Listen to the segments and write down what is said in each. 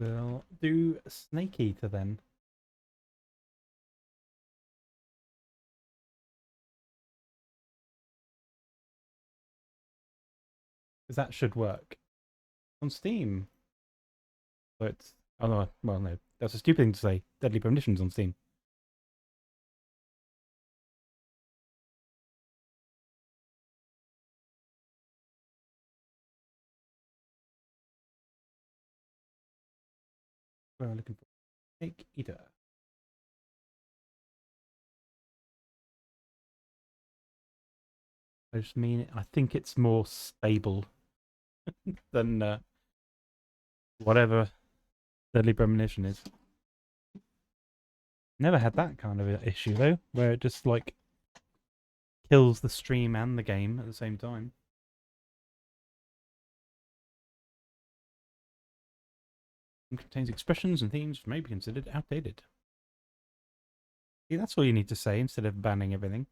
We'll do Snaaaake then. Because that should work. On Steam. So it's... Oh no, well no. That's a stupid thing to say. Deadly Premonitions on Steam. We're looking for Snake Eater. I just mean, I think it's more stable than whatever Deadly Premonition is. Never had that kind of an issue though, where it just like kills the stream and the game at the same time. It contains expressions and themes which may be considered outdated. See, that's all you need to say instead of banning everything.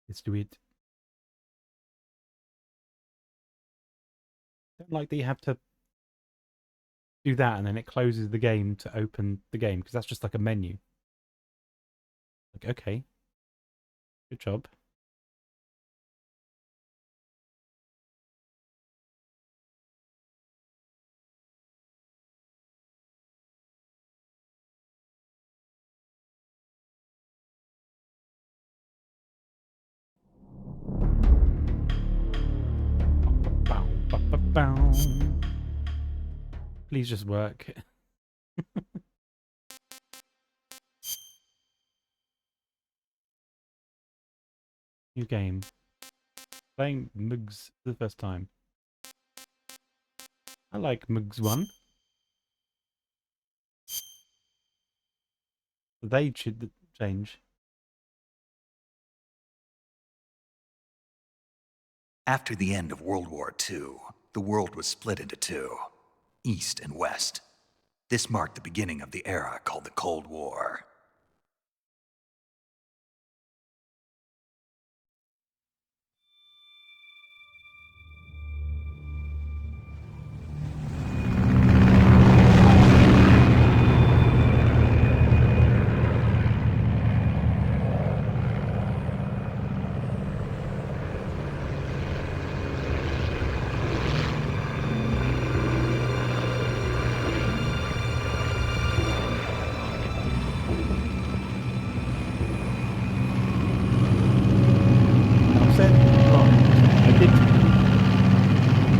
Let's do it. Don't like that you have to do that and then it closes the game to open the game, because that's just like a menu. Like, okay. Good job. Please just work. New game. Playing Mugs for the first time. I like Mugs 1. They should change. After the end of World War II, the world was split into two, East and West. This marked the beginning of the era called the Cold War.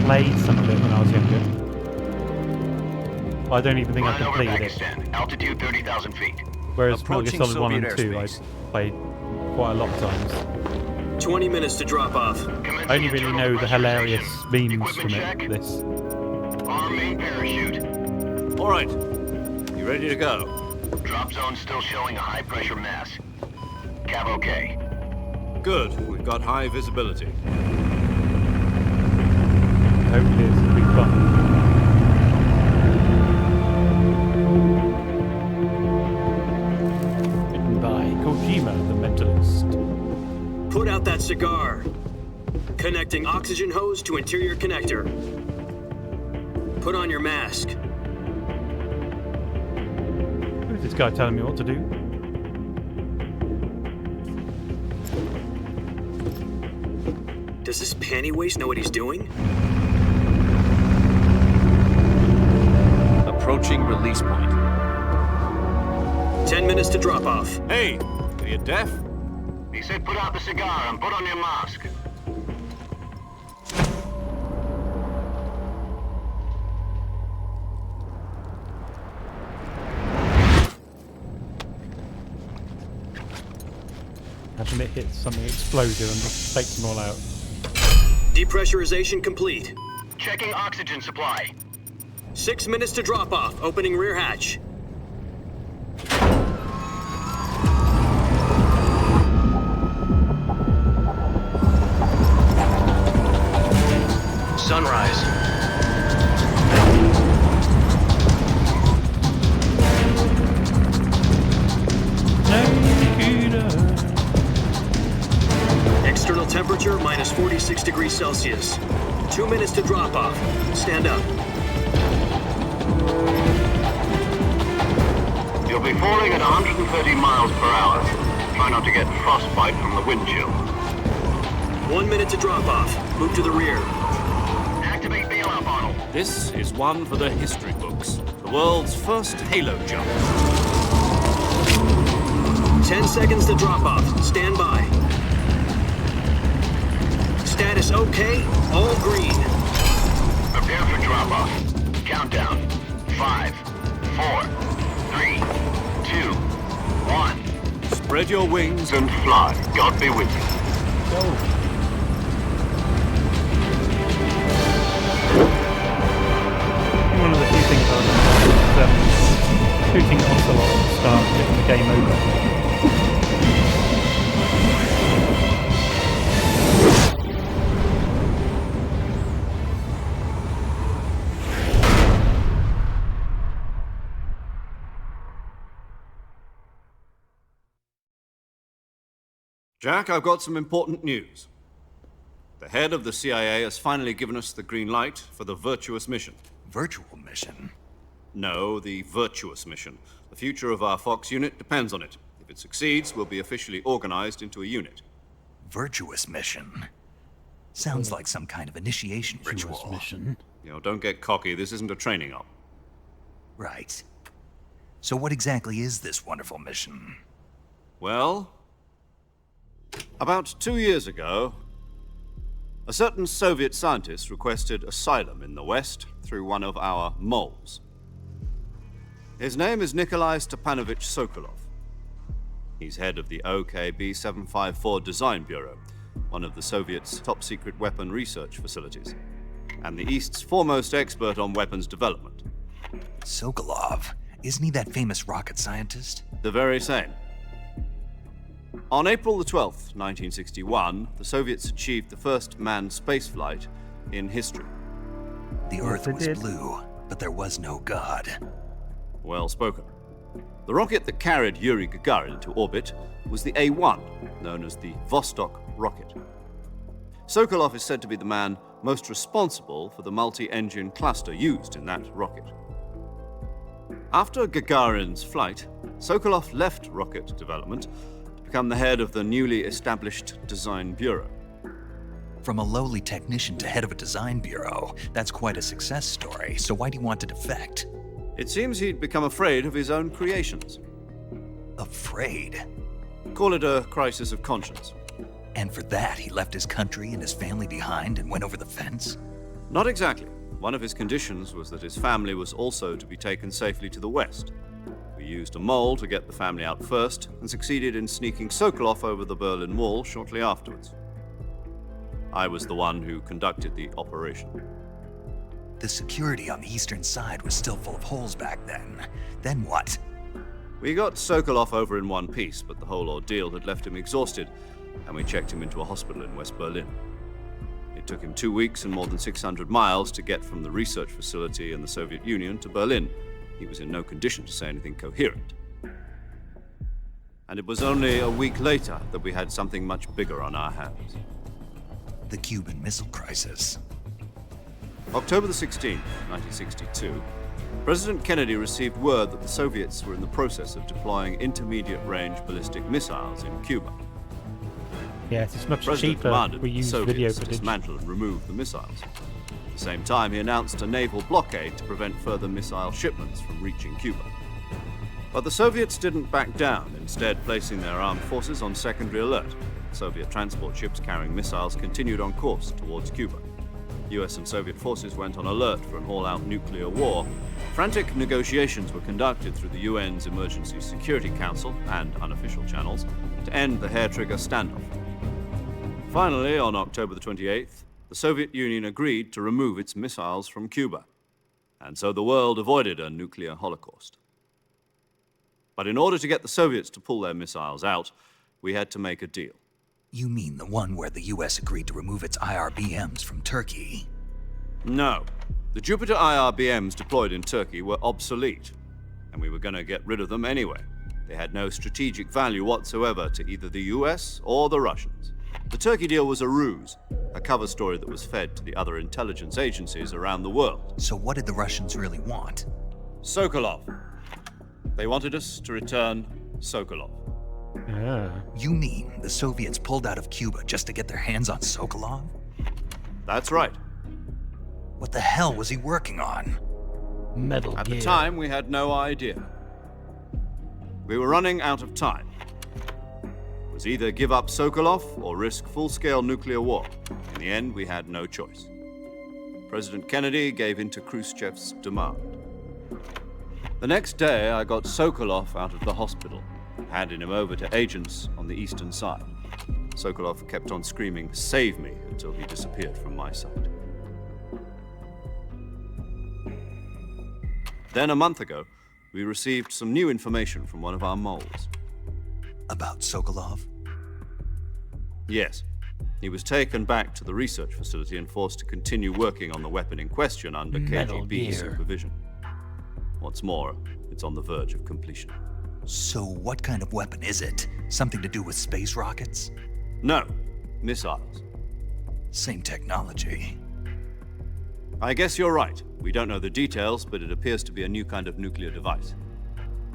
Played some of it when I was younger. I don't even think I completed it. Altitude 30,000 feet. Whereas Metal Gear Solid 1 and 2 I played quite a lot of times. 20 minutes to drop off. I only really know the hilarious memes from it. This. Arm main parachute. All right. You ready to go? Drop zone still showing a high pressure mass. Cav okay. Good. We've got high visibility. Hopefully it's a big fun. Written by Kojima, the Mentalist. Put out that cigar. Connecting oxygen hose to interior connector. Put on your mask. Who's this guy telling me what to do? Does this panty waste know what he's doing? Approaching release point. 10 minutes to drop off. Hey, are you deaf? He said put out the cigar and put on your mask. Imagine it hits something explosive and just takes them all out. Depressurization complete. Checking oxygen supply. 6 minutes to drop off. Opening rear hatch. Sunrise. degrees Celsius. 2 minutes to drop off. Stand up. You'll be falling at 130 miles per hour. Try not to get frostbite from the wind chill. 1 minute to drop off. Move to the rear. Activate bailout bottle. This is one for the history books. The world's first halo jump. 10 seconds to drop off. Stand by. Status okay. All green. Prepare for drop off. Countdown. 5, 4, 3, 2, 1. Spread your wings And fly. God be with you. Go. One of the few things I remember is shooting Ocelot at the start, getting the game over. Jack, I've got some important news. The head of the CIA has finally given us the green light for the virtuous mission. Virtual mission? No, the virtuous mission. The future of our Fox unit depends on it. If it succeeds, we'll be officially organized into a unit. Virtuous mission? Sounds like some kind of initiation ritual. Mission. You know, don't get cocky. This isn't a training op. Right. So what exactly is this wonderful mission? Well, about 2 years ago, a certain Soviet scientist requested asylum in the West through one of our moles. His name is Nikolai Stepanovich Sokolov. He's head of the OKB 754 Design Bureau, one of the Soviets' top-secret weapon research facilities, and the East's foremost expert on weapons development. Sokolov? Isn't he that famous rocket scientist? The very same. On April the 12th, 1961, the Soviets achieved the first manned spaceflight in history. The Earth was blue, but there was no God. Well spoken. The rocket that carried Yuri Gagarin into orbit was the A-1, known as the Vostok rocket. Sokolov is said to be the man most responsible for the multi-engine cluster used in that rocket. After Gagarin's flight, Sokolov left rocket development to become the head of the newly established Design Bureau. From a lowly technician to head of a design bureau, that's quite a success story, so why'd he want to defect? It seems he'd become afraid of his own creations. Afraid? Call it a crisis of conscience. And for that, he left his country and his family behind and went over the fence? Not exactly. One of his conditions was that his family was also to be taken safely to the West. We used a mole to get the family out first and succeeded in sneaking Sokolov over the Berlin Wall shortly afterwards. I was the one who conducted the operation. The security on the eastern side was still full of holes back then. Then what? We got Sokolov over in one piece, but the whole ordeal had left him exhausted, and we checked him into a hospital in West Berlin. It took him 2 weeks and more than 600 miles to get from the research facility in the Soviet Union to Berlin. He was in no condition to say anything coherent. And it was only a week later that we had something much bigger on our hands. The Cuban Missile Crisis. October the 16th, 1962, President Kennedy received word that the Soviets were in the process of deploying intermediate-range ballistic missiles in Cuba. Yes, it's much President cheaper. commanded We the use video Soviets to footage. dismantle and remove the missiles. At the same time, he announced a naval blockade to prevent further missile shipments from reaching Cuba. But the Soviets didn't back down, instead placing their armed forces on secondary alert. Soviet transport ships carrying missiles continued on course towards Cuba. US and Soviet forces went on alert for an all-out nuclear war. Frantic negotiations were conducted through the UN's Emergency Security Council and unofficial channels to end the hair-trigger standoff. Finally, on October the 28th, the Soviet Union agreed to remove its missiles from Cuba, and so the world avoided a nuclear holocaust. But in order to get the Soviets to pull their missiles out, we had to make a deal. You mean the one where the US agreed to remove its IRBMs from Turkey? No. The Jupiter IRBMs deployed in Turkey were obsolete, and we were going to get rid of them anyway. They had no strategic value whatsoever to either the US or the Russians. The Turkey deal was a ruse. a cover story that was fed to the other intelligence agencies around the world. So what did the Russians really want? Sokolov. They wanted us to return Sokolov. Yeah. You mean the Soviets pulled out of Cuba just to get their hands on Sokolov? That's right. What the hell was he working on? Metal At Gear. the time, we had no idea. We were running out of time. It was either give up Sokolov or risk full-scale nuclear war. In the end, we had no choice. President Kennedy gave in to Khrushchev's demand. The next day, I got Sokolov out of the hospital, handed him over to agents on the eastern side. Sokolov kept on screaming, "Save me," until he disappeared from my sight. Then, a month ago, we received some new information from one of our moles. About Sokolov? Yes. He was taken back to the research facility and forced to continue working on the weapon in question under Metal KGB Gear. supervision. What's more, it's on the verge of completion. So what kind of weapon is it? Something to do with space rockets? No, missiles. Same technology. I guess you're right. We don't know the details, but it appears to be a new kind of nuclear device.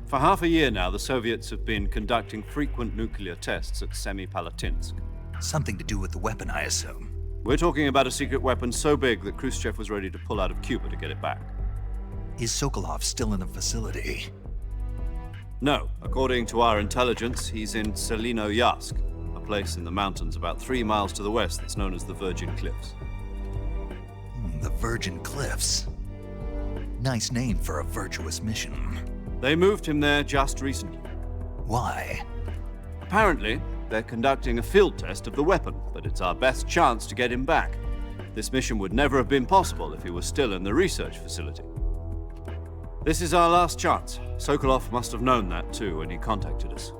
For half a year now, the Soviets have been conducting frequent nuclear tests at Semipalatinsk. Something to do with the weapon, I assume. We're talking about a secret weapon so big that Khrushchev was ready to pull out of Cuba to get it back. Is Sokolov still in the facility? No, according to our intelligence, he's in Selinoyarsk, a place in the mountains about 3 miles to the west that's known as the Virgin Cliffs. The Virgin Cliffs. Nice name for a virtuous mission. They moved him there just recently. Why? Apparently, they're conducting a field test of the weapon, but it's our best chance to get him back. This mission would never have been possible if he was still in the research facility. This is our last chance. Sokolov must have known that too when he contacted us.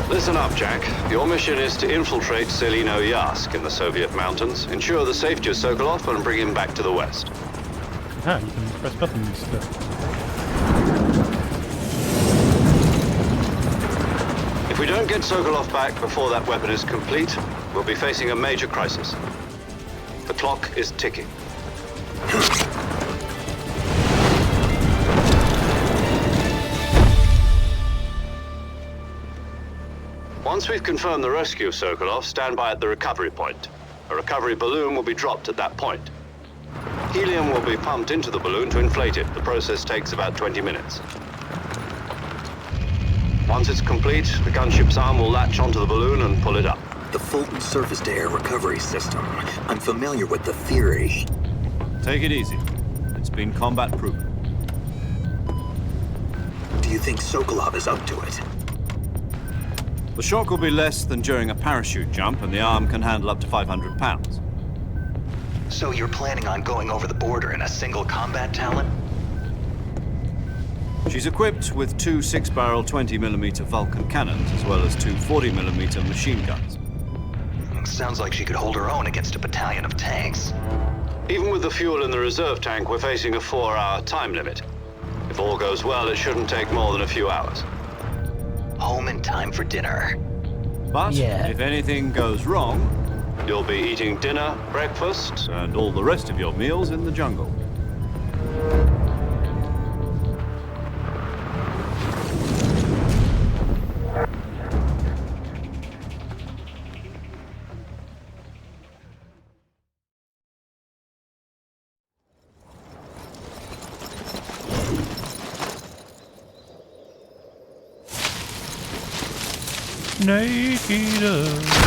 Listen up, Jack. Your mission is to infiltrate Selinoyarsk in the Soviet mountains, ensure the safety of Sokolov, and bring him back to the west. Ah, you can press buttons. If we don't get Sokolov back before that weapon is complete, we'll be facing a major crisis. The clock is ticking. Once we've confirmed the rescue of Sokolov, stand by at the recovery point. A recovery balloon will be dropped at that point. Helium will be pumped into the balloon to inflate it. The process takes about 20 minutes. Once it's complete, the gunship's arm will latch onto the balloon and pull it up. The Fulton surface-to-air recovery system. I'm familiar with the theory. Take it easy. It's been combat-proven. Do you think Sokolov is up to it? The shock will be less than during a parachute jump, and the arm can handle up to 500 pounds. So you're planning on going over the border in a single combat Talon? She's equipped with 2 6-barrel 20mm Vulcan cannons, as well as 2 40mm machine guns. Sounds like she could hold her own against a battalion of tanks. Even with the fuel in the reserve tank, we're facing a 4-hour time limit. If all goes well, it shouldn't take more than a few hours. Home in time for dinner. But Yeah. if anything goes wrong, You'll be eating dinner, breakfast, and all the rest of your meals in the jungle. Snake Eater.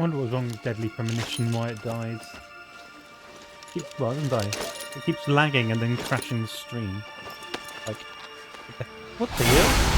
wonder what was wrong with Deadly Premonition, why it dies. Well, it doesn't die. It keeps lagging and then crashing the stream. Like, what the hell?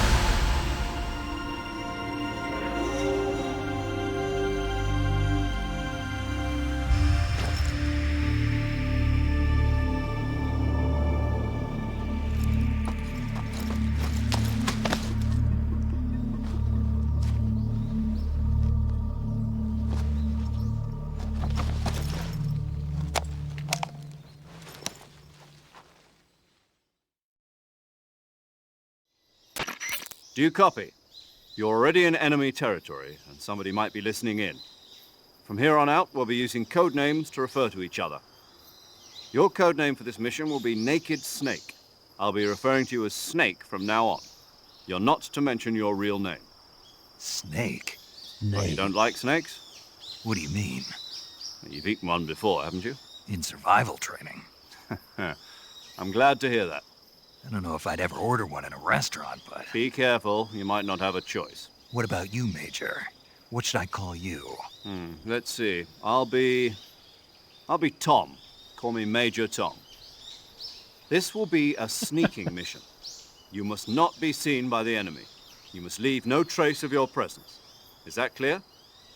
Do you copy? You're already in enemy territory, and somebody might be listening in. From here on out, we'll be using code names to refer to each other. Your code name for this mission will be Naked Snake. I'll be referring to you as Snake from now on. You're not to mention your real name. Snake? Well, you don't like snakes? What do you mean? You've eaten one before, haven't you? In survival training? I'm glad to hear that. I don't know if I'd ever order one in a restaurant, but... Be careful, you might not have a choice. What about you, Major? What should I call you? Let's see. I'll be Tom. Call me Major Tom. This will be a sneaking mission. You must not be seen by the enemy. You must leave no trace of your presence. Is that clear?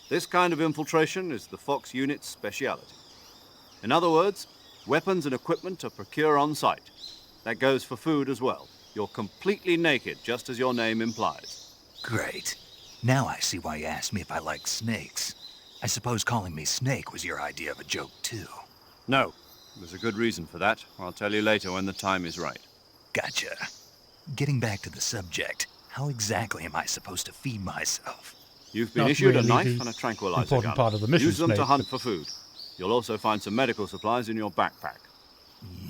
This kind of infiltration is the Fox unit's speciality. In other words, weapons and equipment are procured on site. That goes for food as well. You're completely naked, just as your name implies. Great. Now I see why you asked me if I like snakes. I suppose calling me Snake was your idea of a joke, too. No. There's a good reason for that. I'll tell you later when the time is right. Gotcha. Getting back to the subject, how exactly am I supposed to feed myself? You've been Not issued really a knife the and a tranquilizer important gun. part of the mission, Use them to Snake, hunt but- for food. You'll also find some medical supplies in your backpack.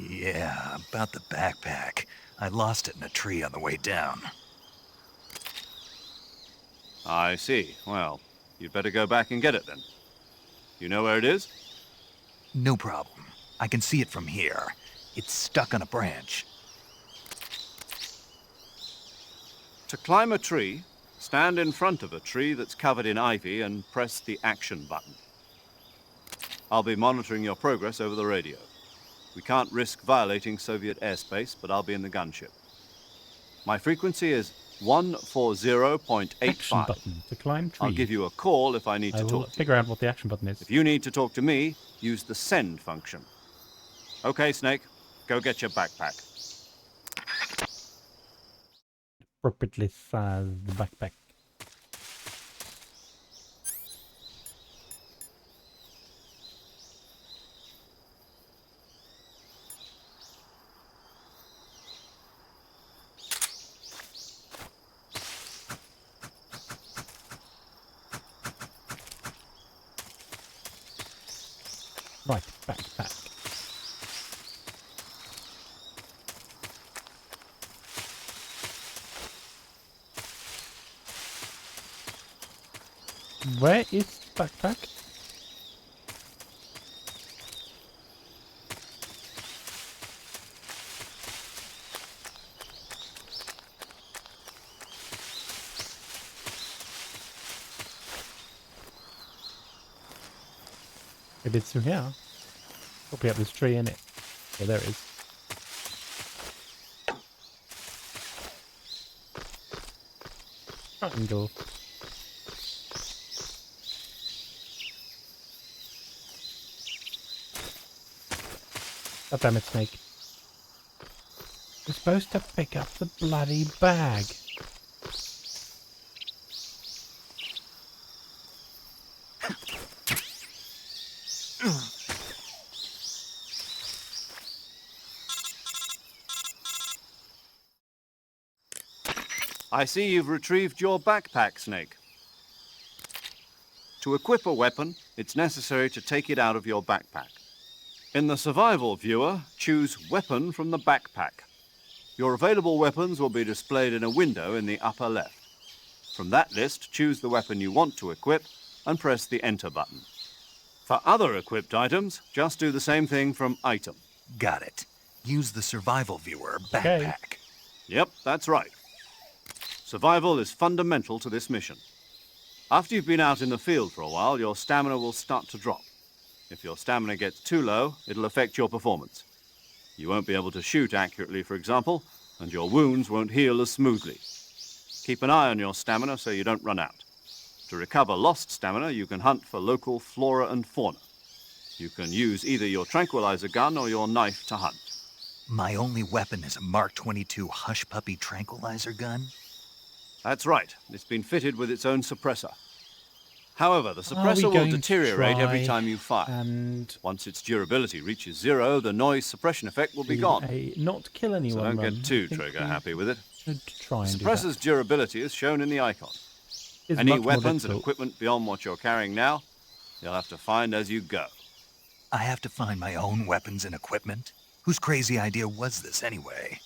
Yeah, about the backpack. I lost it in a tree on the way down. I see. Well, you'd better go back and get it then. You know where it is? No problem. I can see it from here. It's stuck on a branch. To climb a tree, stand in front of a tree that's covered in ivy and press the action button. I'll be monitoring your progress over the radio. We can't risk violating Soviet airspace, but I'll be in the gunship. My frequency is Action 140.85. button to climb tree. I'll give you a call if I need I to will talk to you. figure out what the action button is. If you need to talk to me, use the send function. Okay, Snake, go get your backpack. Appropriately sized backpack. Right, backpack. Where is backpack? Maybe it's through here. Probably up this tree, innit? Yeah, there it is. Triangle. God damn it, Snake. You're supposed to pick up the bloody bag. I see you've retrieved your backpack, Snake. To equip a weapon, it's necessary to take it out of your backpack. In the survival viewer, choose Weapon from the backpack. Your available weapons will be displayed in a window in the upper left. From that list, choose the weapon you want to equip and press the Enter button. For other equipped items, just do the same thing from Item. Got it. Use the survival viewer Okay. backpack. Yep, that's right. Survival is fundamental to this mission. After you've been out in the field for a while, your stamina will start to drop. If your stamina gets too low, it'll affect your performance. You won't be able to shoot accurately, for example, and your wounds won't heal as smoothly. Keep an eye on your stamina so you don't run out. To recover lost stamina, you can hunt for local flora and fauna. You can use either your tranquilizer gun or your knife to hunt. My only weapon is a Mark 22 Hush Puppy tranquilizer gun? That's right. It's been fitted with its own suppressor. However, the Are we suppressor will going to deteriorate every try time you fire. And Once its durability reaches 0, the noise suppression effect will be do gone. a not kill So anyone don't run. get too I think trigger we happy with it. should try The and do that. suppressor's durability is shown in the icon. It's Any much more weapons and difficult. equipment beyond what you're carrying now, you'll have to find as you go. I have to find my own weapons and equipment? Whose crazy idea was this anyway?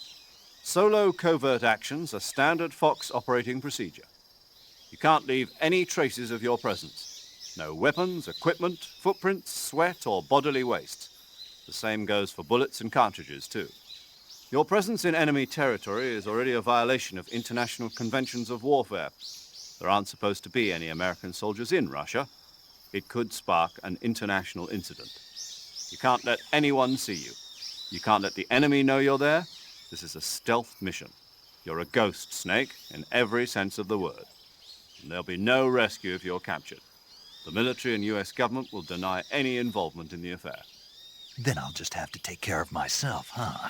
Solo covert actions are standard Fox operating procedure. You can't leave any traces of your presence. No weapons, equipment, footprints, sweat, or bodily waste. The same goes for bullets and cartridges, too. Your presence in enemy territory is already a violation of international conventions of warfare. There aren't supposed to be any American soldiers in Russia. It could spark an international incident. You can't let anyone see you. You can't let the enemy know you're there. This is a stealth mission. You're a ghost, Snake, in every sense of the word. And there'll be no rescue if you're captured. The military and US government will deny any involvement in the affair. Then I'll just have to take care of myself, huh?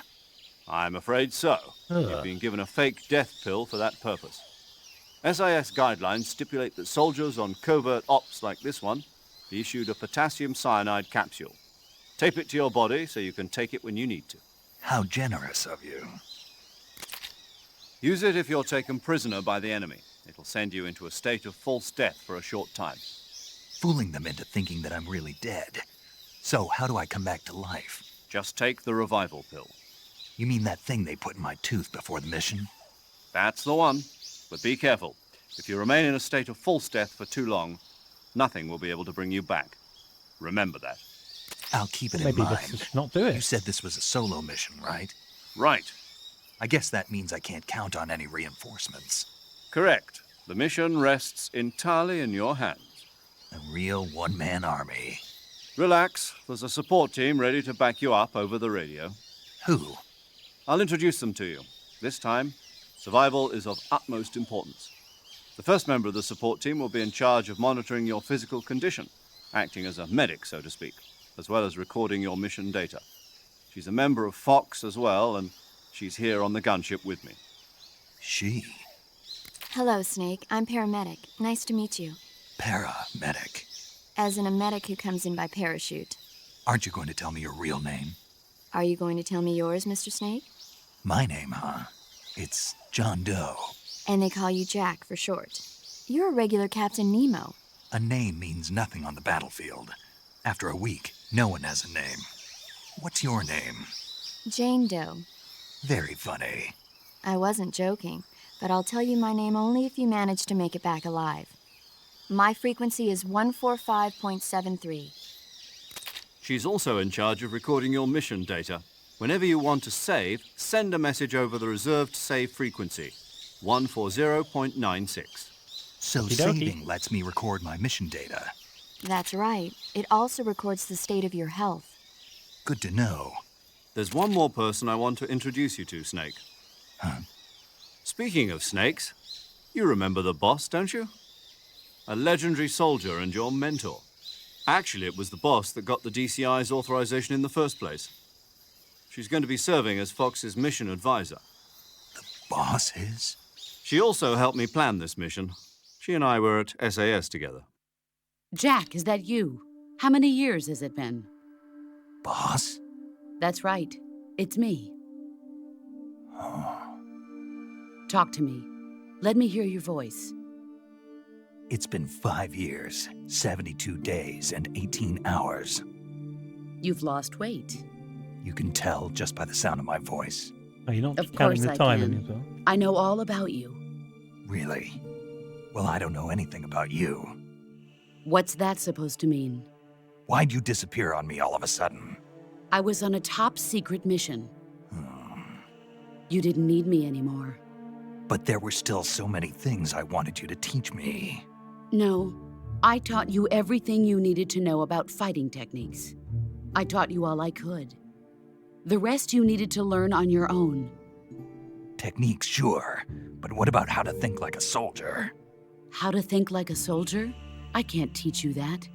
I'm afraid so. You've been given a fake death pill for that purpose. SIS guidelines stipulate that soldiers on covert ops like this one be issued a potassium cyanide capsule. Tape it to your body so you can take it when you need to. How generous of you. Use it if you're taken prisoner by the enemy. It'll send you into a state of false death for a short time. Fooling them into thinking that I'm really dead. So, how do I come back to life? Just take the revival pill. You mean that thing they put in my tooth before the mission? That's the one. But be careful. If you remain in a state of false death for too long, nothing will be able to bring you back. Remember that. I'll keep it in Maybe mind. let's just not do it. You said this was a solo mission, right? Right. I guess that means I can't count on any reinforcements. Correct. The mission rests entirely in your hands. A real one-man army. Relax. There's a support team ready to back you up over the radio. Who? I'll introduce them to you. This time, survival is of utmost importance. The first member of the support team will be in charge of monitoring your physical condition, acting as a medic, so to speak, as well as recording your mission data. She's a member of Fox as well, and she's here on the gunship with me. She. Hello, Snake. I'm paramedic. Nice to meet you. Paramedic. As in a medic who comes in by parachute. Aren't you going to tell me your real name? Are you going to tell me yours, Mr. Snake? My name, huh? It's John Doe. And they call you Jack for short. You're a regular Captain Nemo. A name means nothing on the battlefield. After a week, no one has a name. What's your name? Jane Doe. Very funny. I wasn't joking, but I'll tell you my name only if you manage to make it back alive. My frequency is 145.73. She's also in charge of recording your mission data. Whenever you want to save, send a message over the reserved save frequency, 140.96. So Okey-dokey. saving lets me record my mission data. That's right. It also records the state of your health. Good to know. There's one more person I want to introduce you to, Snake. Huh? Speaking of snakes, you remember the boss, don't you? A legendary soldier and your mentor. Actually, it was the boss that got the DCI's authorization in the first place. She's going to be serving as Fox's mission advisor. Boss is? She also helped me plan this mission. She and I were at SAS together. Jack, is that you? How many years has it been? Boss? That's right. It's me. Oh. Talk to me. Let me hear your voice. It's been 5 years, 72 days, and 18 hours. You've lost weight. You can tell just by the sound of my voice. Oh, you're not Of counting course the I time can. in as well. I know all about you. Really? Well, I don't know anything about you. What's that supposed to mean? Why'd you disappear on me all of a sudden? I was on a top-secret mission. You didn't need me anymore. But there were still so many things I wanted you to teach me. No, I taught you everything you needed to know about fighting techniques. I taught you all I could. The rest you needed to learn on your own. Techniques, sure. But what about how to think like a soldier? How to think like a soldier? I can't teach you that.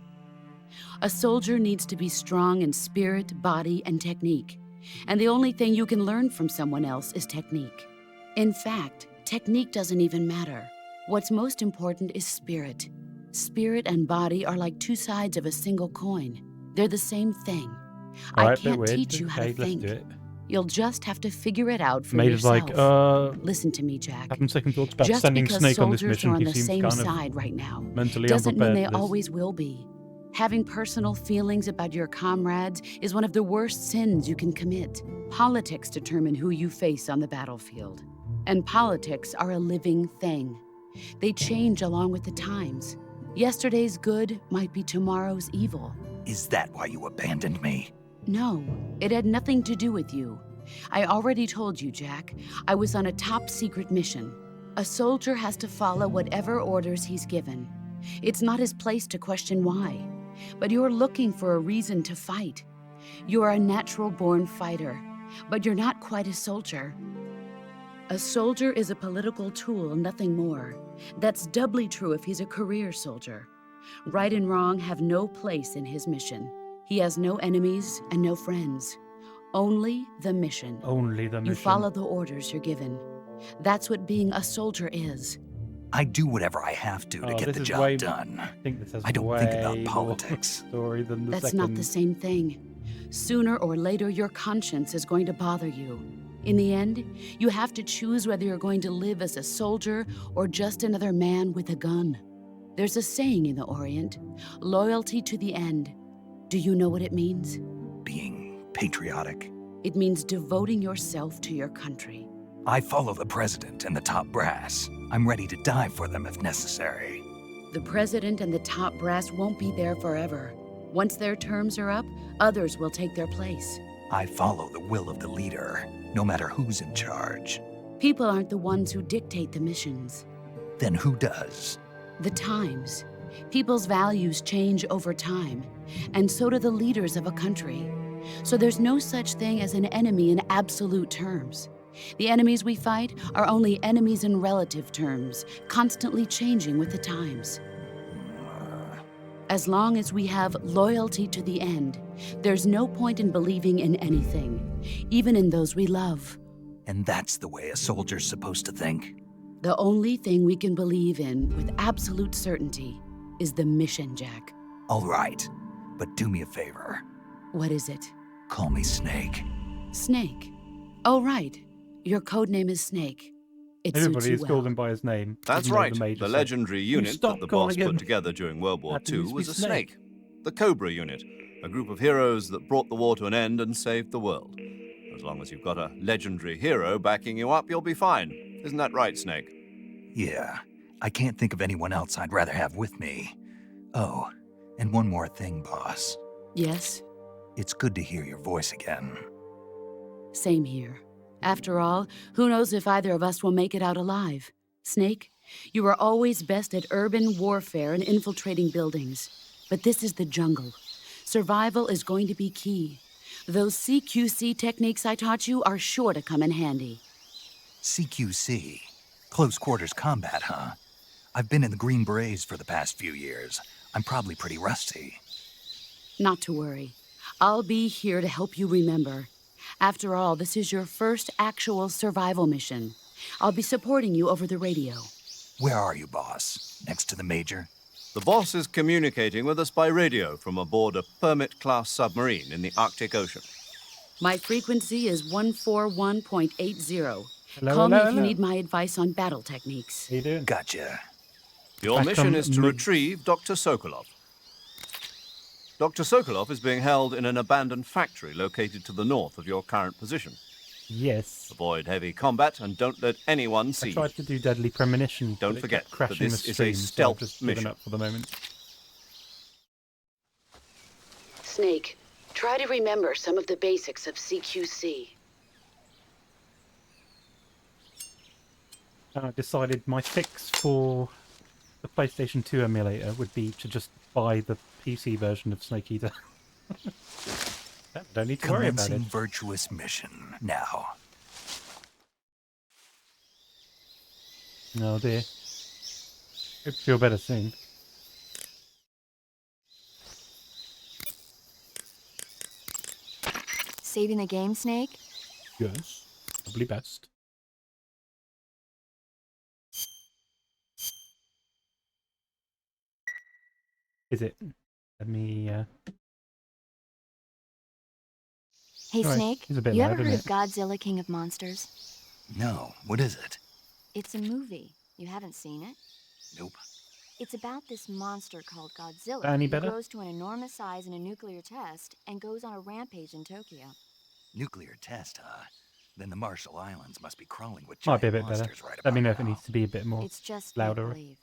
A soldier needs to be strong in spirit, body, and technique. And the only thing you can learn from someone else is technique. In fact, technique doesn't even matter. What's most important is spirit. Spirit and body are like two sides of a single coin. They're the same thing. I Alright, bit can't weird. teach you how to Okay, let's think. do it. You'll just have to figure it out for Maida's yourself. like, Listen to me, Jack. having second thoughts about Just sending because Snake on this soldiers mission. are on He the seems same kind of side right now mentally doesn't mean unprepared they for this. always will be. Having personal feelings about your comrades is one of the worst sins you can commit. Politics determine who you face on the battlefield. And politics are a living thing. They change along with the times. Yesterday's good might be tomorrow's evil. Is that why you abandoned me? No, it had nothing to do with you. I already told you, Jack. I was on a top-secret mission. A soldier has to follow whatever orders he's given. It's not his place to question why. But you're looking for a reason to fight. You're a natural-born fighter, but you're not quite a soldier. A soldier is a political tool, nothing more. That's doubly true if he's a career soldier. Right and wrong have no place in his mission. He has no enemies and no friends. Only the mission. Only the mission. You follow the orders you're given. That's what being a soldier is. I do whatever I have to get the job done. I think this has I don't way think about more politics. Story than the That's second. not the same thing. Sooner or later, your conscience is going to bother you. In the end, you have to choose whether you're going to live as a soldier or just another man with a gun. There's a saying in the Orient, loyalty to the end. Do you know what it means? Being patriotic. It means devoting yourself to your country. I follow the president and the top brass. I'm ready to die for them if necessary. The president and the top brass won't be there forever. Once their terms are up, others will take their place. I follow the will of the leader, no matter who's in charge. People aren't the ones who dictate the missions. Then who does? The times. People's values change over time, and so do the leaders of a country. So there's no such thing as an enemy in absolute terms. The enemies we fight are only enemies in relative terms, constantly changing with the times. As long as we have loyalty to the end, there's no point in believing in anything, even in those we love. And that's the way a soldier's supposed to think? The only thing we can believe in with absolute certainty is the mission, Jack. All right, but do me a favor. What is it? Call me Snake. Snake. Oh, right. Your code name is Snake. It Everybody suits you has well. called him by his name. That's even though right. Major The said, legendary "You unit stop that the calling boss him put together during World War That II needs to was be a Snake." snake. The Cobra unit, a group of heroes that brought the war to an end and saved the world. As long as you've got a legendary hero backing you up, you'll be fine. Isn't that right, Snake? Yeah, I can't think of anyone else I'd rather have with me. Oh, and one more thing, boss. Yes, It's good to hear your voice again. same here. After all, who knows if either of us will make it out alive? Snake, you are always best at urban warfare and infiltrating buildings. But this is the jungle. Survival is going to be key. Those CQC techniques I taught you are sure to come in handy. CQC? Close quarters combat, huh? I've been in the Green Berets for the past few years. I'm probably pretty rusty. Not to worry. I'll be here to help you remember. After all, this is your first actual survival mission. I'll be supporting you over the radio. Where are you, boss? Next to the Major? The boss is communicating with us by radio from aboard a Permit-class submarine in the Arctic Ocean. My frequency is 141.80. Hello, Call me hello, if you hello. need my advice on battle techniques. How you doing? Gotcha. Your Back mission on is to me. retrieve Dr. Sokolov. Dr. Sokolov is being held in an abandoned factory located to the north of your current position. Yes. Avoid heavy combat and don't let anyone see I you. tried to do Deadly Premonition. Don't but it forget kept that crashing this the is a stream, so I've stealth just given mission. up for the moment. Snake, try to remember some of the basics of CQC. I decided my fix for the PlayStation 2 emulator would be to just buy the PC version of Snake Eater. Don't need to worry about it. Commencing virtuous mission now. Oh dear. Hope you feel better soon. Saving the game, Snake? Yes. Probably best. Is it? Let me, Hey, Alright, Snake, he's a bit you loud, ever heard of isn't Godzilla King of Monsters? No, what is it? It's a movie. You haven't seen it? Nope. It's about this monster called Godzilla That any who better? grows to an enormous size in a nuclear test and goes on a rampage in Tokyo. Nuclear test, huh? Then the Marshall Islands must be crawling with Might giant be a bit better. monsters right Let me about know if it now. needs to be a bit more It's just louder. make-believe.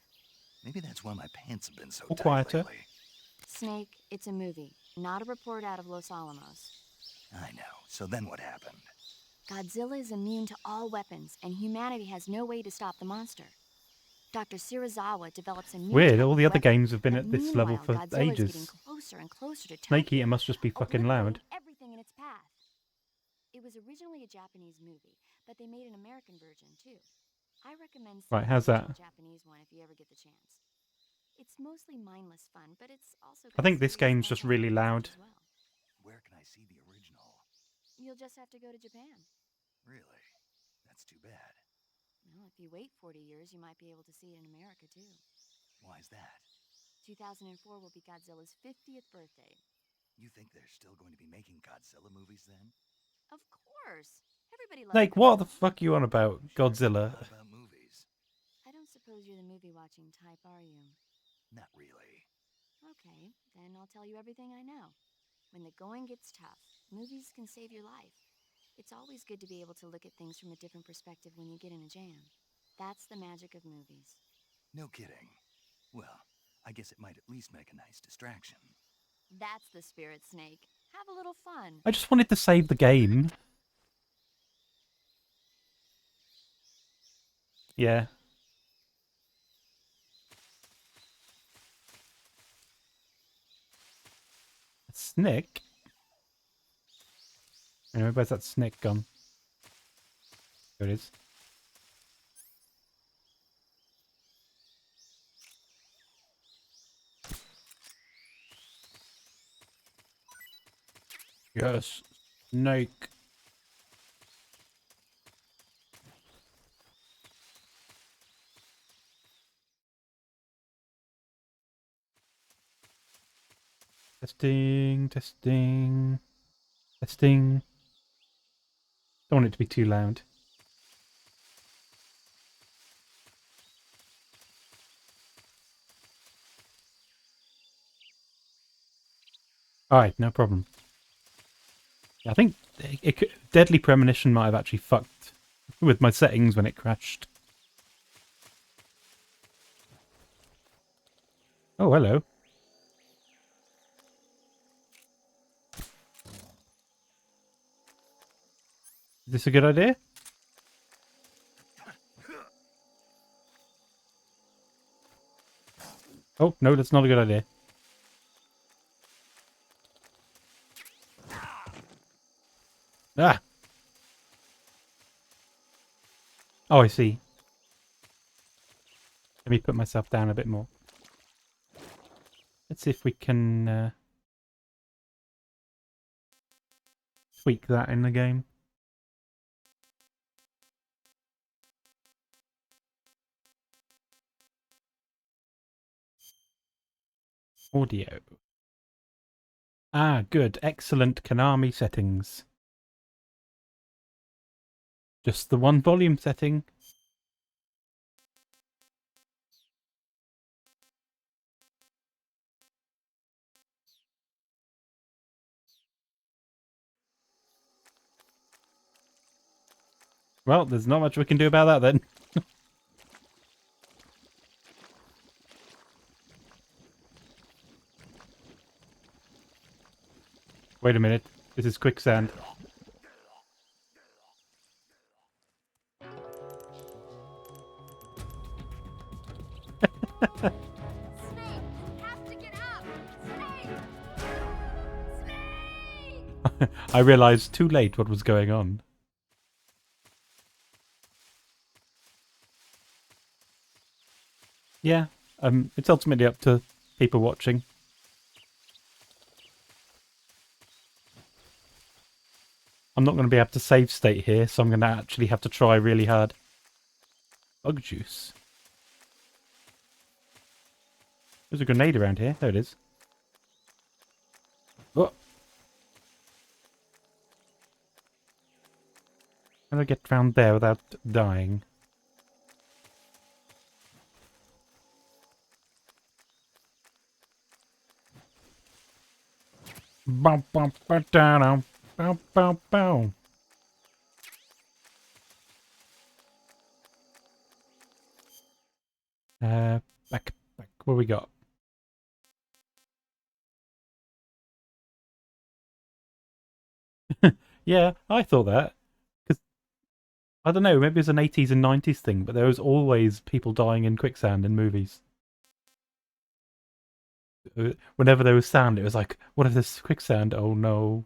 Maybe that's why my pants have been so Or tight quieter. lately. Snake, it's a movie, not a report out of Los Alamos. I know. So then what happened? Godzilla is immune to all weapons, and humanity has no way to stop the monster. Dr. Shirazawa develops a new Weird, type all of the other weapon, games have been but at this level meanwhile, for Godzilla's getting ages. closer and closer to Snake Tokyo, Eater must just be fucking loud. obliterating everything in its path. It was originally a Japanese movie, but they made an American version too. I recommend seeing Right, how's the that? original Japanese one if you ever get the chance. It's mostly mindless fun, but it's also I got think this serious game's just mental really messages loud. as well. Where can I see the original? You'll just have to go to Japan. Really? That's too bad. Well, if you wait 40 years, you might be able to see it in America too. Why's that? 2004 will be Godzilla's 50th birthday. You think they're still going to be making Godzilla movies then? Of course. Everybody loves Snake, what the Godzilla. fuck are you on about? Godzilla. How about movies? I don't suppose you're the movie-watching type, are you? Not really. Okay, then I'll tell you everything I know. When the going gets tough, movies can save your life. It's always good to be able to look at things from a different perspective when you get in a jam. That's the magic of movies. No kidding. Well, I guess it might at least make a nice distraction. That's the spirit, Snake. Have a little fun. I just wanted to save the game. Yeah. Snake? Anyway, where's that snake gone? There it is. Yes, snake. Testing, testing, testing. Don't want it to be too loud. Alright, no problem. I think Deadly Premonition might have actually fucked with my settings when it crashed. Oh, hello. Is this a good idea? Oh, no, that's not a good idea. Ah! Oh, I see. Let me put myself down a bit more. Let's see if we can tweak that in the game. Audio. Ah, good. Excellent Konami settings. Just the one volume setting. Well, there's not much we can do about that then. Wait a minute. This is quicksand. have to get up! Snake! I realised too late what was going on. Yeah, it's ultimately up to people watching. I'm not going to be able to save state here, so I'm going to actually have to try really hard. Bug juice. There's a grenade around here. There it is. Oh. How do I get round there without dying? Bow, bow, bow, down, bow, bow, bow. Back. What we got? Yeah, I thought that. Because, I don't know, maybe it's an 80s and 90s thing, but there was always people dying in quicksand in movies. Whenever there was sand, it was like, what if there's quicksand? Oh no.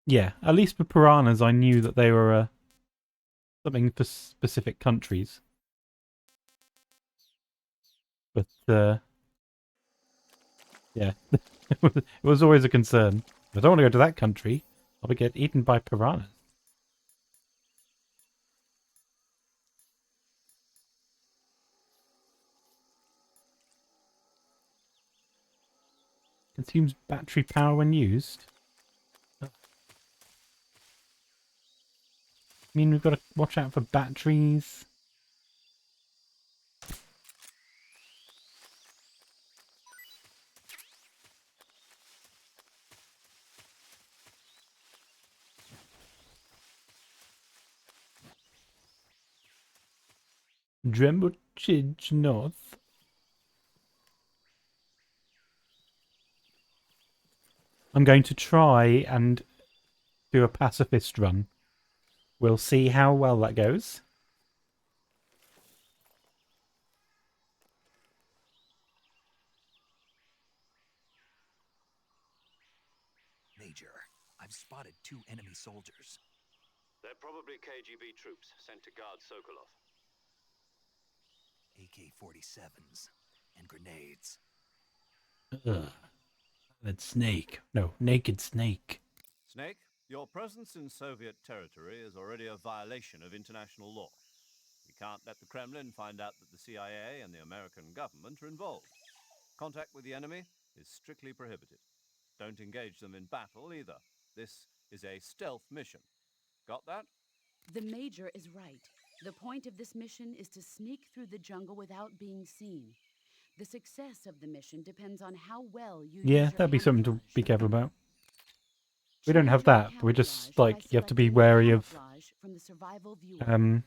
Yeah, at least with piranhas, I knew that they were something for specific countries. But, yeah, it was always a concern. I don't want to go to that country. I'll get eaten by piranhas. Consumes battery power when used. I mean, we've got to watch out for batteries. Dremel North. I'm going to try and do a pacifist run. We'll see how well that goes. Major, I've spotted 2 enemy soldiers. They're probably KGB troops sent to guard Sokolov. AK-47s and grenades. Ugh. That snake. No, naked snake. Snake, your presence in Soviet territory is already a violation of international law. We can't let the Kremlin find out that the CIA and the American government are involved. Contact with the enemy is strictly prohibited. Don't engage them in battle either. This is a stealth mission. Got that? The Major is right. The point of this mission is to sneak through the jungle without being seen. The success of the mission depends on how well you use Yeah, your that'd be something to camouflage. be careful about. We don't Change have your that. We're just camouflage by like, you have to be selecting wary of camouflage from the survival viewer.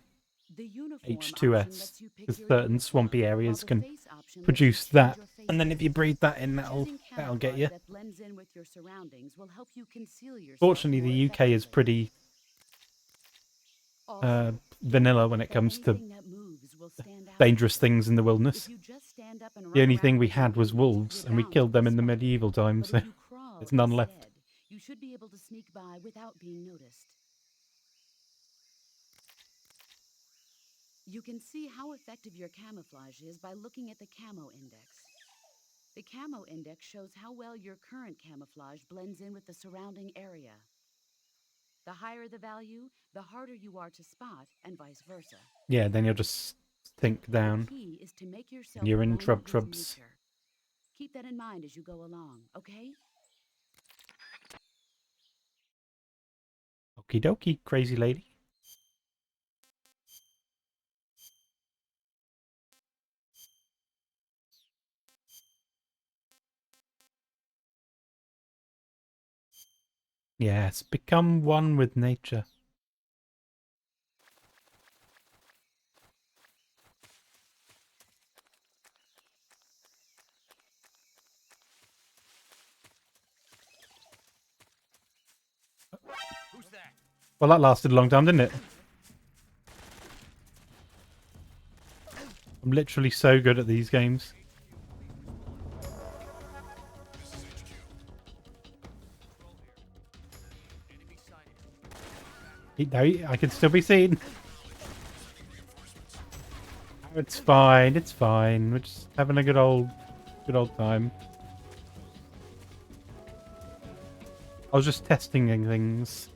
The uniform option H2S. lets you pick Because your certain uniform, swampy while areas the can face option lets you produce change that. your face And then if you color. breathe that in, that'll Choosing get you. camouflage that blends in with your surroundings will help you conceal yourself Fortunately, more the UK is effectively. pretty Also, vanilla don't when bet it that comes to anything that moves will stand out dangerous like this. things in the If wilderness. you just stand up and The run only thing around we like had was an idiot, wolves, your and we balance killed them will in the be medieval spotted. times, But so if you crawl there's none left. instead, you should be able to sneak by without being noticed. You can see how effective your camouflage is by looking at the camo index. The camo index shows how well your current camouflage blends in with the surrounding area. The higher the value, the harder you are to spot, and vice versa. Yeah, then you'll just sink down. The key is to make yourself You're in alignment with trubs. nature. Keep that in mind as you go along, okay? Okie dokie, crazy lady. Yes, become one with nature. Well, that lasted a long time, didn't it? I'm literally so good at these games. No, I can still be seen. It's fine. It's fine. We're just having a good old time. I was just testing things.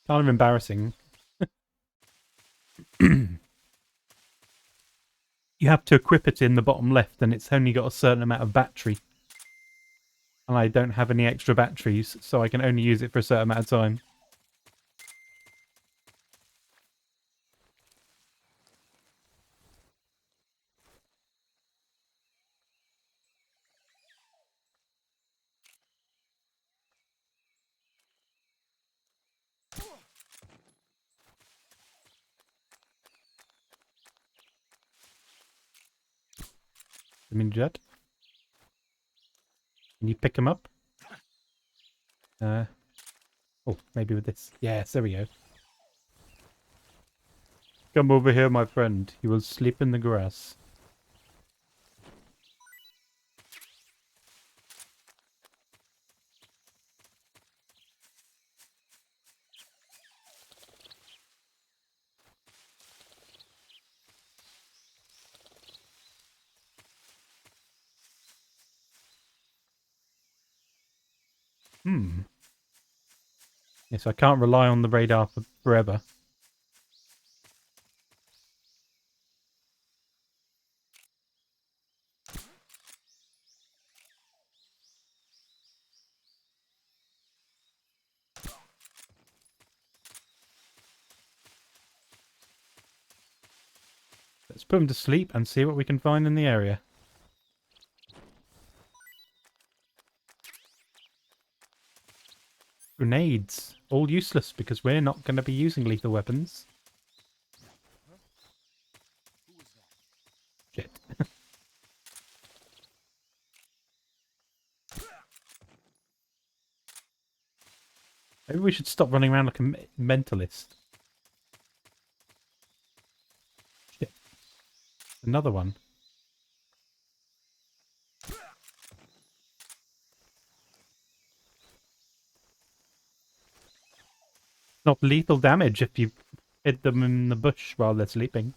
Kind of embarrassing. You have to equip it in the bottom left, and it's only got a certain amount of battery. And I don't have any extra batteries, so I can only use it for a certain amount of time. I mean, Jet. Can you pick him up? Oh, maybe with this. Yes, there we go. Come over here, my friend. You will sleep in the grass. Yes, I can't rely on the radar for forever. Let's put him to sleep and see what we can find in the area. Grenades. All useless because we're not going to be using lethal weapons. Shit. Maybe we should stop running around like a mentalist. Shit. Another one. Not lethal damage if you hit them in the bush while they're sleeping.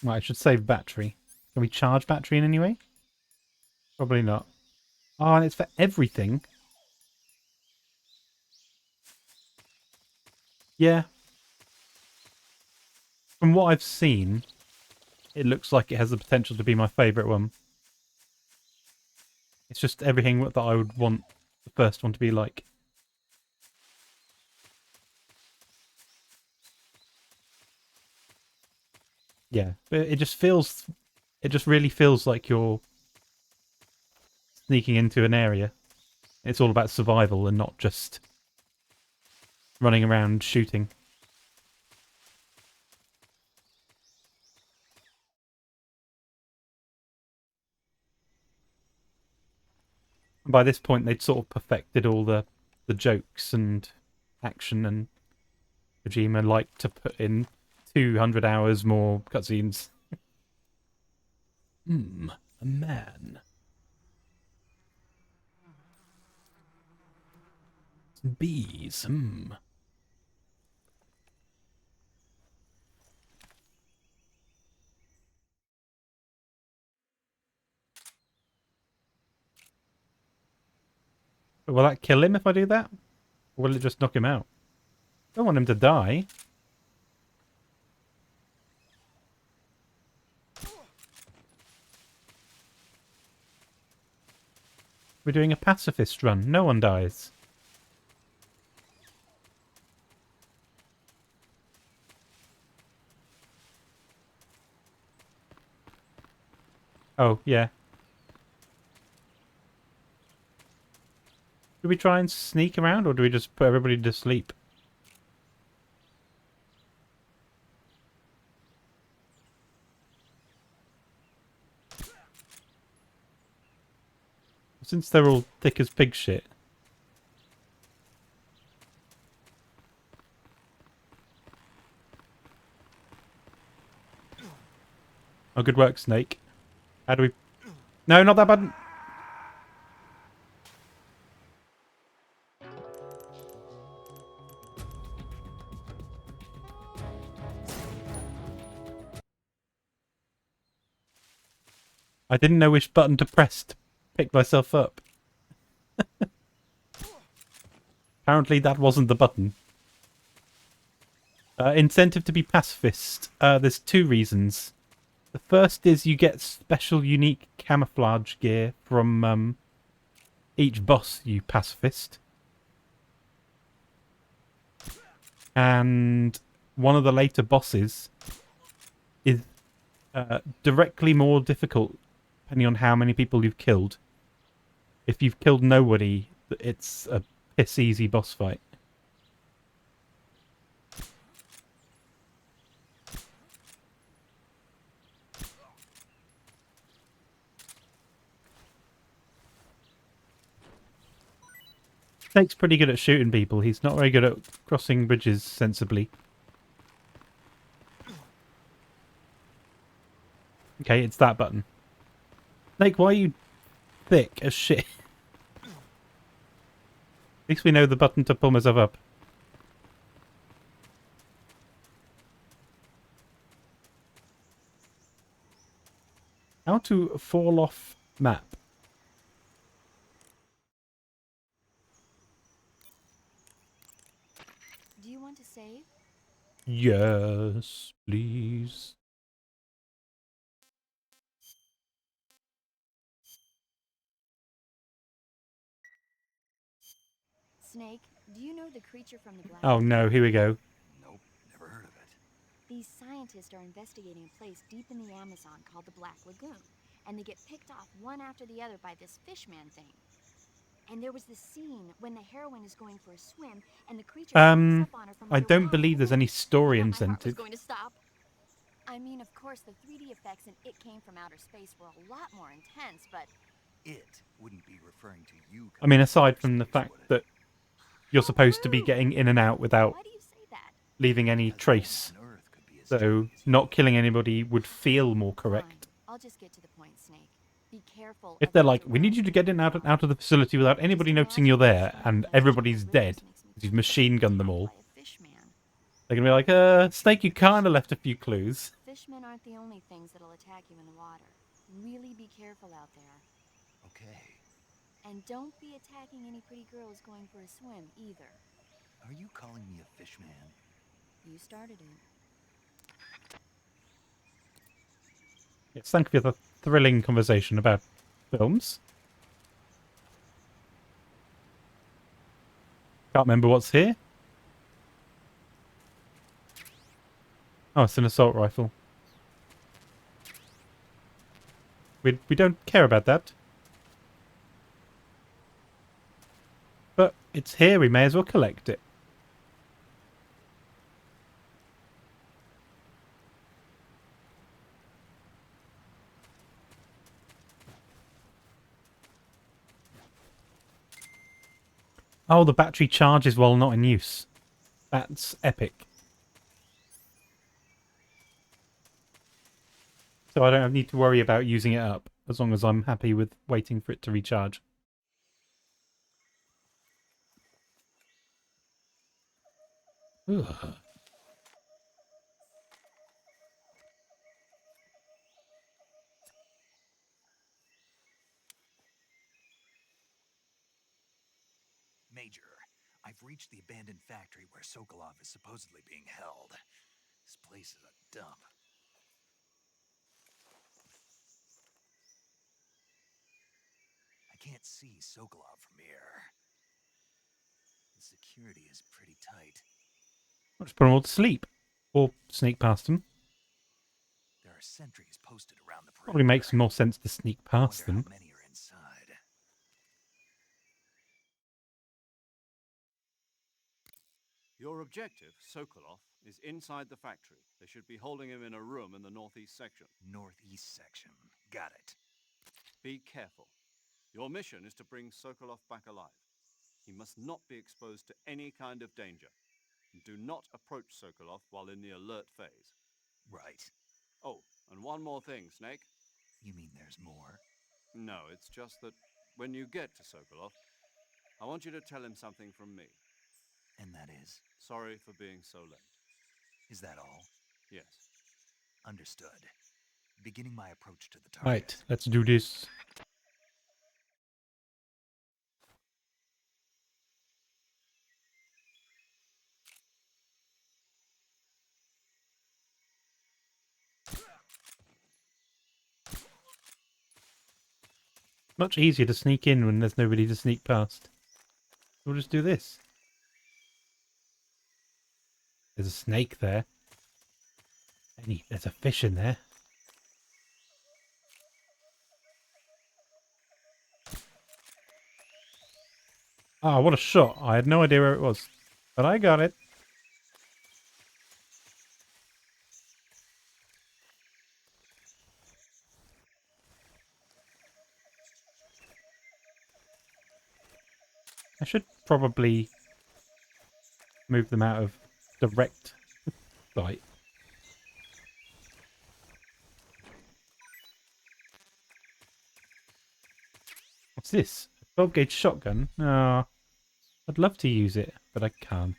Well, I should save battery. Can we charge battery in any way? Probably not. Oh, and it's for everything. Yeah. From what I've seen, it looks like it has the potential to be my favourite one. It's just everything that I would want the first one to be like. Yeah, but it just really feels like you're sneaking into an area. It's all about survival and not just running around shooting. And by this point, they'd sort of perfected all the jokes and action, and Kojima liked to put in 200 hours more cutscenes. A man. Some bees, But will that kill him if I do that? Or will it just knock him out? I don't want him to die. We're doing a pacifist run. No one dies. Oh, yeah. Do we try and sneak around, or do we just put everybody to sleep? Since they're all thick as pig shit. Oh, good work, Snake. How do we... No, not that button! I didn't know which button to press to pick myself up. Apparently that wasn't the button. Incentive to be pacifist. There's two reasons. The first is you get special unique camouflage gear from each boss you pacifist. And one of the later bosses is directly more difficult depending on how many people you've killed. If you've killed nobody, it's a piss easy boss fight. Snake's pretty good at shooting people. He's not very good at crossing bridges sensibly. Okay, it's that button. Snake, why are you thick as shit? At least we know the button to pull myself up. How to fall off map. Do you want to save? Yes, please. Snake, do you know the creature from the Black Oh no, here we go. Nope, never heard of it. These scientists are investigating a place deep in the Amazon called the Black Lagoon, and they get picked off one after the other by this fishman thing. And there was this scene when the heroine is going for a swim, and the creature sneaks up on her from I don't underwater. believe there's any story I thought my heart was incentive. going to stop. I mean, of course, the 3D effects in It Came from Outer Space were a lot more intense, but... It wouldn't be referring to you. I mean, aside from the fact that you're supposed to be getting in and out without Why do you say that? leaving any trace. So not killing anybody would feel more correct. Fine. I'll just get to the point, Snake. Be careful. If they're like, we need you to get in and out of the facility without anybody noticing you're there, and everybody's dead, because you've machine gunned them all, they're going to be like, Snake, you kind of left a few clues. Fishmen aren't the only things that'll attack you in the water. Really be careful out there. Okay. And don't be attacking any pretty girls going for a swim, either. Are you calling me a fish man? You started it. Yes, thank you for the thrilling conversation about films. Can't remember what's here. Oh, it's an assault rifle. We don't care about that. But it's here, we may as well collect it. Oh, the battery charges while not in use. That's epic. So I don't need to worry about using it up, as long as I'm happy with waiting for it to recharge. Ugh. Major, I've reached the abandoned factory where Sokolov is supposedly being held. This place is a dump. I can't see Sokolov from here. The security is pretty tight. Let's put them all to sleep. Or sneak past them. There are sentries posted around the Probably makes more sense to sneak past Wonder them. how many are inside. Your objective, Sokolov, is inside the factory. They should be holding him in a room in the northeast section. Northeast section. Got it. Be careful. Your mission is to bring Sokolov back alive. He must not be exposed to any kind of danger. Do not approach Sokolov while in the alert phase. Right. Oh, and one more thing, Snake. You mean there's more? No, it's just that when you get to Sokolov, I want you to tell him something from me. And that is? Sorry for being so late. Is that all? Yes. Understood. Beginning my approach to the target. Right, let's do this. Much easier to sneak in when there's nobody to sneak past. We'll just do this. There's a snake there. There's a fish in there. Ah, what a shot. I had no idea where it was. But I got it. I should probably move them out of direct sight. What's this? A 12 gauge shotgun? Oh, I'd love to use it, but I can't.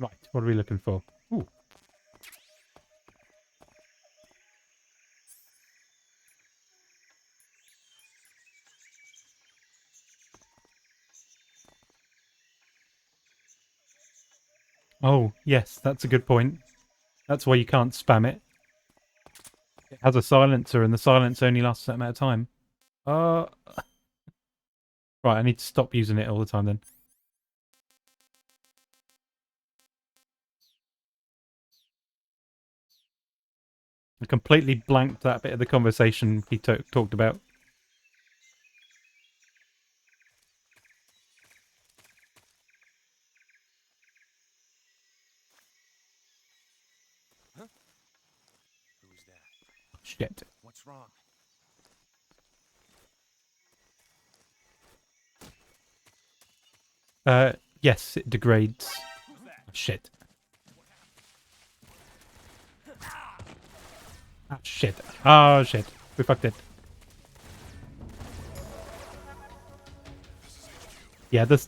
Right, what are we looking for? Ooh. Oh, yes, that's a good point. That's why you can't spam it. It has a silencer, and the silence only lasts a certain amount of time. Right, I need to stop using it all the time then. I completely blanked that bit of the conversation he talked about. Huh? Who's that? Shit. What's wrong? Yes, it degrades. Oh, shit. Ah, shit. Oh, shit. We fucked it. Yeah, the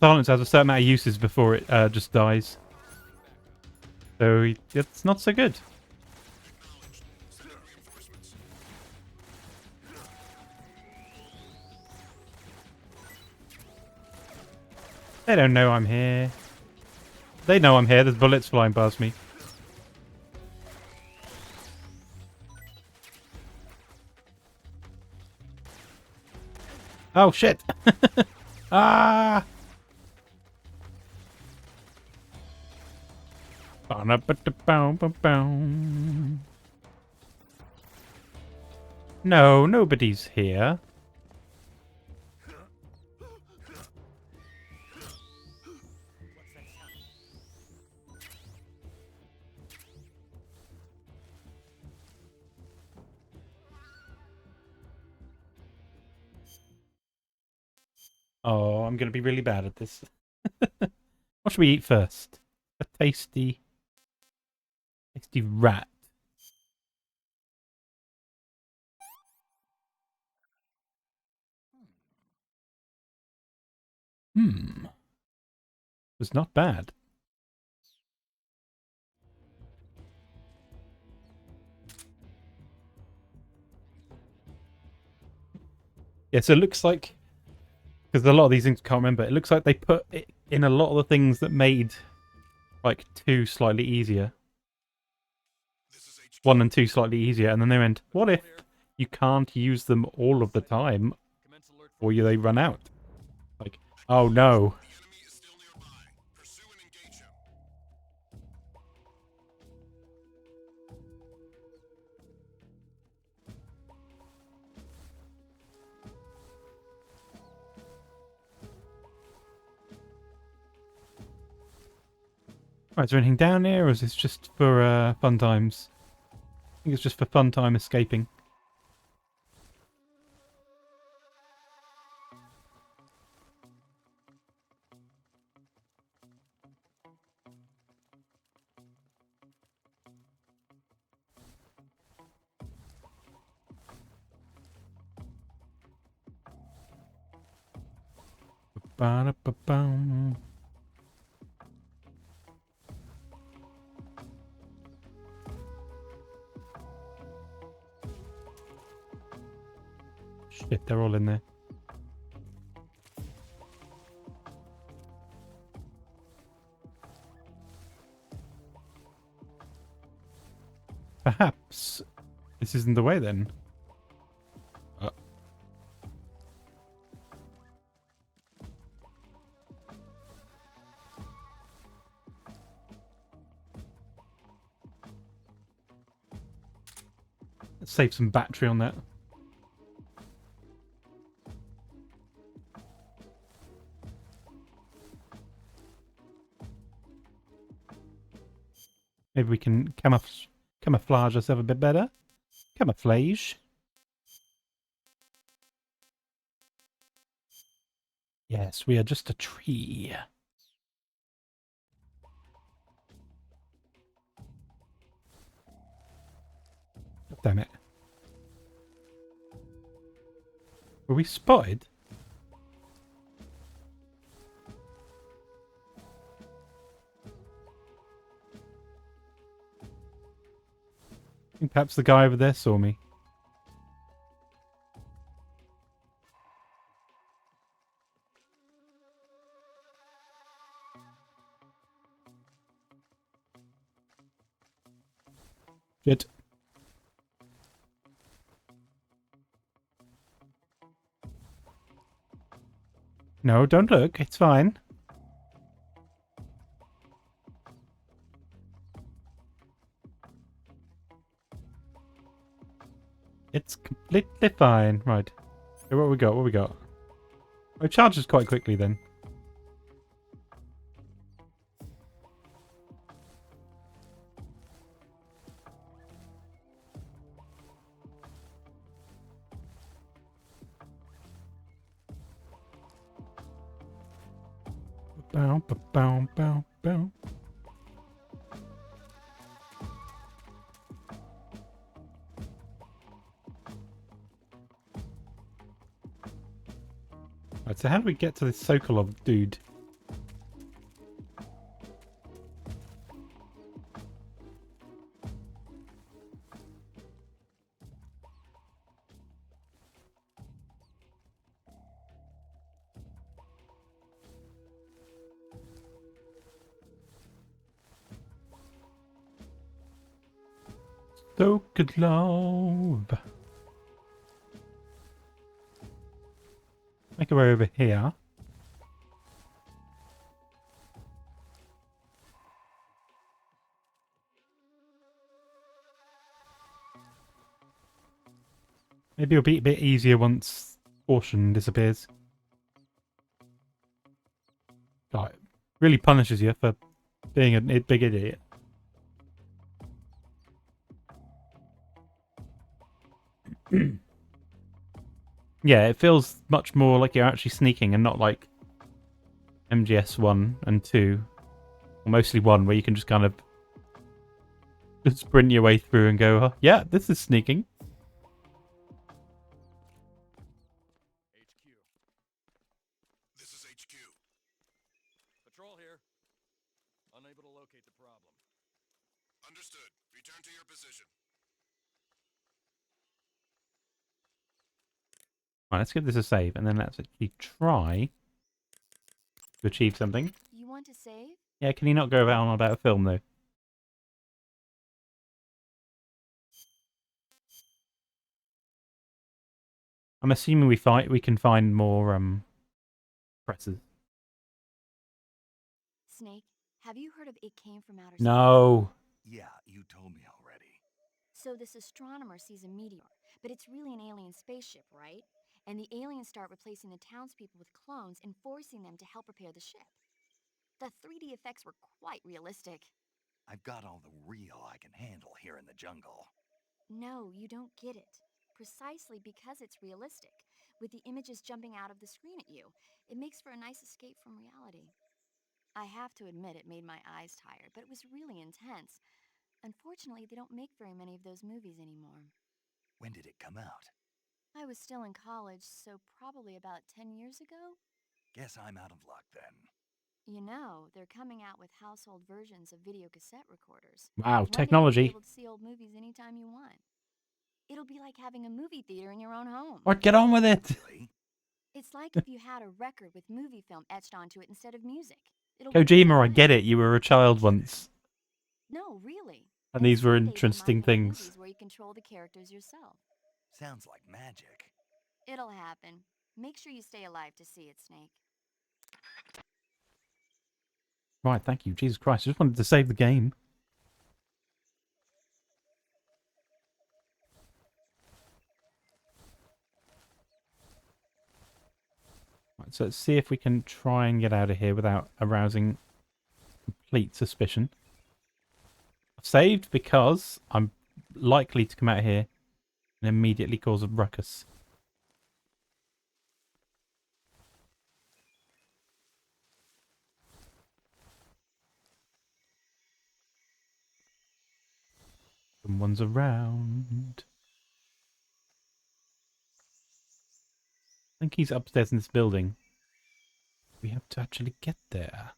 silence has a certain amount of uses before it just dies. So it's not so good. They don't know I'm here. They know I'm here. There's bullets flying past me. Oh, shit. Ah! No, nobody's here. Oh, I'm going to be really bad at this. What should we eat first? A tasty rat. Was not bad. Yeah, so it looks like, because a lot of these things I can't remember, it looks like they put it in a lot of the things that made like 2 slightly easier. 1 and 2 slightly easier, and then they went, what if you can't use them all of the time, or they run out? Like, oh no. Right, is there anything down here, or is this just for fun times? I think it's just for fun time escaping. Ba-da-ba-bum. Shit, they're all in there. Perhaps this isn't the way then. Let's save some battery on that. Maybe we can camouflage ourselves a bit better. Camouflage. Yes, we are just a tree. Damn it. Were we spotted? I think perhaps the guy over there saw me. Shit. No, don't look. It's fine. It's completely fine. Right. So what we got? What we got? Oh, it charges quite quickly then. Bow, bow, bow, bow, bow. Right, so how do we get to this Sokolov dude? Sokolov. Make our way over here. Maybe it'll be a bit easier once caution disappears. God, it really punishes you for being a big idiot. Yeah, it feels much more like you're actually sneaking and not like MGS 1 and 2. Or mostly 1, where you can just kind of sprint your way through and go, oh, yeah, this is sneaking. HQ. This is HQ. Patrol here. Unable to locate the problem. Understood. Return to your position. Right, let's give this a save, and then let's actually try to achieve something. You want to save? Yeah, can you not go on about a film, though? I'm assuming we can find more, presses. Snake, have you heard of It Came from Outer Space? No. Yeah, you told me already. So this astronomer sees a meteor, but it's really an alien spaceship, right? And the aliens start replacing the townspeople with clones and forcing them to help repair the ship. The 3D effects were quite realistic. I've got all the real I can handle here in the jungle. No, you don't get it. Precisely because it's realistic, with the images jumping out of the screen at you, it makes for a nice escape from reality. I have to admit it made my eyes tired, but it was really intense. Unfortunately, they don't make very many of those movies anymore. When did it come out? I was still in college, so probably about 10 years ago? Guess I'm out of luck then. You know, they're coming out with household versions of video cassette recorders. Wow, One day you'll be technology. able to see old movies anytime you want. It'll be like having a movie theater in your own home. What? Get on with it. Really? It's like if you had a record with movie film etched onto it instead of music. It'll Kojima, I really get it. You were a child once. No, really. And these were someday they might interesting make things. movies where you control the characters yourself. Sounds like magic. It'll happen. Make sure you stay alive to see it, Snake. Right, thank you. Jesus Christ, I just wanted to save the game. Right, so let's see if we can try and get out of here without arousing complete suspicion. I've saved because I'm likely to come out here and immediately cause a ruckus. Someone's around. I think he's upstairs in this building. We have to actually get there.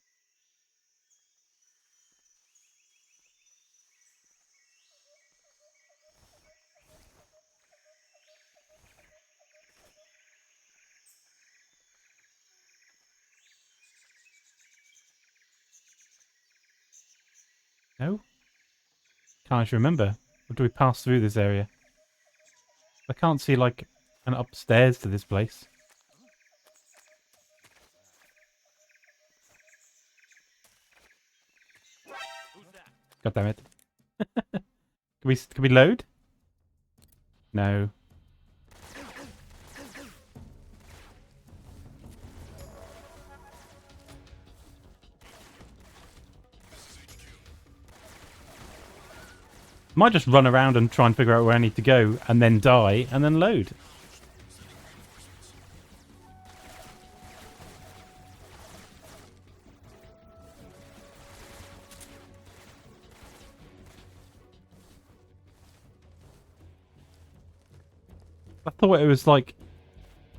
No? Can't actually remember. Or do we pass through this area? I can't see, like, an upstairs to this place. God damn it. Can we load? No. Might just run around and try and figure out where I need to go, and then die, and then load. I thought it was, like,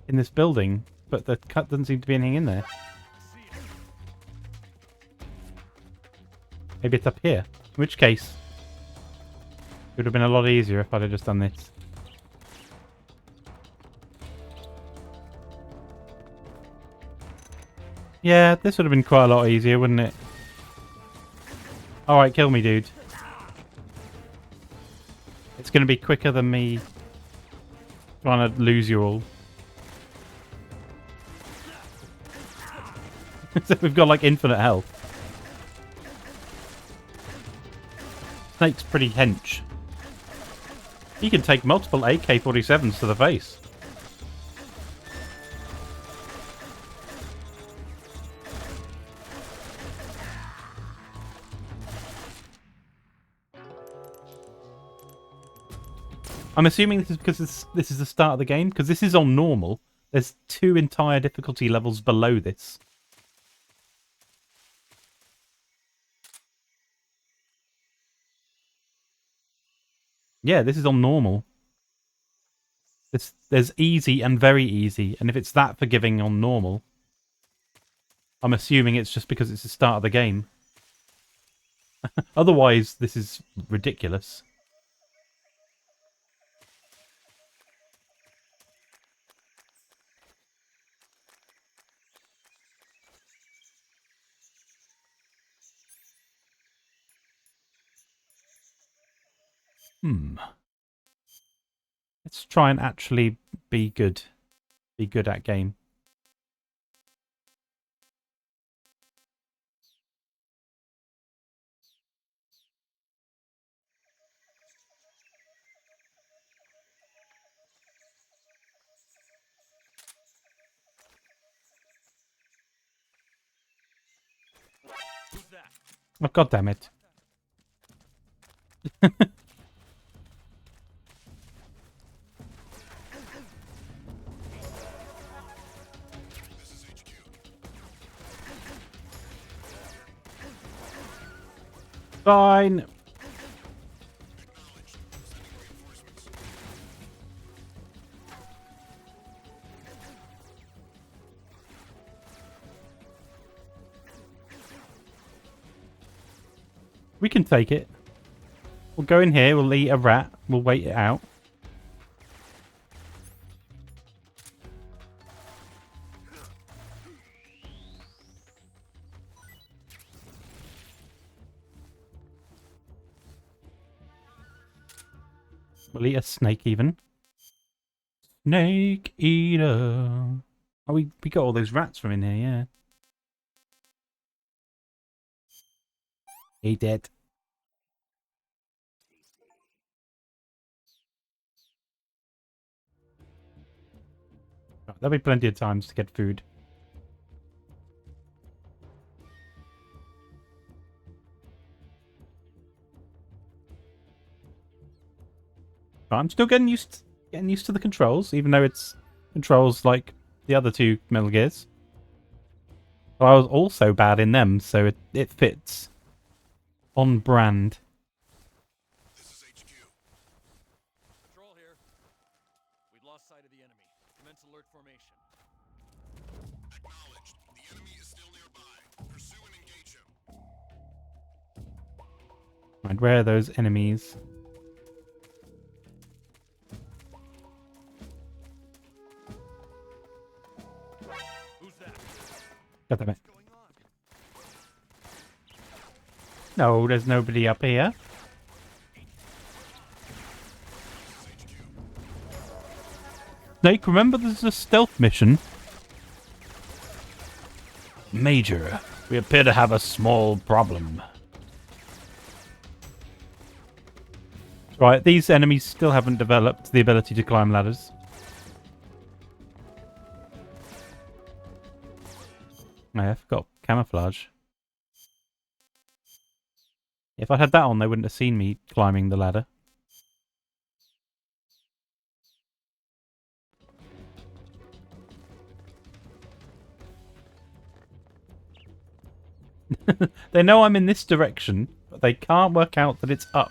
in this building, but the cut doesn't seem to be anything in there. Maybe it's up here. In which case, it would have been a lot easier if I'd have just done this. Yeah, this would have been quite a lot easier, wouldn't it? Alright, kill me, dude. It's going to be quicker than me trying to lose you all. So we've got, like, infinite health. Snake's pretty hench. He can take multiple AK-47s to the face. I'm assuming this is because this is the start of the game, because this is on normal. There's 2 entire difficulty levels below this. Yeah, this is on normal. There's easy and very easy, and if it's that forgiving on normal, I'm assuming it's just because it's the start of the game. Otherwise, this is ridiculous. Let's try and actually be good. Be good at game. Oh, God damn it. Fine. We can take it. We'll go in here, we'll eat a rat, we'll wait it out. We'll eat a snake even. Snake eater. Oh, we got all those rats from in here, yeah. He dead. Right, there'll be plenty of times to get food. But I'm still getting used to the controls, even though it's controls like the other two Metal Gears. But I was also bad in them, so it fits. On brand. This is HQ. Patrol here. We've lost sight of the enemy. Commence alert formation. Acknowledged. The enemy is still nearby. Pursue and engage him. Right, where are those enemies? Who's that? God damn it. No, there's nobody up here. Snake, remember this is a stealth mission. Major, we appear to have a small problem. Right, these enemies still haven't developed the ability to climb ladders. I forgot camouflage. If I'd had that on, they wouldn't have seen me climbing the ladder. They know I'm in this direction, but they can't work out that it's up.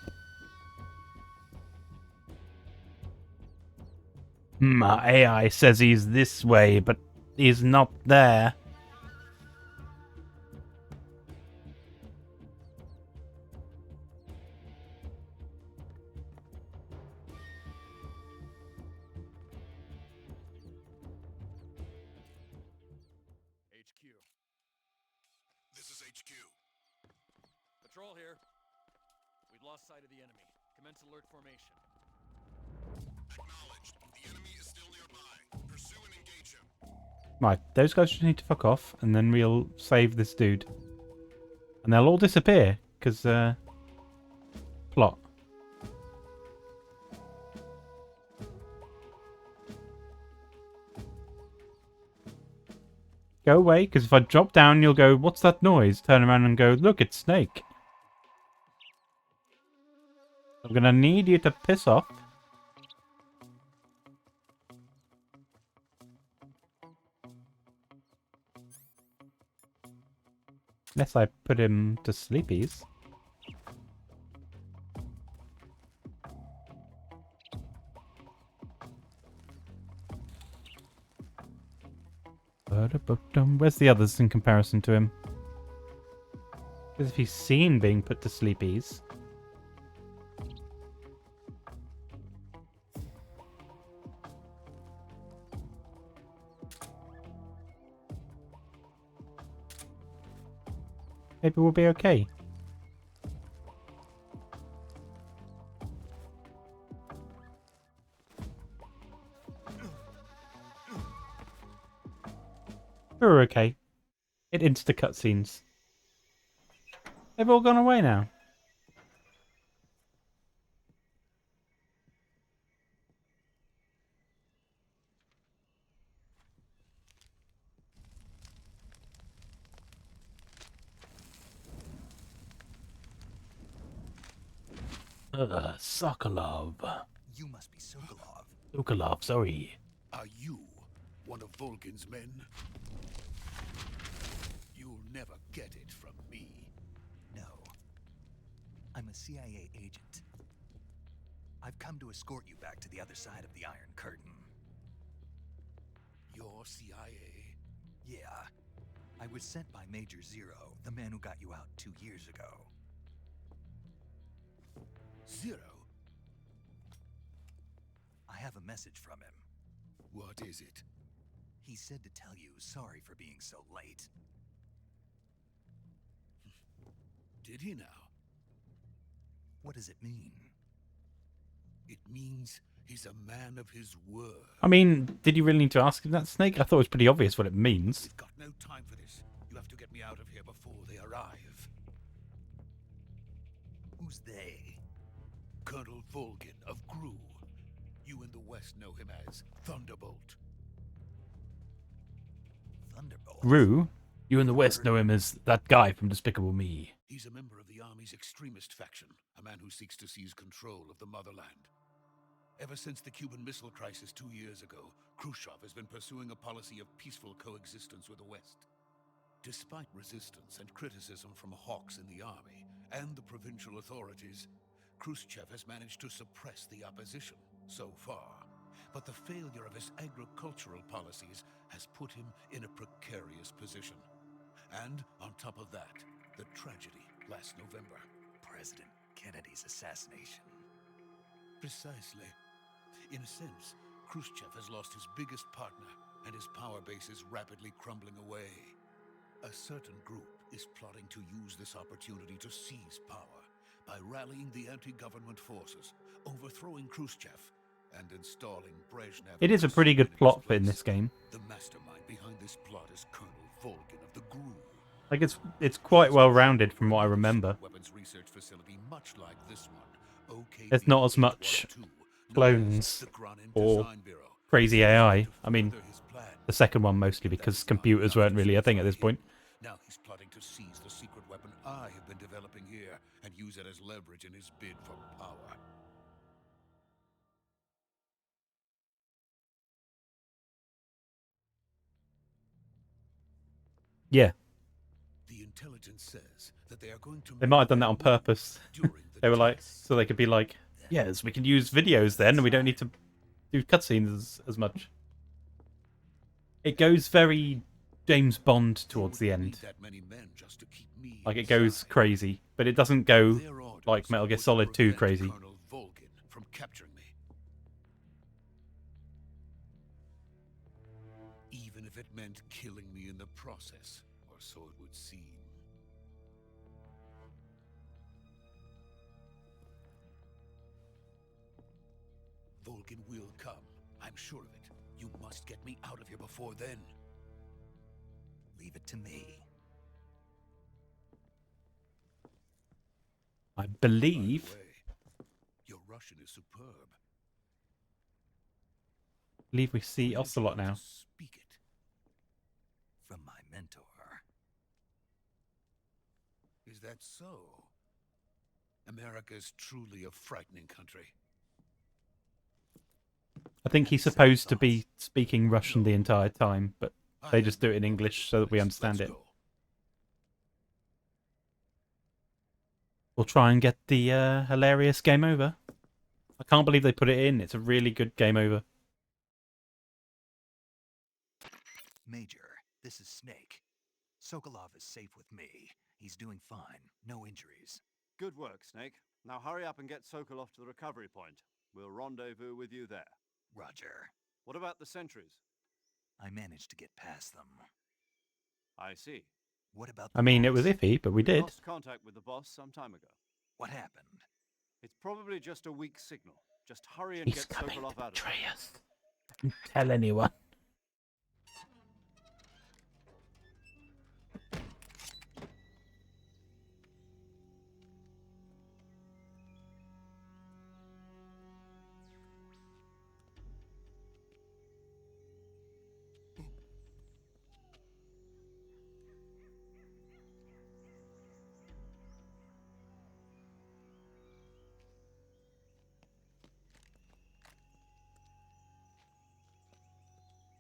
My AI says he's this way, but he's not there. HQ. This is HQ. Patrol here. We've lost sight of the enemy. Commence alert formation. Acknowledged. The enemy is still nearby. Pursue and engage him. Right, those guys just need to fuck off, and then we'll save this dude. And they'll all disappear, because, plot. Go away, because if I drop down, you'll go, what's that noise? Turn around and go, look, it's Snake. I'm gonna need you to piss off. Unless I put him to sleepies. Where's the others in comparison to him? Because if he's seen being put to sleepies... maybe we'll be okay. We're okay. It insta cutscenes. They've all gone away now. Sokolov. You must be Sokolov. Sokolov, sorry. Are you one of Volgin's men? You'll never get it from me. No. I'm a CIA agent. I've come to escort you back to the other side of the Iron Curtain. You're CIA? Yeah. I was sent by Major Zero, the man who got you out 2 years ago. Zero? I have a message from him. What is it? He said to tell you sorry for being so late. Did he now? What does it mean? It means he's a man of his word. I mean, did you really need to ask him that, Snake? I thought it was pretty obvious what it means. We've got no time for this. You have to get me out of here before they arrive. Who's they? Colonel Volgin of Gru. You in the West know him as Thunderbolt. Thunderbolt? Rue? You in the West know him as that guy from Despicable Me. He's a member of the Army's extremist faction, a man who seeks to seize control of the motherland. Ever since the Cuban Missile Crisis 2 years ago, Khrushchev has been pursuing a policy of peaceful coexistence with the West. Despite resistance and criticism from hawks in the army and the provincial authorities, Khrushchev has managed to suppress the opposition so far. But the failure of his agricultural policies has put him in a precarious position. And on top of that, the tragedy last November. President Kennedy's assassination. Precisely. In a sense, Khrushchev has lost his biggest partner, and his power base is rapidly crumbling away. A certain group is plotting to use this opportunity to seize power by rallying the anti-government forces, overthrowing Khrushchev, and installing Brezhnev. It is a pretty good plot in this game. The mastermind behind this plot is Colonel Volgin of the Gru. Like, it's quite well rounded from what I remember. Weapons research facility much like this one. There's not as much clones or crazy AI. I mean, the second one mostly because computers weren't really a thing at this point. Now he's plotting to seize the secret weapon I have been developing here and use it as leverage in his bid for power. Yeah. The intelligence says that they are going to. They might have done that on purpose. during the They were like, test. so they could be like, yes, we can use videos then, and we don't need to do cutscenes as much. It goes very James Bond towards the end. That many men just to keep me Like, it goes inside. crazy, but it doesn't go Their orders like Metal Gear were to Solid 2 prevent crazy. Colonel Volgin from capturing me. Even if it meant killing me in the process, or so it would seem. Volgin will come. I'm sure of it. You must get me out of here before then. Leave it to me. I believe. By the way, your Russian is superb. Believe we see Where did you Ocelot learn to now. Speak it. From my mentor. Is that so? America is truly a frightening country. I think he's supposed to be speaking Russian the entire time, but they just do it in English so that we understand it. Let's go. We'll try and get the hilarious game over. I can't believe they put it in. It's a really good game over. Major, this is Snake. Sokolov is safe with me. He's doing fine. No injuries. Good work, Snake. Now hurry up and get Sokolov to the recovery point. We'll rendezvous with you there. Roger. What about the sentries? I managed to get past them. I see. What about I mean, it was boss? iffy, but we did. Lost contact with the boss some time ago. What happened? It's probably just a weak signal. Just hurry and He's get coming Sokolov to out of betray there. us. Don't tell anyone.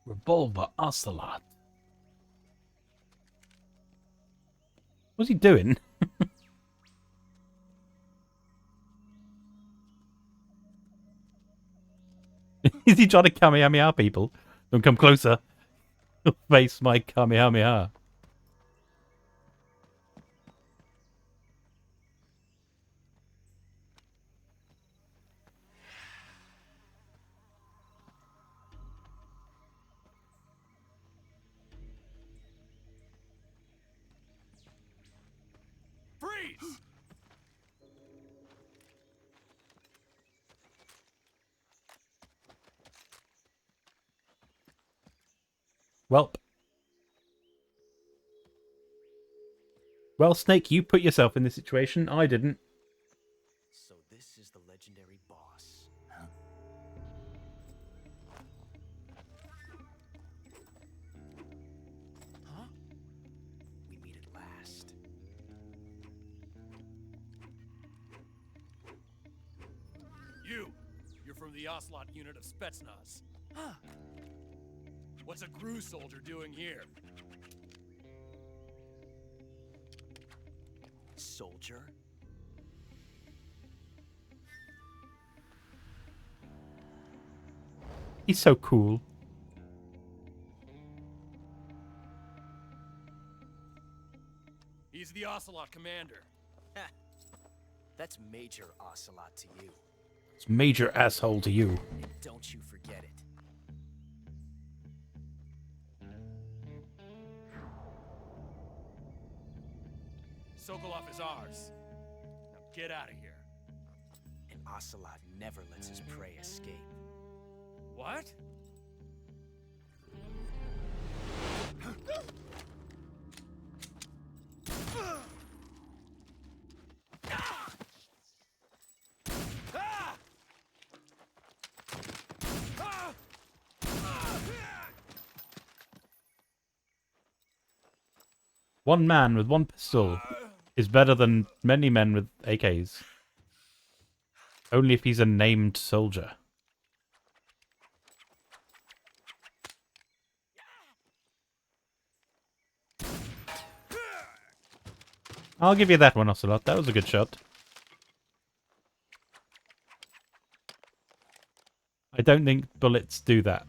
Revolver Ocelot. What's he doing? Is he trying to Kamehameha people? Don't come closer. You'll face my Kamehameha. Freeze! Welp. Well, Snake, you put yourself in this situation. I didn't. So this is the legendary boss. Huh? We meet at last. You're from the Ocelot unit of Spetsnaz. Huh. What's a GRU soldier doing here? Soldier? He's so cool. He's the Ocelot commander. That's Major Ocelot to you. It's major asshole to you. And don't you forget it. Sokolov is ours. Now get out of here. And Ocelot never lets his prey escape. What? One man with one pistol is better than many men with AKs. Only if he's a named soldier. I'll give you that one, Ocelot. That was a good shot. I don't think bullets do that.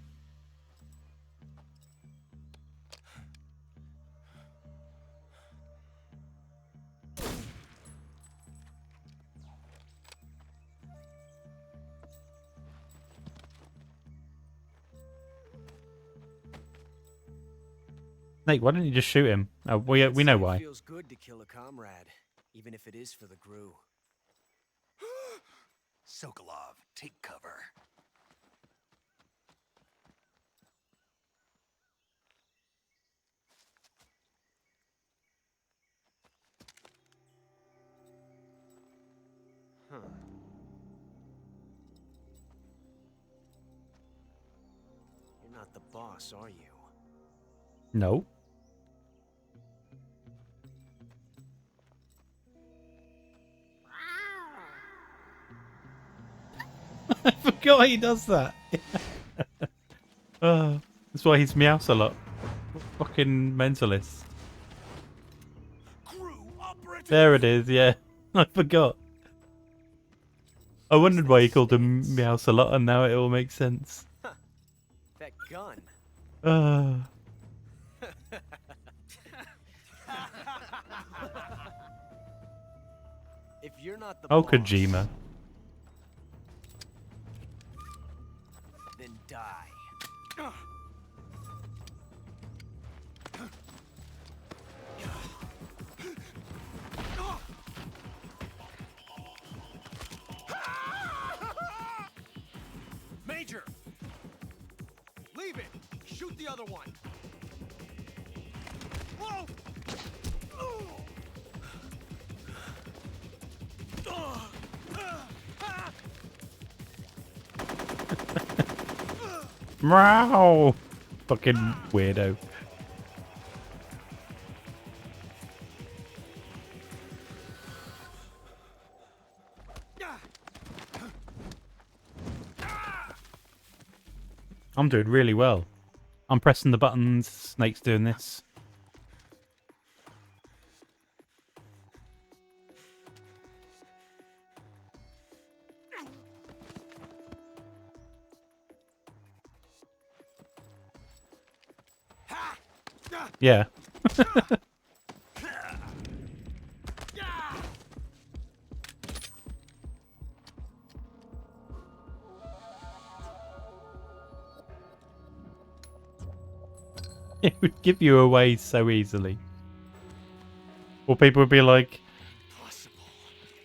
Snake, why don't you just shoot him? We know why. It feels good to kill a comrade, even if it is for the GRU. Sokolov, take cover. Huh. You're not the boss, are you? No. I forgot he does that. That's why he's meows a lot. Fucking mentalist. There it is, yeah. I forgot. I wondered why he called him meows a lot, and now it all makes sense. Huh. That gun. If you're not the Oh, boss, Kojima. then die. Major! Leave it! Shoot the other one! Whoa! Meow! Fucking weirdo. I'm doing really well. I'm pressing the buttons. Snake's doing this. Yeah. It would give you away so easily. Or people would be like,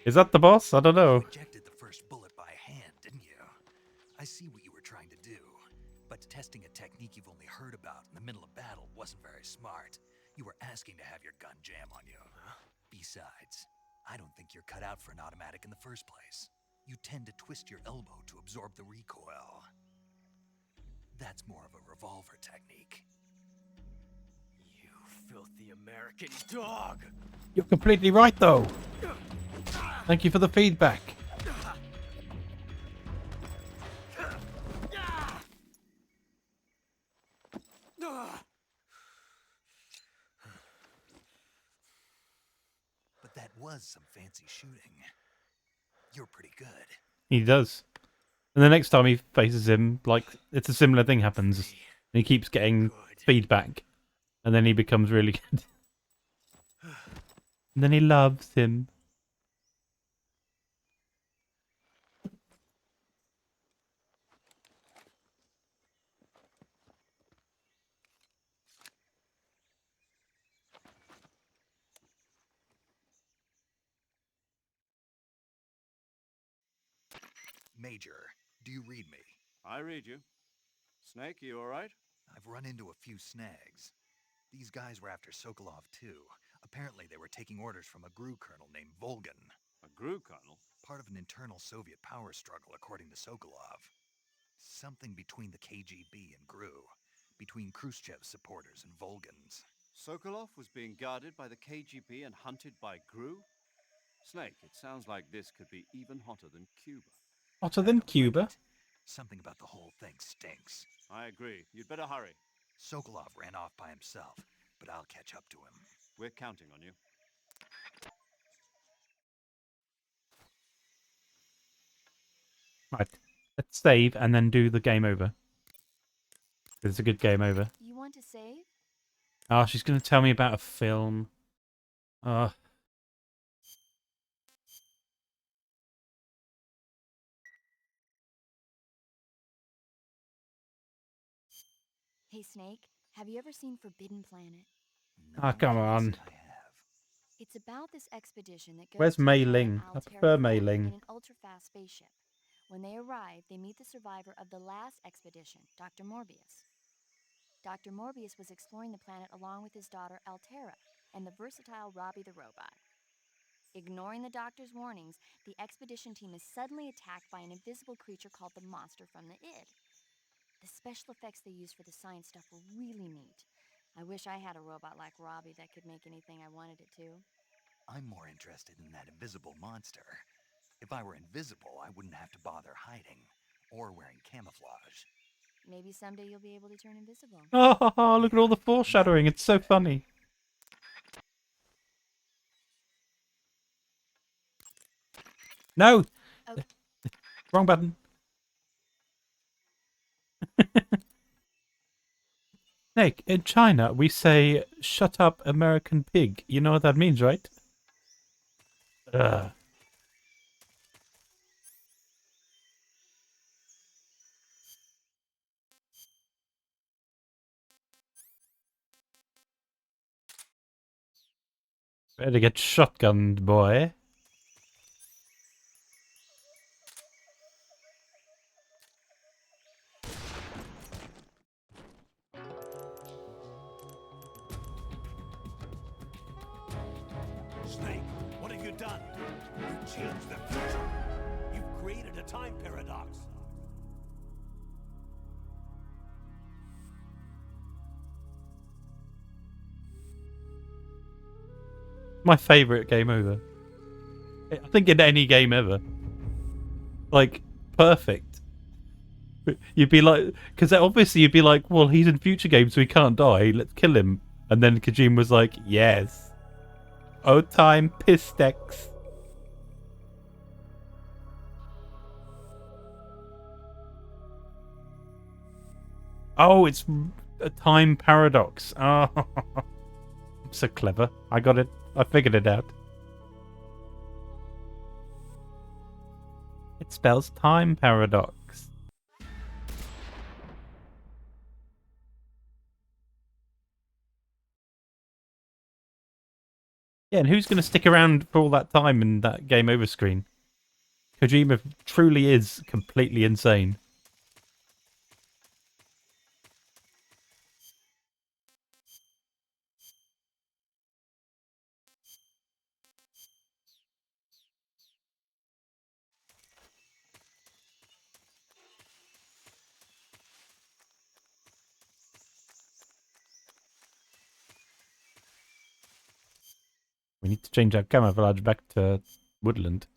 is that the boss? I don't know. You ejected the first bullet by hand, didn't you? I see what you were trying to do. But testing a technique you've only heard about in the middle of battle wasn't very smart. You were asking to have your gun jam on you. Besides, I don't think you're cut out for an automatic in the first place. You tend to twist your elbow to absorb the recoil. That's more of a revolver technique. Filthy American dog! You're completely right, though. Thank you for the feedback. But that was some fancy shooting. You're pretty good. He does. And the next time he faces him, like, it's a similar thing happens. And he keeps getting feedback. And then he becomes really good. And then he loves him. Major, do you read me? I read you. Snake, you alright? I've run into a few snags. These guys were after Sokolov too. Apparently they were taking orders from a GRU colonel named Volgan. A GRU colonel? Part of an internal Soviet power struggle, according to Sokolov. Something between the KGB and GRU. Between Khrushchev's supporters and Volgan's. Sokolov was being guarded by the KGB and hunted by GRU? Snake, it sounds like this could be even hotter than Cuba. Hotter than Cuba? Something about the whole thing stinks. I agree. You'd better hurry. Sokolov ran off by himself, but I'll catch up to him. We're counting on you. Right. Let's save and then do the game over. It's a good game over. You want to save? Oh, she's going to tell me about a film. Hey, Snake, have you ever seen Forbidden Planet? No, come I on. guess I have. It's about this expedition that goes Where's to the Mei planet Ling? I Eaaterrrrrrr prefer Mei Ling. in an ultra-fast spaceship. When they arrive, they meet the survivor of the last expedition, Dr. Morbius. Dr. Morbius was exploring the planet along with his daughter Eaaterrrrrrr and the versatile Robbie the robot. Ignoring the doctor's warnings, the expedition team is suddenly attacked by an invisible creature called the Monster from the Id. The special effects they used for the science stuff were really neat. I wish I had a robot like Robbie that could make anything I wanted it to. I'm more interested in that invisible monster. If I were invisible, I wouldn't have to bother hiding or wearing camouflage. Maybe someday you'll be able to turn invisible. Oh, look at all the foreshadowing. It's so funny. No! Oh. Wrong button. Snake, in China, we say, shut up, American pig. You know what that means, right? Ugh. Better get shotgunned, boy. Snake, what have you done? You changed the future. You've created a time paradox. My favourite game over. I think in any game ever. Like, perfect. You'd be like, because obviously you'd be like, well, he's in future games, so he can't die. Let's kill him. And then Kojima was like, yes. Oh, time pistex. Oh, it's a time paradox. Oh, I'm so clever. I got it. I figured it out. It spells time paradox. Yeah, and who's going to stick around for all that time in that game over screen? Kojima truly is completely insane. We need to change our camouflage back to woodland.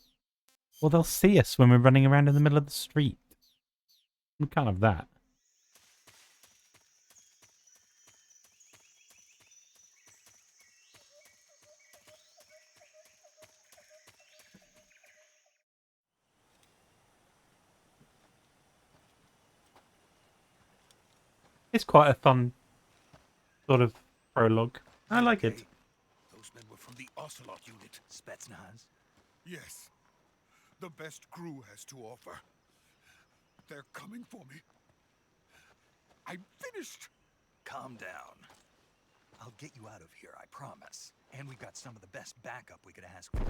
Well, they'll see us when we're running around in the middle of the street. I'm kind of that. It's quite a fun sort of prologue. I like it. Those men were from the Ocelot unit. Spetsnaz? Yes. The best crew has to offer. They're coming for me. I'm finished. Calm down. I'll get you out of here, I promise. And we've got some of the best backup we could ask for.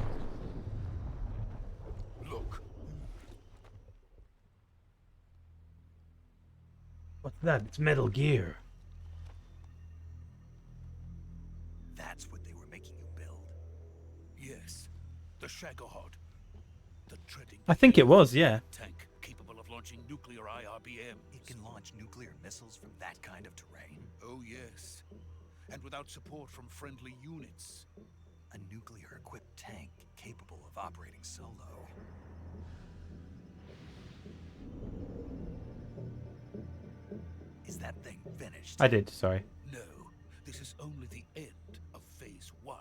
Look. What's that? It's Metal Gear. That's what they were making you build? Yes. The Shagohod. The treading. I think it was, yeah. Tank capable of launching nuclear IRBM. It can launch nuclear missiles from that kind of terrain? Oh, yes. And without support from friendly units. A nuclear-equipped tank capable of operating solo. Is that thing finished? I did, sorry. No, this is only the end of Phase 1.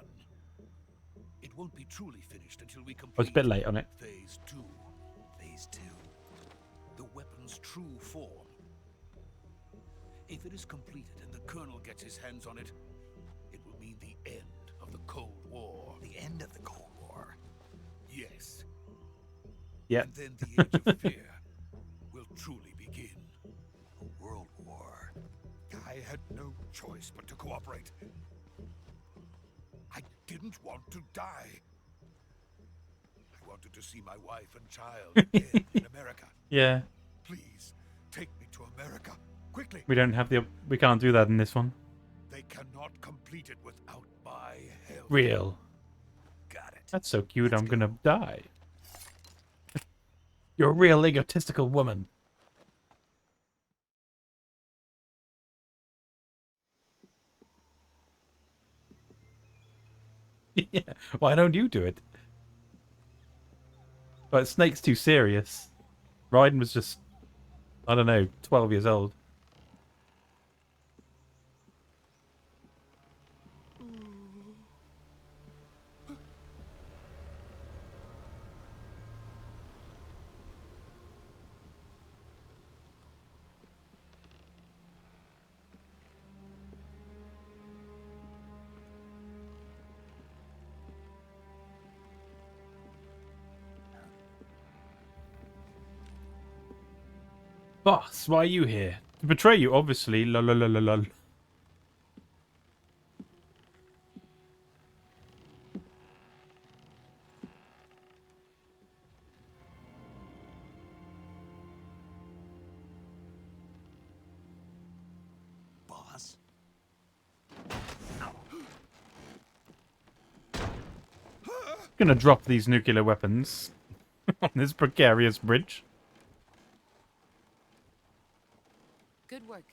It won't be truly finished until we complete I was a bit late on it. Phase 2. Phase 2. The weapon's true form. If it is completed and the Colonel gets his hands on it, it will mean the end of the Cold War. The end of the Cold War? Yes. Yeah. And then the Age of Fear will truly begin. A world war. I had no choice but to cooperate. I didn't want to die. I wanted to see my wife and child again in America. Yeah. Please, take me to America. Quickly. We can't do that in this one. They cannot complete it without my help. Real. Got it. That's so cute, I'm gonna die. You're a real egotistical woman. Yeah, why don't you do it? But Snake's too serious. Raiden was just, I don't know, 12 years old. Boss, why are you here? To betray you, obviously. Lol, lol, lol, lol, lol. Boss? Gonna drop these nuclear weapons on this precarious bridge. Good work,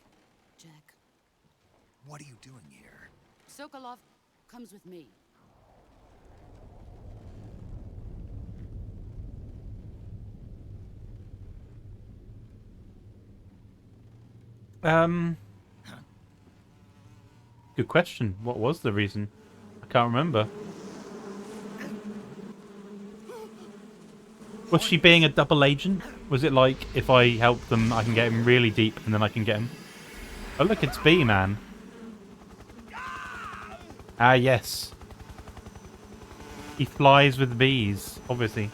Jack. What are you doing here? Sokolov comes with me. Good question. What was the reason? I can't remember. Was she being a double agent? Was it like, if I help them, I can get him really deep, and then I can get him... Oh, look, it's B-Man. Ah, yes. He flies with bees, obviously.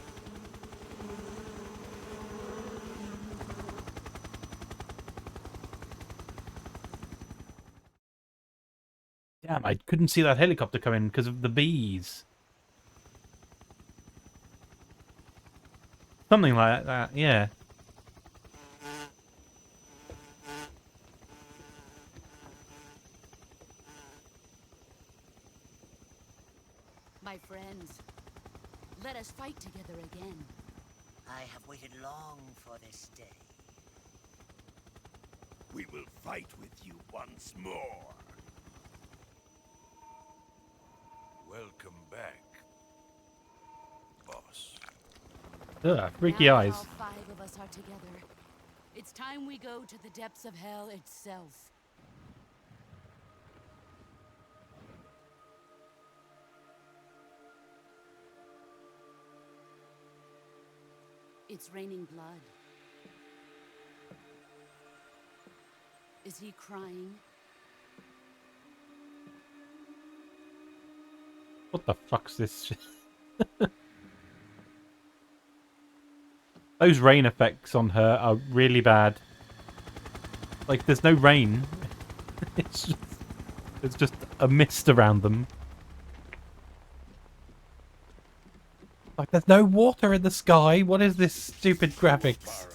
Damn, I couldn't see that helicopter coming because of the bees. Something like that, yeah. My friends, let us fight together again. I have waited long for this day. We will fight with you once more. Welcome back, boss. Ugh, freaky Now eyes. all 5 of us are together. It's time we go to the depths of hell itself. It's raining blood. Is he crying? What the fuck's this shit? Those rain effects on her are really bad. Like, there's no rain. It's just a mist around them. Like, there's no water in the sky. What is this stupid graphics?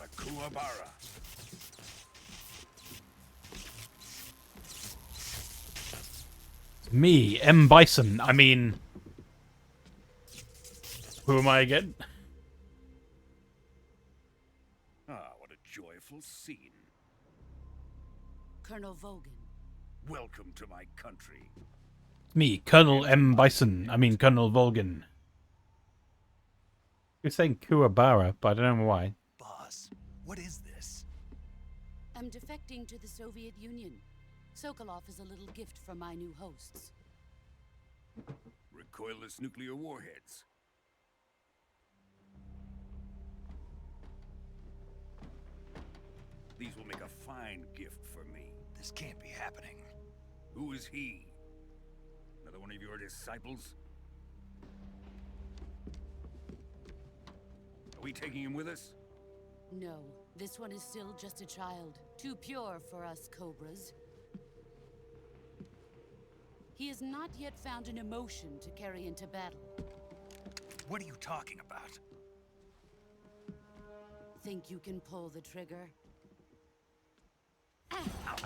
It's me, M. Bison. I mean... Who am I again? Ah, what a joyful scene. Colonel Vogan. Welcome to my country. It's me, Colonel M. Bison. I mean, Colonel Volgan. You're saying Kuwabara, but I don't know why. Boss, what is this? I'm defecting to the Soviet Union. Sokolov is a little gift from my new hosts. Recoilless nuclear warheads. These will make a fine gift for me. This can't be happening. Who is he? Another one of your disciples? Are we taking him with us? No, this one is still just a child. Too pure for us Cobras. He has not yet found an emotion to carry into battle. What are you talking about? Think you can pull the trigger?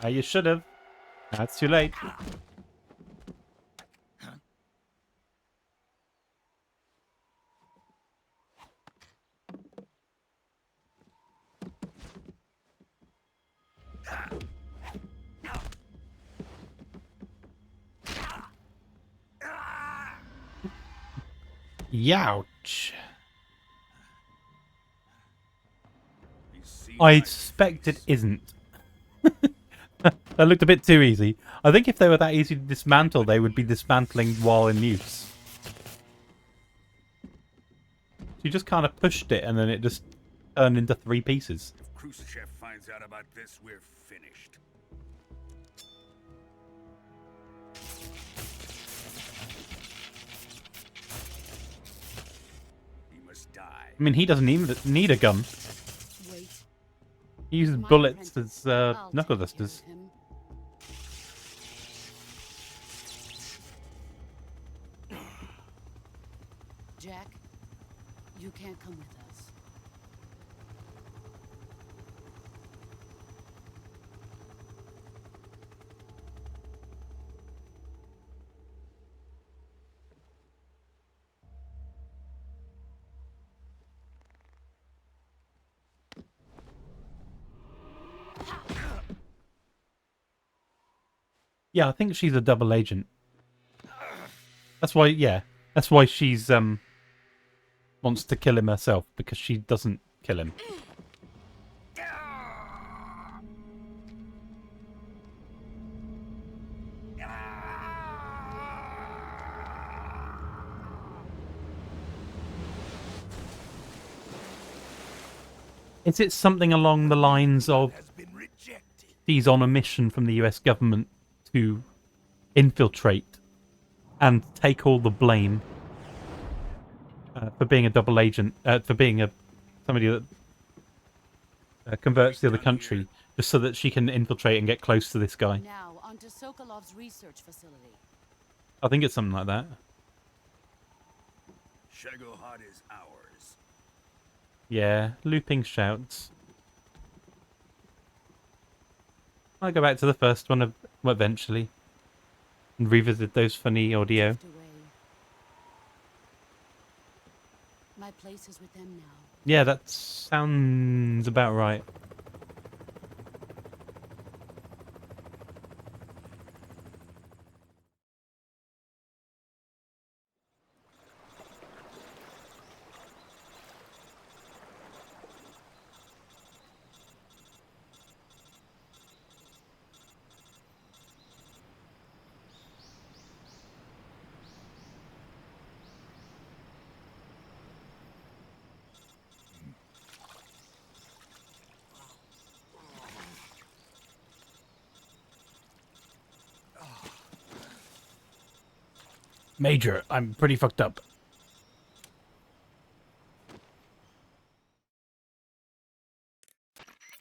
You should have. That's too late. Youch. I suspect it isn't. That looked a bit too easy. I think if they were that easy to dismantle, they would be dismantling while in use. You just kind of pushed it and then it just turned into 3 pieces. If Khrushchev finds out about this, we're finished. He must die. I mean, he doesn't even need a gun. Wait. He uses My bullets apprentice. as I'll knuckle take care dusters. of him. Jack, you can't come with us. Yeah, I think she's a double agent. That's why, yeah. That's why she's, wants to kill him herself, because she doesn't kill him. Is it something along the lines of he's on a mission from the US government to infiltrate and take all the blame for being a double agent, for being somebody that converts the other country, just so that she can infiltrate and get close to this guy? Now, onto Sokolov's research facility. I think it's something like that. Shagohod is ours. Yeah, looping shouts. I'll go back to the first one eventually and revisit those funny audio. Drift away. My place is with them now. Yeah, that sounds about right. Major, I'm pretty fucked up.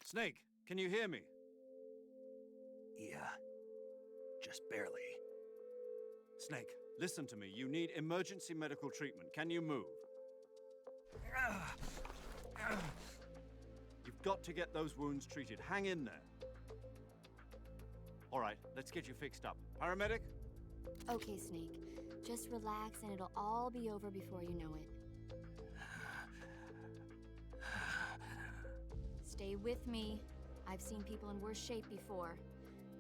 Snake, can you hear me? Yeah. Just barely. Snake, listen to me. You need emergency medical treatment. Can you move? You've got to get those wounds treated. Hang in there. All right, let's get you fixed up. Paramedic? Okay, Snake. Just relax and it'll all be over before you know it. Stay with me. I've seen people in worse shape before.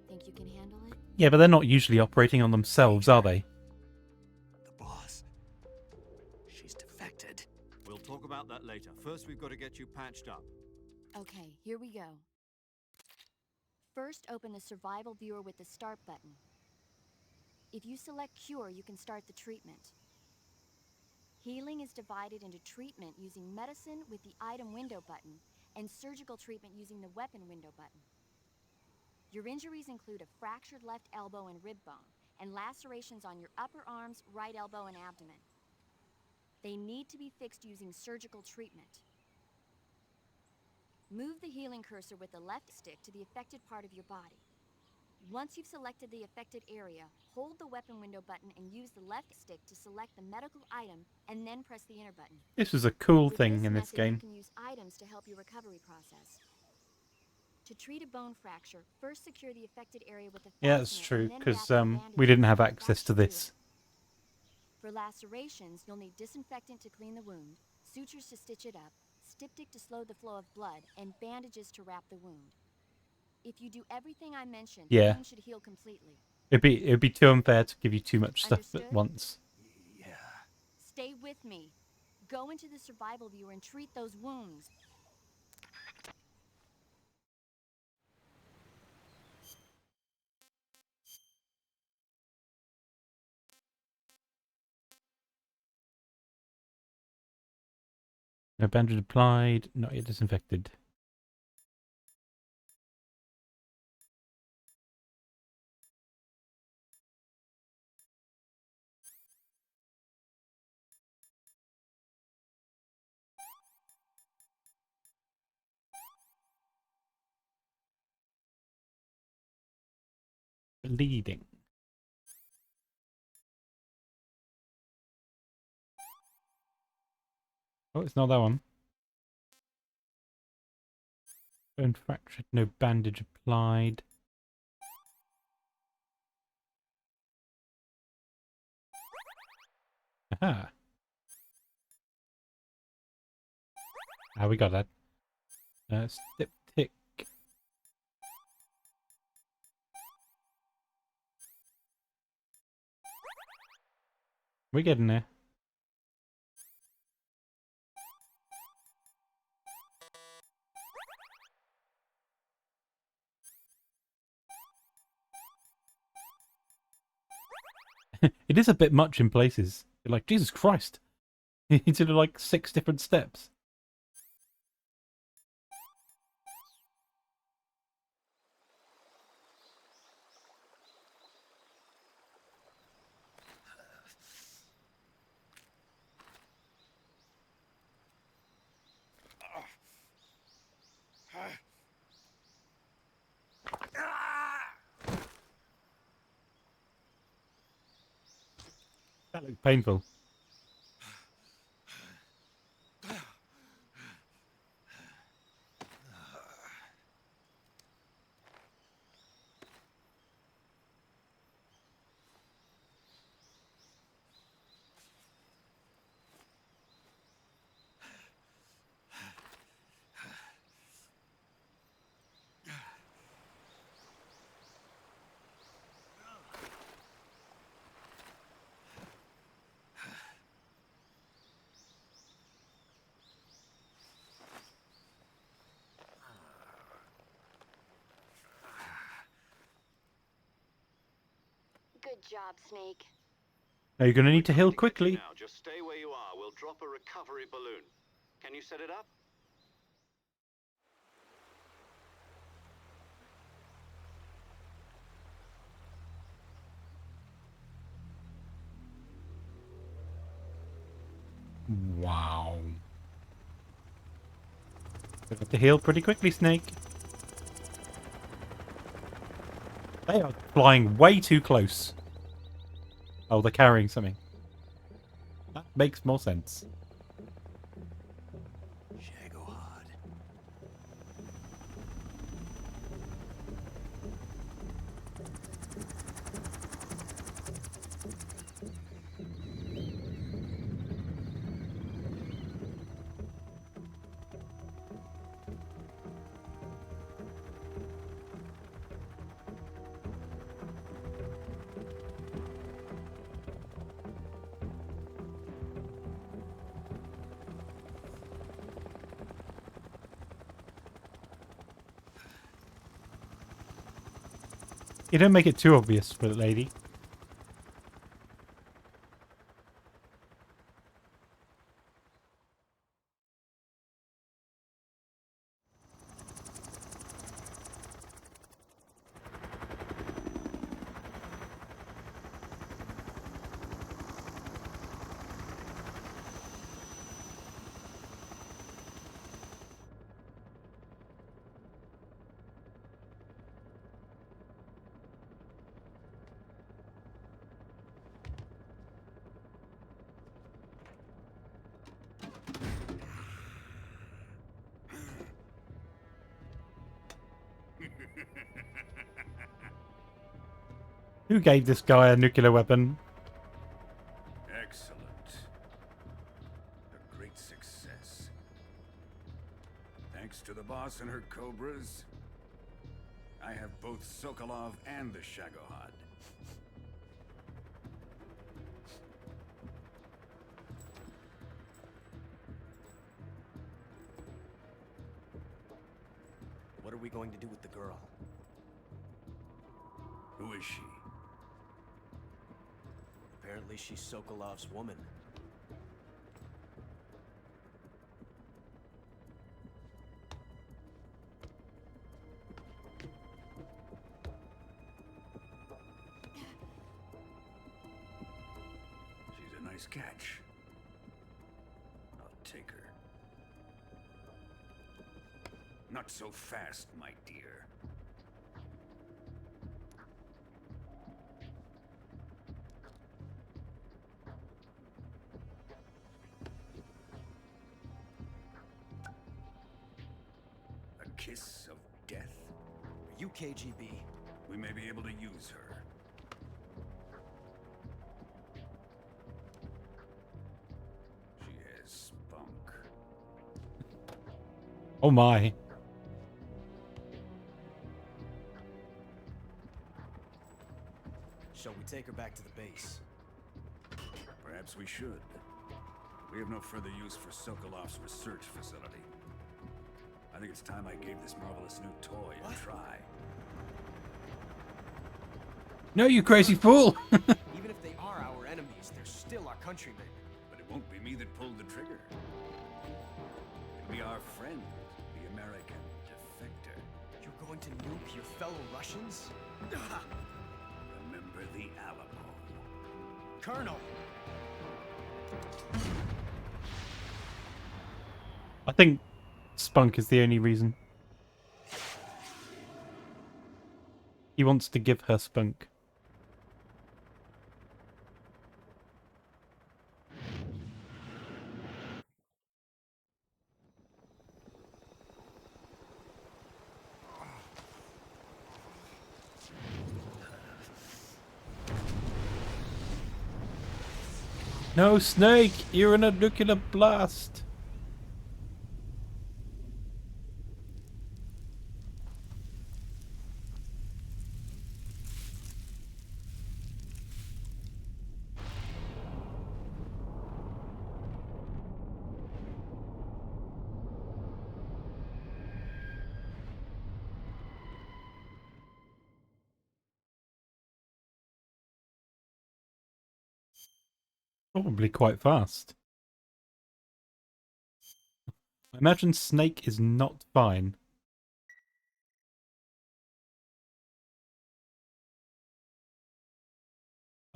Think you can handle it? Yeah, but they're not usually operating on themselves, are they? The boss. She's defected. We'll talk about that later. First, we've got to get you patched up. Okay, here we go. First, open the survival viewer with the start button. If you select cure, you can start the treatment. Healing is divided into treatment using medicine with the item window button and surgical treatment using the weapon window button. Your injuries include a fractured left elbow and rib bone, and lacerations on your upper arms, right elbow, and abdomen. They need to be fixed using surgical treatment. Move the healing cursor with the left stick to the affected part of your body. Once you've selected the affected area, hold the weapon window button and use the left stick to select the medical item, and then press the enter button. This is a cool With thing in this method, game. You can use items to help your recovery process. To treat a bone fracture, first secure the affected area with a Yeah, that's fastener, true, and then because wrap the we bandage didn't have around access that to do it. this. For lacerations, you'll need disinfectant to clean the wound, sutures to stitch it up, styptic to slow the flow of blood, and bandages to wrap the wound. If you do everything I mentioned, Yeah. the wound should heal completely. It'd be too unfair to give you too much stuff at Understood? once. Yeah. Stay with me. Go into the survival viewer and treat those wounds. No bandage applied, not yet disinfected. Bleeding. Oh, it's not that one. Bone fractured, no bandage applied. Aha. Ah, we got that. Styptic. We're getting there. It is a bit much in places. You're like, Jesus Christ. He did like 6 different steps. That looked painful. Good job, Snake. Now you're going to need to heal We're going get you quickly. now. Just stay where you are. We'll drop a recovery balloon. Can you set it up? Wow. We have to heal pretty quickly, Snake. They are flying way too close. Oh, they're carrying something. That makes more sense. You don't make it too obvious for the lady. Who gave this guy a nuclear weapon? Excellent. A great success. Thanks to the boss and her cobras, I have both Sokolov and the Shagohod. What are we going to do with the girl? Who is she? Apparently she's Sokolov's woman. She's a nice catch. I'll take her. Not so fast, my dear. A kiss of death? Are you KGB? We may be able to use her. She has spunk. Oh my. Shall we take her back to the base? Perhaps we should. We have no further use for Sokolov's research facility. I think it's time I gave this marvelous new toy a try. No, you crazy fool! Even if they are our enemies, they're still our countrymen. But it won't be me that pulled the trigger. It'll be our friend, the American defector. You're going to nuke your fellow Russians? Remember the Alamo. Colonel! I think spunk is the only reason. He wants to give her spunk. No, Snake! You're in a nuclear blast! Probably quite fast. I imagine Snake is not fine.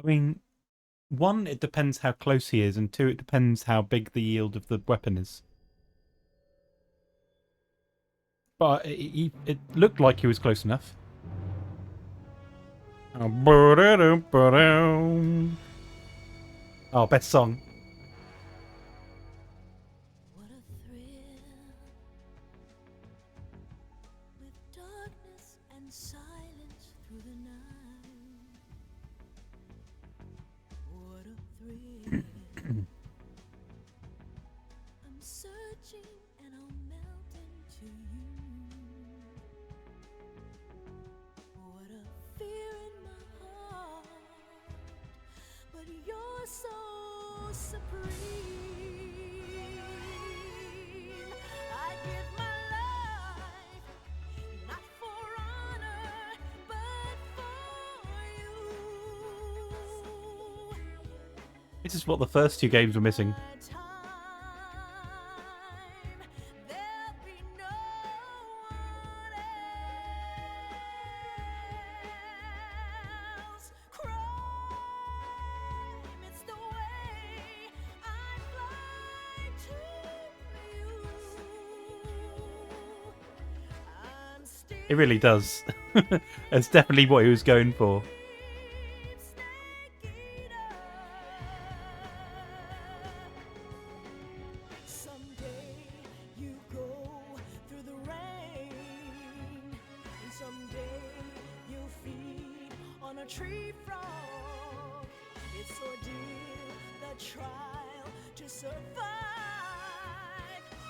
I mean, one, it depends how close he is, and two, it depends how big the yield of the weapon is. But it looked like he was close enough. Oh, best song. What a thrill, with darkness and silence through the night. What a thrill. I'm searching and I'll melt into you. What a fear in my heart, but you're so supreme. I give my life, not for honor, but for you. This is what the first two games were missing. There'll be no one else. Crime, it's the way I fly to you. I'm still It really does. It's definitely what he was going for. Someday you go through the rain, and someday you'll feed on a tree frog. It's ordeal, the trial to survive.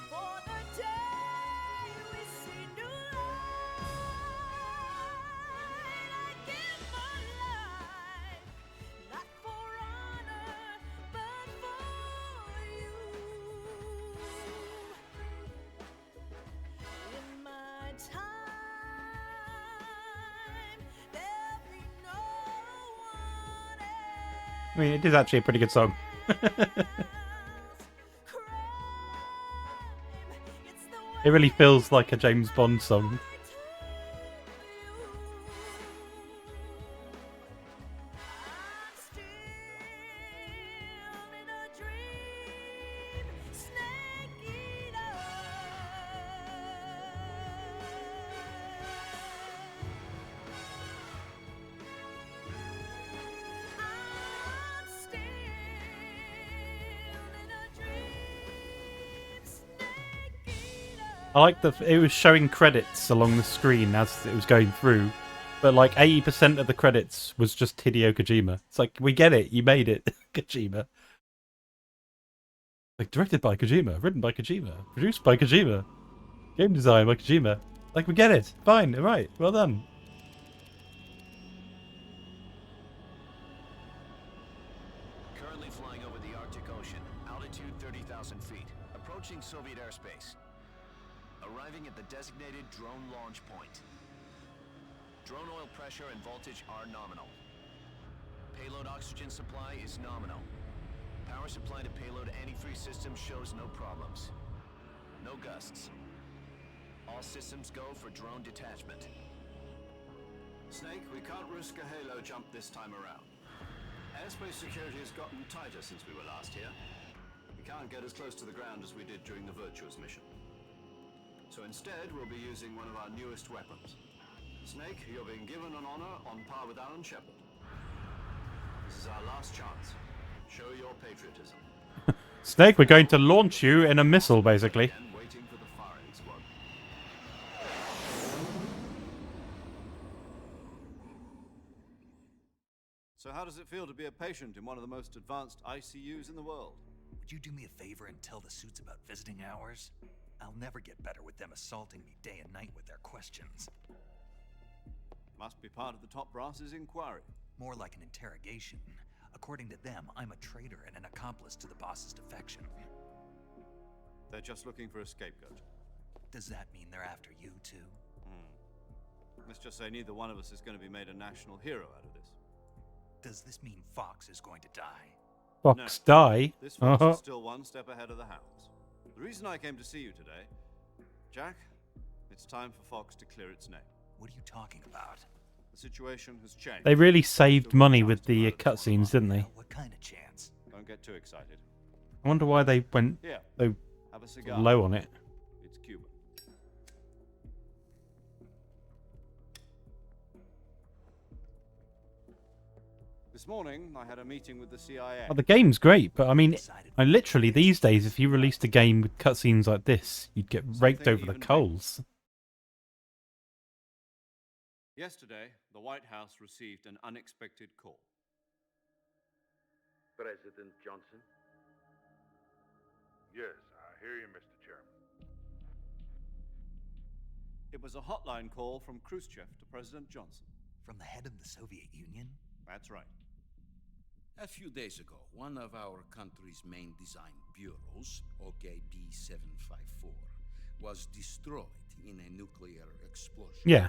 For the day we see new light, I give my life, not for honor, but for you. In my time, there'll be no one else. I mean, it is actually a pretty good song. It really feels like a James Bond song. I like that it was showing credits along the screen as it was going through, but like 80% of the credits was just Hideo Kojima. It's like, we get it, you made it, Kojima. Like, directed by Kojima, written by Kojima, produced by Kojima, game design by Kojima. Like, we get it, fine, alright, well done. Currently flying over the Arctic Ocean, altitude 30,000 feet, approaching Soviet airspace. Arriving at the designated drone launch point. Drone oil pressure and voltage are nominal. Payload oxygen supply is nominal. Power supply to payload antifreeze system shows no problems. No gusts. All systems go for drone detachment. Snake, we can't risk a halo jump this time around. Airspace security has gotten tighter since we were last here. We can't get as close to the ground as we did during the Virtuous mission. So instead, we'll be using one of our newest weapons. Snake, you're being given an honor on par with Alan Shepard. This is our last chance. Show your patriotism. Snake, we're going to launch you in a missile, basically. And waiting for the firing squad. So how does it feel to be a patient in one of the most advanced ICUs in the world? Would you do me a favor and tell the suits about visiting hours? I'll never get better with them assaulting me day and night with their questions. Must be part of the top brass's inquiry. More like an interrogation. According to them, I'm a traitor and an accomplice to the boss's defection. They're just looking for a scapegoat. Does that mean they're after you too? Let's just say neither one of us is going to be made a national hero out of this. Does this mean Fox is going to die? Fox die? This Fox is still one step ahead of the hounds. The reason I came to see you today, Jack, it's time for Fox to clear its name. What are you talking about? The situation has changed. They really saved money with the cutscenes, didn't they? What kind of chance? Don't get too excited. I wonder why they went so Have a cigar. low on it. It's Cuban. This morning, I had a meeting with the CIA. Oh, the game's great, but I mean, literally these days, if you released a game with cutscenes like this, you'd get raked over the coals. Yesterday, the White House received an unexpected call. President Johnson? Yes, I hear you, Mr. Chairman. It was a hotline call from Khrushchev to President Johnson. From the head of the Soviet Union? That's right. A few days ago, one of our country's main design bureaus, OKB-754, was destroyed in a nuclear explosion. Yeah.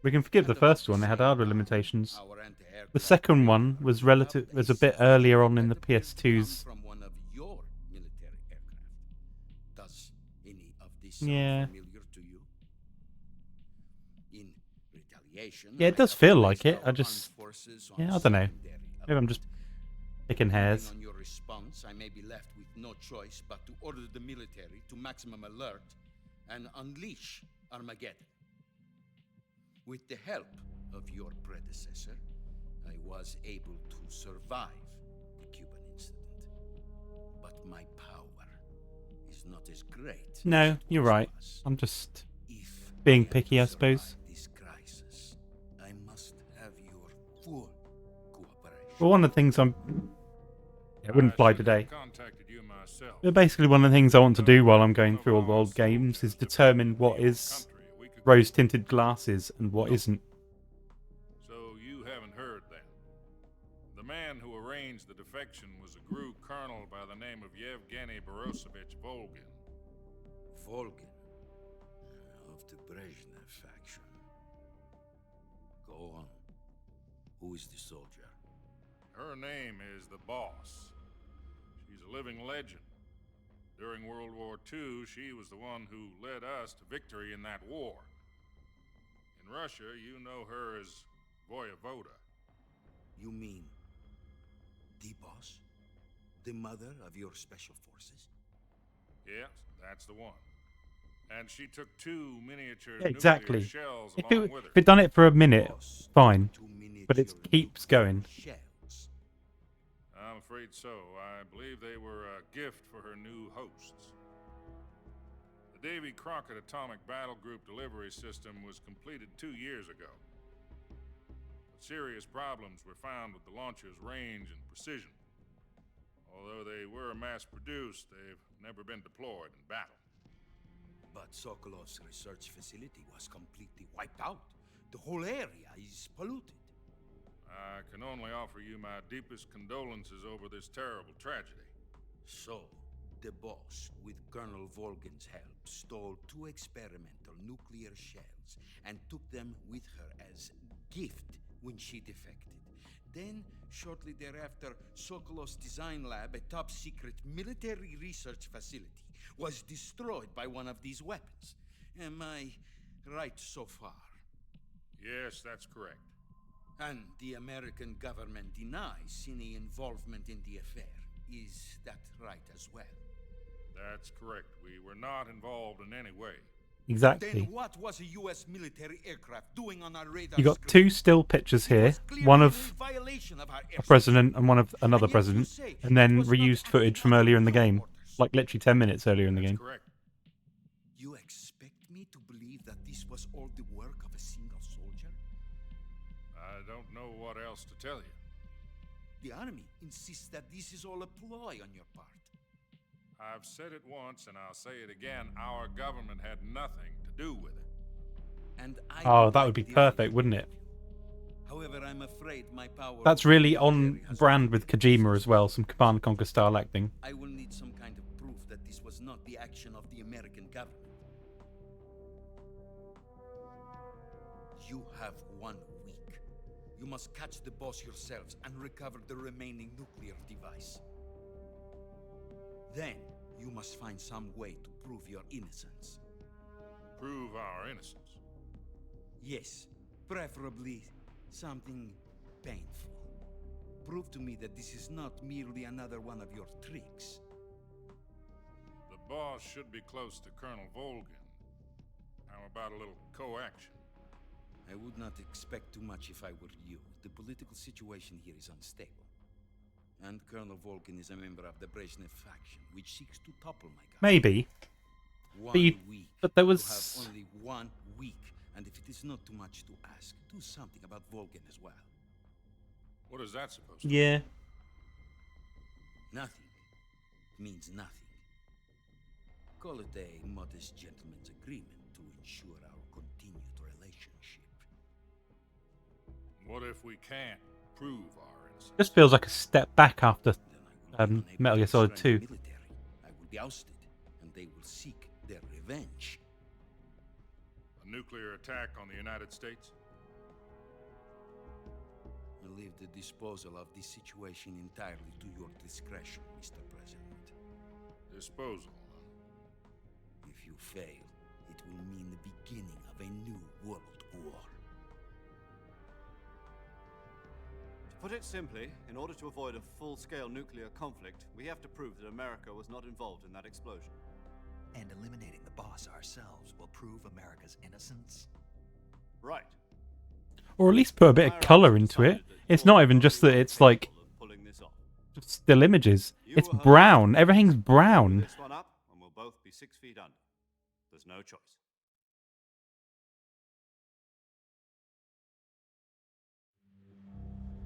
We can forgive the first one, it had hardware limitations. The second one was a bit earlier on in the PS2's. From one of your military aircraft. Does any of this Yeah. sound familiar to you? In retaliation, Yeah, it does feel like it. I just, yeah, I don't know. Maybe I'm just picking hairs. On your response, I may be left with no choice but to order the military to maximum alert and unleash Armageddon. With the help of your predecessor, I was able to survive the Cuban incident. But my power is not as great. No, you're right. I'm just being picky, I suppose. This crisis, I must have your full cooperation. Well, one of the things it wouldn't fly today. But basically, one of the things I want to do while I'm going through all the old games is determine what is rose-tinted glasses and what isn't. So you haven't heard then. The man who arranged the defection was a GRU colonel by the name of Yevgeny Borosovich Volgin. Volgin? Of the Brezhnev faction. Go on. Who is the soldier? Her name is the Boss. She's a living legend. During World War II, she was the one who led us to victory in that war. In Russia, you know her as Voyevoda. You mean the Boss? The mother of your special forces? Yes, that's the one. And she took 2 miniature Yeah, exactly. nuclear shells If along with her. it done it for a minute, fine. But it keeps going. I'm afraid so. I believe they were a gift for her new hosts. The Davy Crockett Atomic Battle Group delivery system was completed 2 years ago. But serious problems were found with the launcher's range and precision. Although they were mass-produced, they've never been deployed in battle. But Sokolov's research facility was completely wiped out. The whole area is polluted. I can only offer you my deepest condolences over this terrible tragedy. So, the Boss, with Colonel Volgin's help, stole 2 experimental nuclear shells and took them with her as gift when she defected. Then, shortly thereafter, Sokolov's design lab, a top-secret military research facility, was destroyed by one of these weapons. Am I right so far? Yes, that's correct. And the American government denies any involvement in the affair. Is that right as well? That's correct. We were not involved in any way. Exactly. Then what was a U.S. military aircraft doing on our radar? You got 2 still pictures here, one of a president and one of another president, and then reused footage from earlier in the game, like literally 10 minutes earlier in the game. Correct. You expect me to believe that this was all the work of a single soldier? I don't know what else to tell you. The army insists that this is all a ploy on your part. I've said it once and I'll say it again. Our government had nothing to do with it. And I Oh, that would be perfect, wouldn't it? However, I'm afraid my power. That's really on brand with Kojima as well. Some Command and Conquer style acting. I will need some kind of proof that this was not the action of the American government. You have 1 week. You must catch the boss yourselves and recover the remaining nuclear device. Then, you must find some way to prove your innocence. Prove our innocence? Yes, preferably something painful. Prove to me that this is not merely another one of your tricks. The boss should be close to Colonel Volgin. How about a little co-action? I would not expect too much if I were you. The political situation here is unstable. And Colonel Volgin is a member of the Brezhnev faction, which seeks to topple my government. Maybe. But there was... You have only 1 week, and if it is not too much to ask, do something about Volgin as well. What is that supposed to Yeah. Nothing means nothing. Call it a modest gentleman's agreement to ensure our continued relationship. What if we can't prove our innocence? Just feels like a step back after Metal Gear Solid 2. I will be ousted, and they will seek their revenge. A nuclear attack on the United States? I leave the disposal of this situation entirely to your discretion, Mr. President. Disposal, If you fail, it will mean the beginning of a new world war. To put it simply, in order to avoid a full-scale nuclear conflict, we have to prove that America was not involved in that explosion. And eliminating the boss ourselves will prove America's innocence? Right. Or at least put a bit of colour into it. It's not even just that it's like still images. It's brown. Everything's brown. This one up, and we'll both be 6 feet under. There's no choice.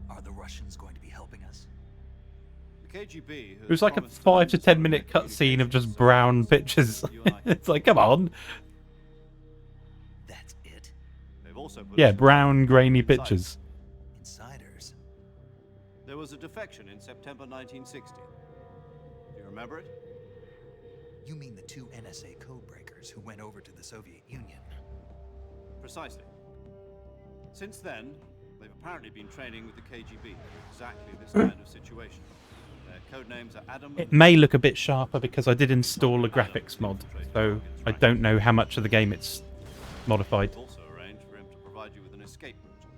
Are the Russians going to be helping us? The KGB. It was like a 5 to 10 minute cutscene of just brown pictures. It's like, come on. That's it? They've also put Yeah, brown, grainy pictures. Insiders? There was a defection in September 1960. Do you remember it? You mean the 2 NSA codebreakers who went over to the Soviet Union? Precisely. Since then, they've apparently been training with the KGB for exactly this kind of situation. Their codenames are Adam. It may look a bit sharper because I did install a graphics mod, so I don't know how much of the game it's modified. Also arranged for him to provide you with an escape route.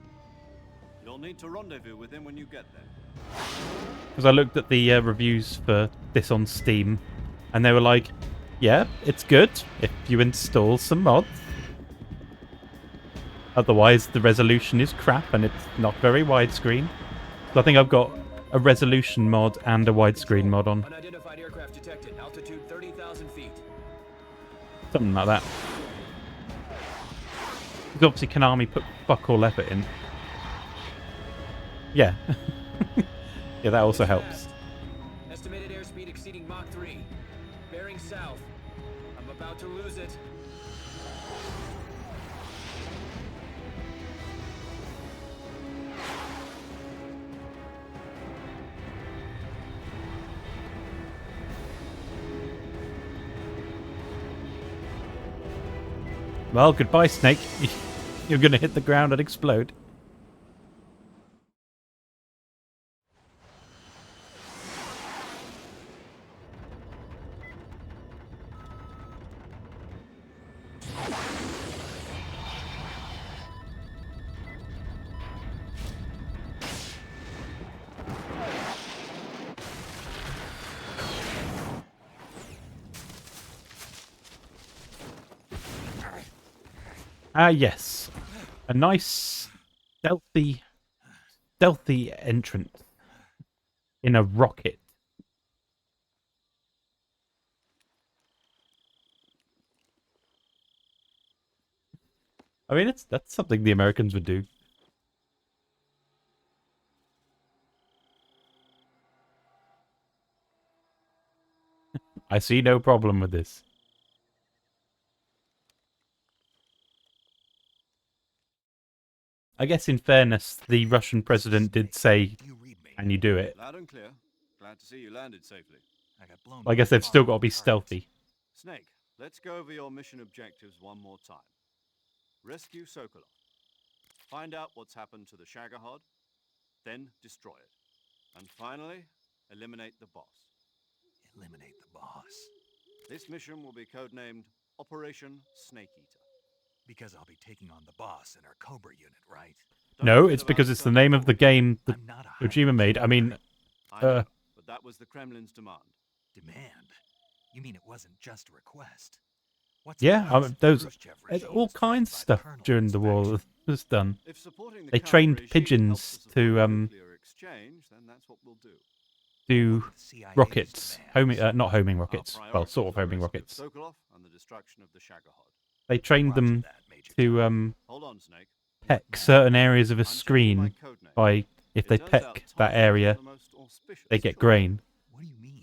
You'll need to rendezvous with him when you get there. Because I looked at the reviews for this on Steam, and they were like, yeah, it's good if you install some mods. Otherwise, the resolution is crap and it's not very widescreen. So I think I've got a resolution mod and a widescreen mod on. Unidentified aircraft detected. Altitude 30,000 feet. Something like that. Because obviously Konami put fuck all effort in. Yeah. Yeah, that also helps. Estimated airspeed exceeding Mach 3. Bearing south. I'm about to lose it. Well, goodbye, Snake. You're going to hit the ground and explode. Ah, yes. A nice, stealthy entrance in a rocket. I mean, that's something the Americans would do. I see no problem with this. I guess in fairness, the Russian president did say, "Can you do it?" Loud and clear. Glad to see you landed safely. I got blown I guess they've still got to be stealthy. Snake, let's go over your mission objectives one more time. Rescue Sokolov. Find out what's happened to the Shagohod, then destroy it. And finally, eliminate the boss. Eliminate the boss. This mission will be codenamed Operation Snake Eater. Because I'll be taking on the boss in our Cobra unit, right? No, it's because it's the name of the game that Kojima made. I mean, I know, but that was the Kremlin's demand. Demand? You mean it wasn't just a request? What's yeah, the price those Khrushchev there's regime all is threatened kinds of by stuff kernel during the war inspection? that was done. If supporting the They current trained regime pigeons helps us to avoid nuclear exchange, then that's what we'll do. do rockets, homing, not homing rockets. Well, sort of homing rockets. Sokolov and the destruction of the Shagohod. They trained them to Hold on, Snake. peck certain areas of a screen by if they peck that area, they get grain,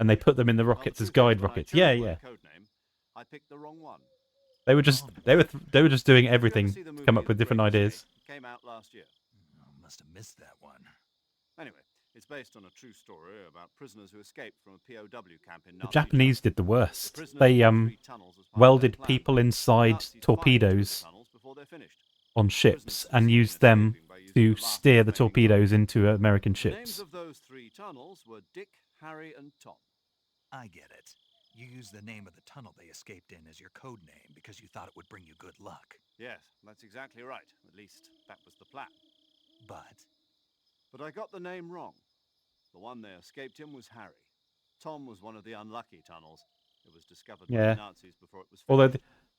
and they put them in the rockets as guide rockets. Yeah, yeah. I picked the wrong one. They were just just doing everything to come up with different ideas. Came out last year. Must have missed that one. Anyway, it's based on a true story about prisoners who escaped from a POW camp in The Nazi Japanese did the worst. prisoners They were three tunnels as part of their welded plan. people inside Nazis fired torpedoes tunnels before they're finished. on ships and used them to steer the torpedoes into American The names ships. of those three tunnels were Dick, Harry, and Tom. I get it. You used the name of the tunnel they escaped in as your code name because you thought it would bring you good luck. Yes, that's exactly right. At least that was the plan. But I got the name wrong. The one they escaped in was Harry. Tom was one of the unlucky tunnels. It was discovered by Yeah. the Nazis before it was finished. Although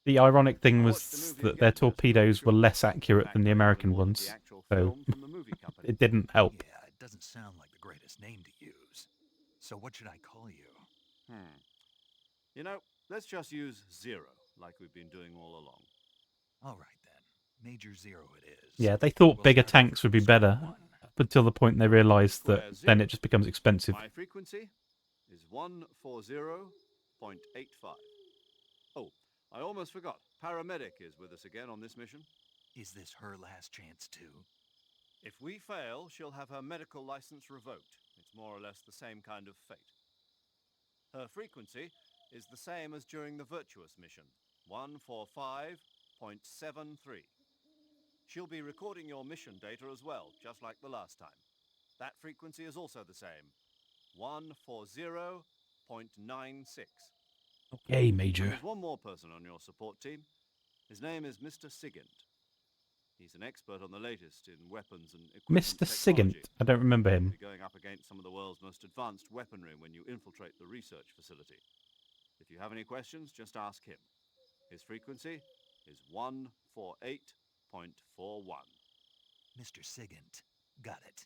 the ironic thing was that their torpedoes were less accurate than the American ones, so it didn't help. yeah, it doesn't sound like the greatest name to use. So what should I call you? You know, let's just use Zero, like we've been doing all along. All right then. Major Zero it is. Yeah, they thought We'll bigger start tanks would be better, up until the point they realised that Square then zero. it just becomes expensive. My frequency is 140.85. Oh, I almost forgot. Paramedic is with us again on this mission. Is this her last chance too? If we fail, she'll have her medical license revoked. It's more or less the same kind of fate. Her frequency is the same as during the Virtuous mission, 145.73. She'll be recording your mission data as well, just like the last time. That frequency is also the same, 140.96. Okay, And Major. there's one more person on your support team. His name is Mr. Sigint. He's an expert on the latest in weapons and equipment Mr. Sigint. technology. I don't remember him. You'll be going up against some of the world's most advanced weaponry when you infiltrate the research facility. If you have any questions, just ask him. His frequency is 148.41. Mr. Sigint. Got it.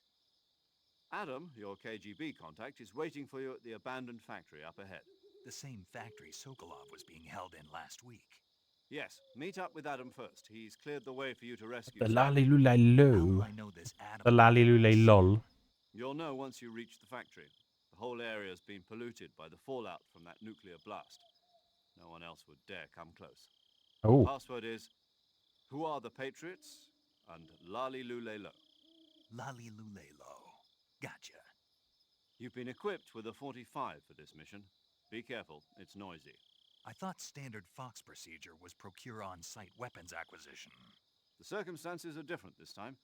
Adam, your KGB contact, is waiting for you at the abandoned factory up ahead. The same factory Sokolov was being held in last week. Yes, meet up with Adam first. He's cleared the way for you to rescue The Sam. lally lulay How lo. will I know this Adam? The lally lulay lol. You'll know once you reach the factory. The whole area's been polluted by the fallout from that nuclear blast. No one else would dare come close. Oh. The password is, who are the Patriots? And Lali Lule Lo. Lali Lule Lo. Gotcha. You've been equipped with a 45 for this mission. Be careful, it's noisy. I thought standard Fox procedure was procure on-site weapons acquisition. The circumstances are different this time.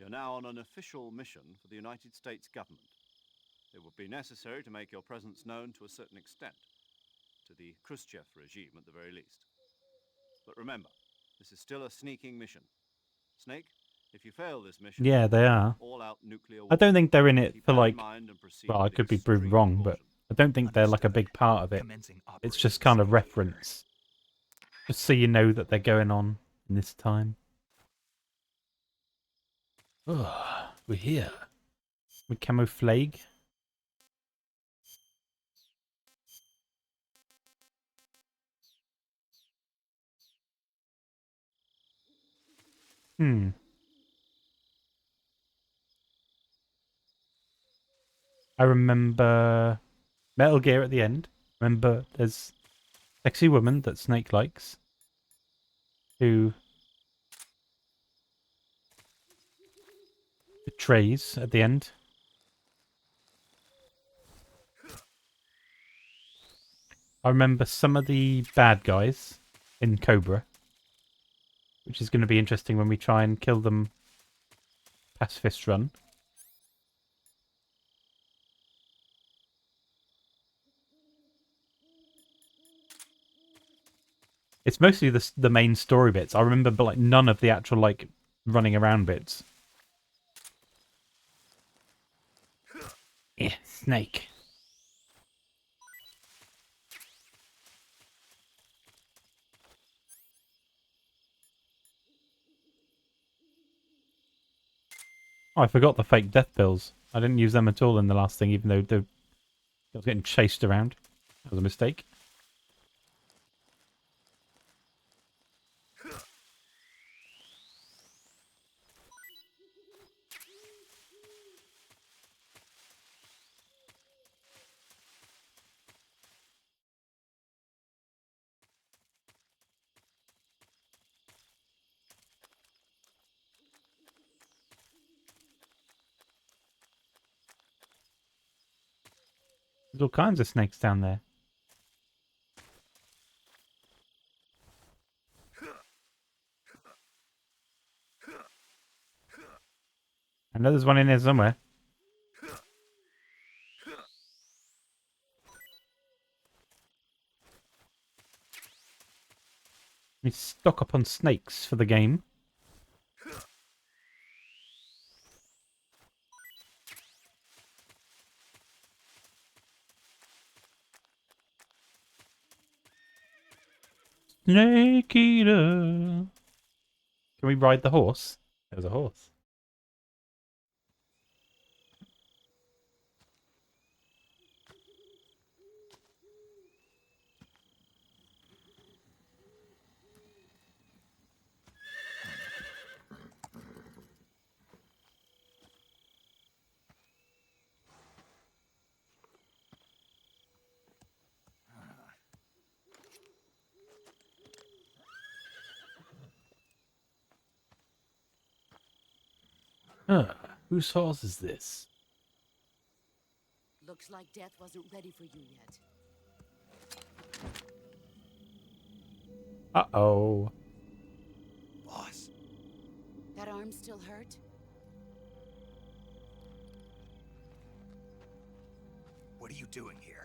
You're now on an official mission for the United States government. It would be necessary to make your presence known to a certain extent, to the Khrushchev regime at the very least. But remember, this is still a sneaking mission. Snake, if you fail this mission, Yeah, they are. all-out nuclear I don't think they're in it Keep for that in like. mind and proceed Well, I with could be proved extreme wrong, but I don't think they're like a big part of it. Commencing It's just kind of reference, just so you know that they're going on in this time. Oh, we're here. We camouflage. I remember Metal Gear at the end. Remember, there's a sexy woman that Snake likes, who betrays at the end. I remember some of the bad guys in Cobra, which is going to be interesting when we try and kill them pacifist run. It's mostly the main story bits. I remember, but like none of the actual like running around bits. Yeah, Snake. Oh, I forgot the fake death pills. I didn't use them at all in the last thing, even though I was getting chased around. That was a mistake. There's all kinds of snakes down there. I know there's one in here somewhere. We stock up on snakes for the game. Snake eater. Can we ride the horse? There's a horse. Whose horse is this? Looks like death wasn't ready for you yet. Uh-oh. Boss. That arm still hurt? What are you doing here?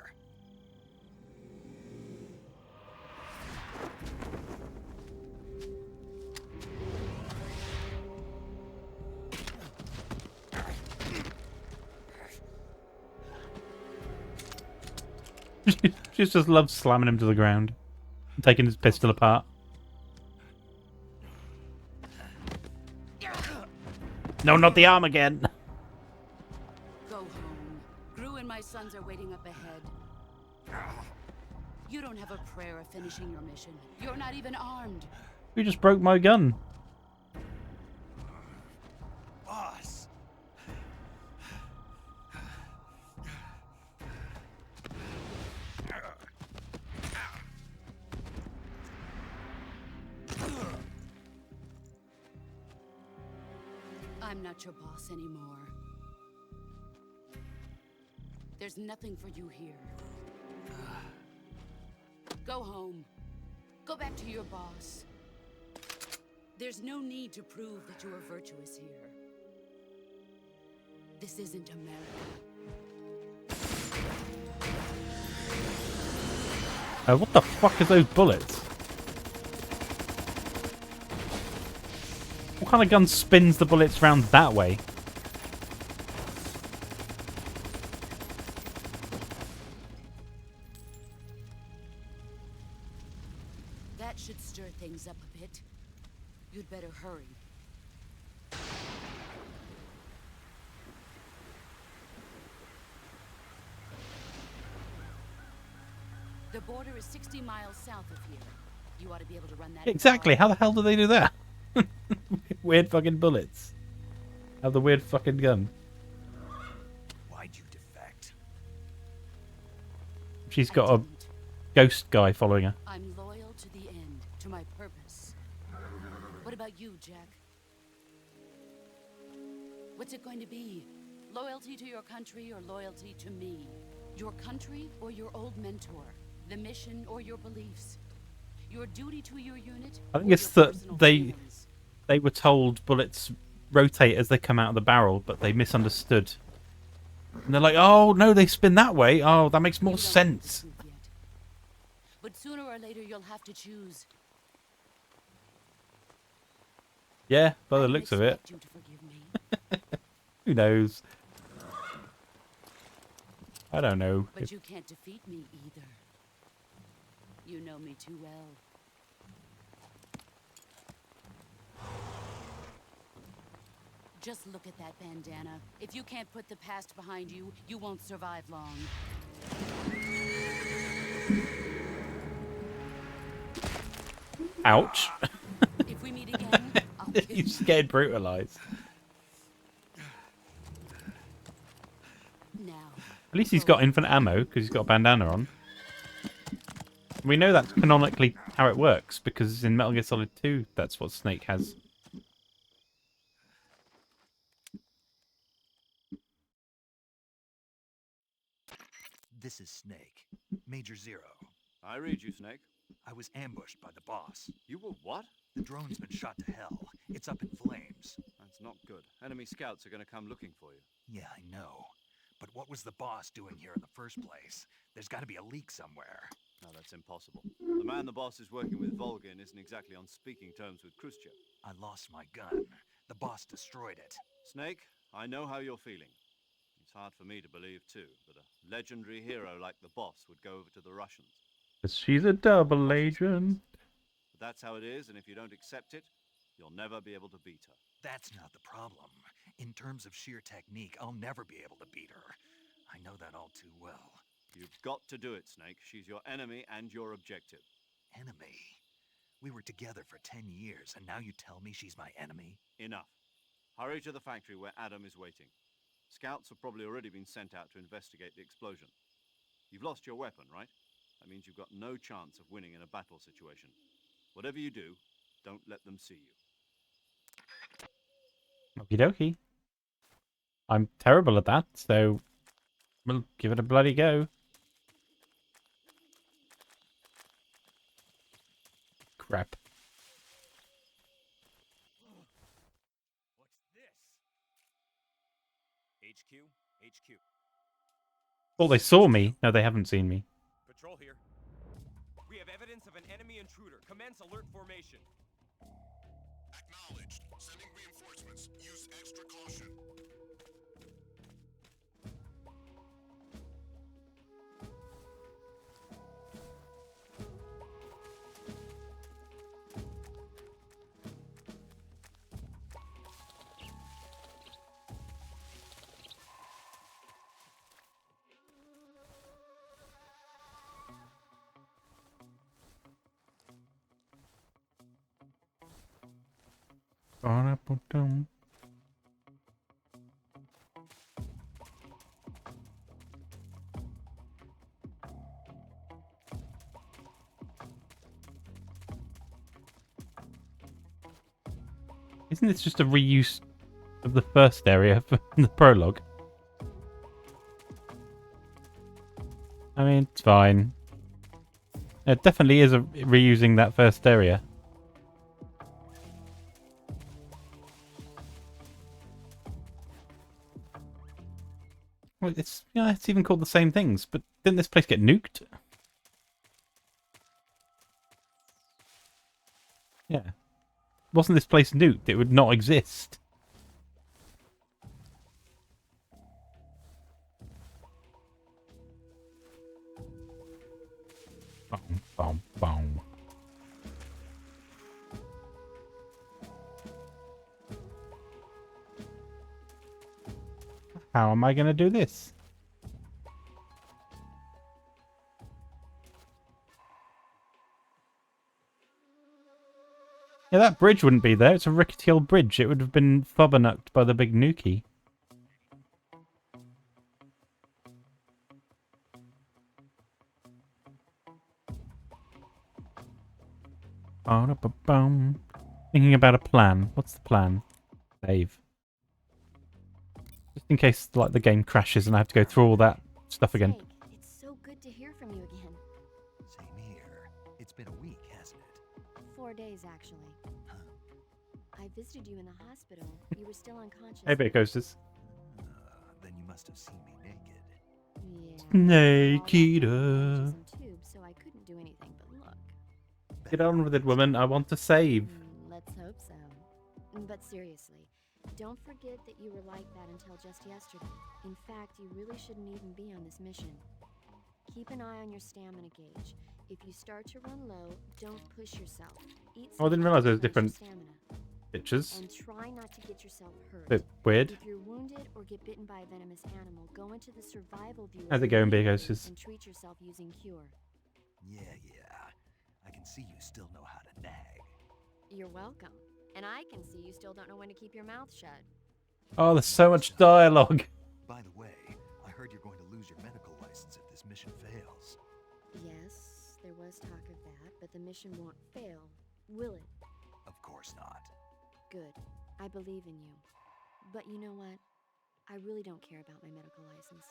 She just loves slamming him to the ground. And taking his pistol apart. No, not the arm again. Go home. Gru and my sons are waiting up ahead. You don't have a prayer of finishing your mission. You're not even armed. You just broke my gun. Boss! I'm not your boss anymore. There's nothing for you here. Go home. Go back to your boss. There's no need to prove that you are virtuous here. This isn't America. What the fuck is those bullets? What kind of gun spins the bullets round that way? That should stir things up a bit. You'd better hurry. The border is 60 miles south of here. You ought to be able to run that. Exactly. How the hell do they do that? Weird fucking bullets. Have the weird fucking gun. Why'd you defect? She's got a ghost guy following her. I'm loyal to the end, to my purpose. What about you, Jack? What's it going to be? Loyalty to your country or loyalty to me? Your country or your old mentor? The mission or your beliefs? Your duty to your unit? I think it's that they were told bullets rotate as they come out of the barrel, but they misunderstood. And they're like, oh, no, they spin that way. Oh, that makes more sense. But sooner or later, you'll have to choose. Yeah, by the looks of it. You to forgive me. Who knows? I don't know. But you can't defeat me either. You know me too well. Just look at that bandana. If you can't put the past behind you, you won't survive long. Ouch. If we meet again, I'll kill you. He's scared brutalized. Now. At least he's got infinite ammo because he's got a bandana on. We know that's canonically how it works because in Metal Gear Solid 2, that's what Snake has. This is Snake. Major Zero. I read you, Snake. I was ambushed by the boss. You were what? The drone's been shot to hell. It's up in flames. That's not good. Enemy scouts are going to come looking for you. Yeah, I know. But what was the boss doing here in the first place? There's got to be a leak somewhere. No, that's impossible. The man the boss is working with, Volgin, isn't exactly on speaking terms with Khrushchev. I lost my gun. The boss destroyed it. Snake, I know how you're feeling. It's hard for me to believe, too, that a legendary hero like the boss would go over to the Russians. She's a double agent. But that's how it is, and if you don't accept it, you'll never be able to beat her. That's not the problem. In terms of sheer technique, I'll never be able to beat her. I know that all too well. You've got to do it, Snake. She's your enemy and your objective. Enemy? We were together for 10 years, and now you tell me she's my enemy? Enough. Hurry to the factory where Adam is waiting. Scouts have probably already been sent out to investigate the explosion. You've lost your weapon, right? That means you've got no chance of winning in a battle situation. Whatever you do, don't let them see you. Okie dokie. I'm terrible at that, so we'll give it a bloody go. Crap. What's this? HQ. Oh, they saw me. No, they haven't seen me. Patrol here. We have evidence of an enemy intruder. Commence alert formation. Acknowledged. Sending reinforcements. Use extra caution. Isn't this just a reuse of the first area from the prologue? I mean, it's fine. It definitely is reusing that first area. Well, it's even called the same things, but didn't this place get nuked? Yeah. Wasn't this place nuked? It would not exist. Boom, boom, boom. How am I going to do this? Yeah, that bridge wouldn't be there. It's a rickety old bridge. It would have been fobbernucked by the big nukie. Thinking about a plan. What's the plan? Save. Just in case like the game crashes and I have to go through all that stuff again. Snake, it's so good to hear from you again. Same here. It's been a week, hasn't it? 4 days, actually. I visited you in the hospital. You were still unconscious. Hey, bit coasters. Then you must have seen me naked. Yeah. Snake eater. And tubes, so I couldn't do anything but look. Get on with it, woman. I want to save. Let's hope so. But seriously, don't forget that you were like that until just yesterday. In fact, you really shouldn't even be on this mission. Keep an eye on your stamina gauge. If you start to run low, don't push yourself. Eat Oh, I didn't realise there was different stamina. pictures. And try not to get yourself hurt. Bit weird. If you're wounded or get bitten by a venomous animal, go into the survival view. How's it going, big coasters? And treat yourself using cure. Yeah. I can see you still know how to nag. You're welcome. And I can see you still don't know when to keep your mouth shut. Oh, there's so much dialogue. By the way, I heard you're going to lose your medical license if this mission fails. Yes, there was talk of that, but the mission won't fail, will it? Of course not. Good. I believe in you. But you know what? I really don't care about my medical license.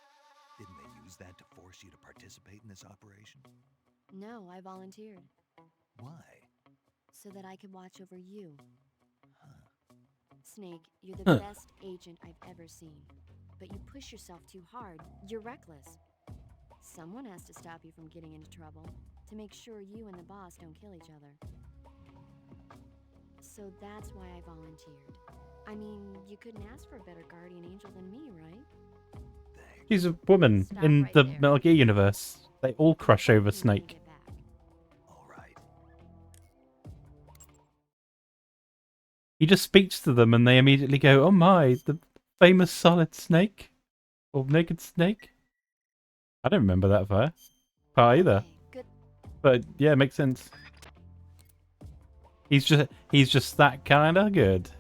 Didn't they use that to force you to participate in this operation? No, I volunteered. Why? So that I could watch over you. Snake, you're the best agent I've ever seen. But you push yourself too hard. You're reckless. Someone has to stop you from getting into trouble, to make sure you and the boss don't kill each other. So that's why I volunteered. I mean, you couldn't ask for a better guardian angel than me, right? She's a woman in the Metal Gear universe. They all crush over Snake. All right. He just speaks to them and they immediately go, "Oh my, the famous Solid Snake? Or Naked Snake?" I don't remember that part either. Good. But yeah, it makes sense. He's just that kind of good.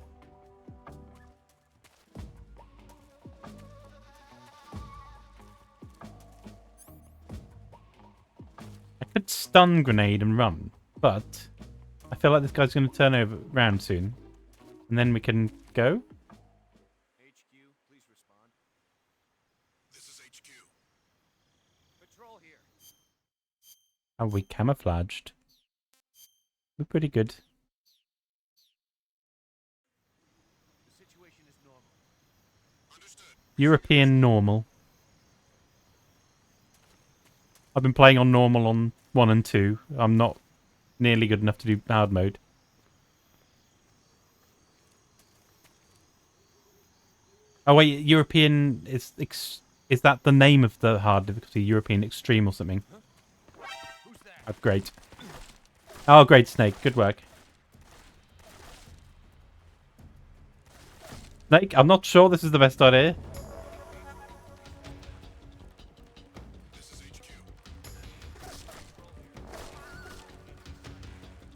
I could stun grenade and run, but I feel like this guy's going to turn around soon. And then we can go. HQ, please respond. This is HQ. Patrol here. Are we camouflaged? We're pretty good. The situation is normal. Understood. European normal. I've been playing on normal on 1 and 2. I'm not nearly good enough to do hard mode. Oh wait, European is that the name of the hard difficulty? European Extreme or something? Oh, great. Oh, great, Snake. Good work. Snake, I'm not sure this is the best idea. This is HQ.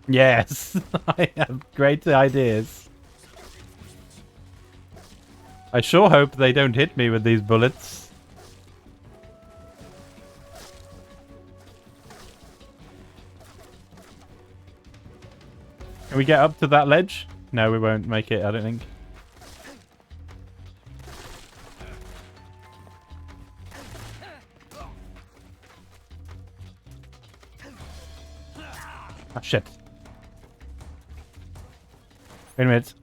Yes, I have great ideas. I sure hope they don't hit me with these bullets. Can we get up to that ledge? No, we won't make it, I don't think. Ah, shit. Wait a minute.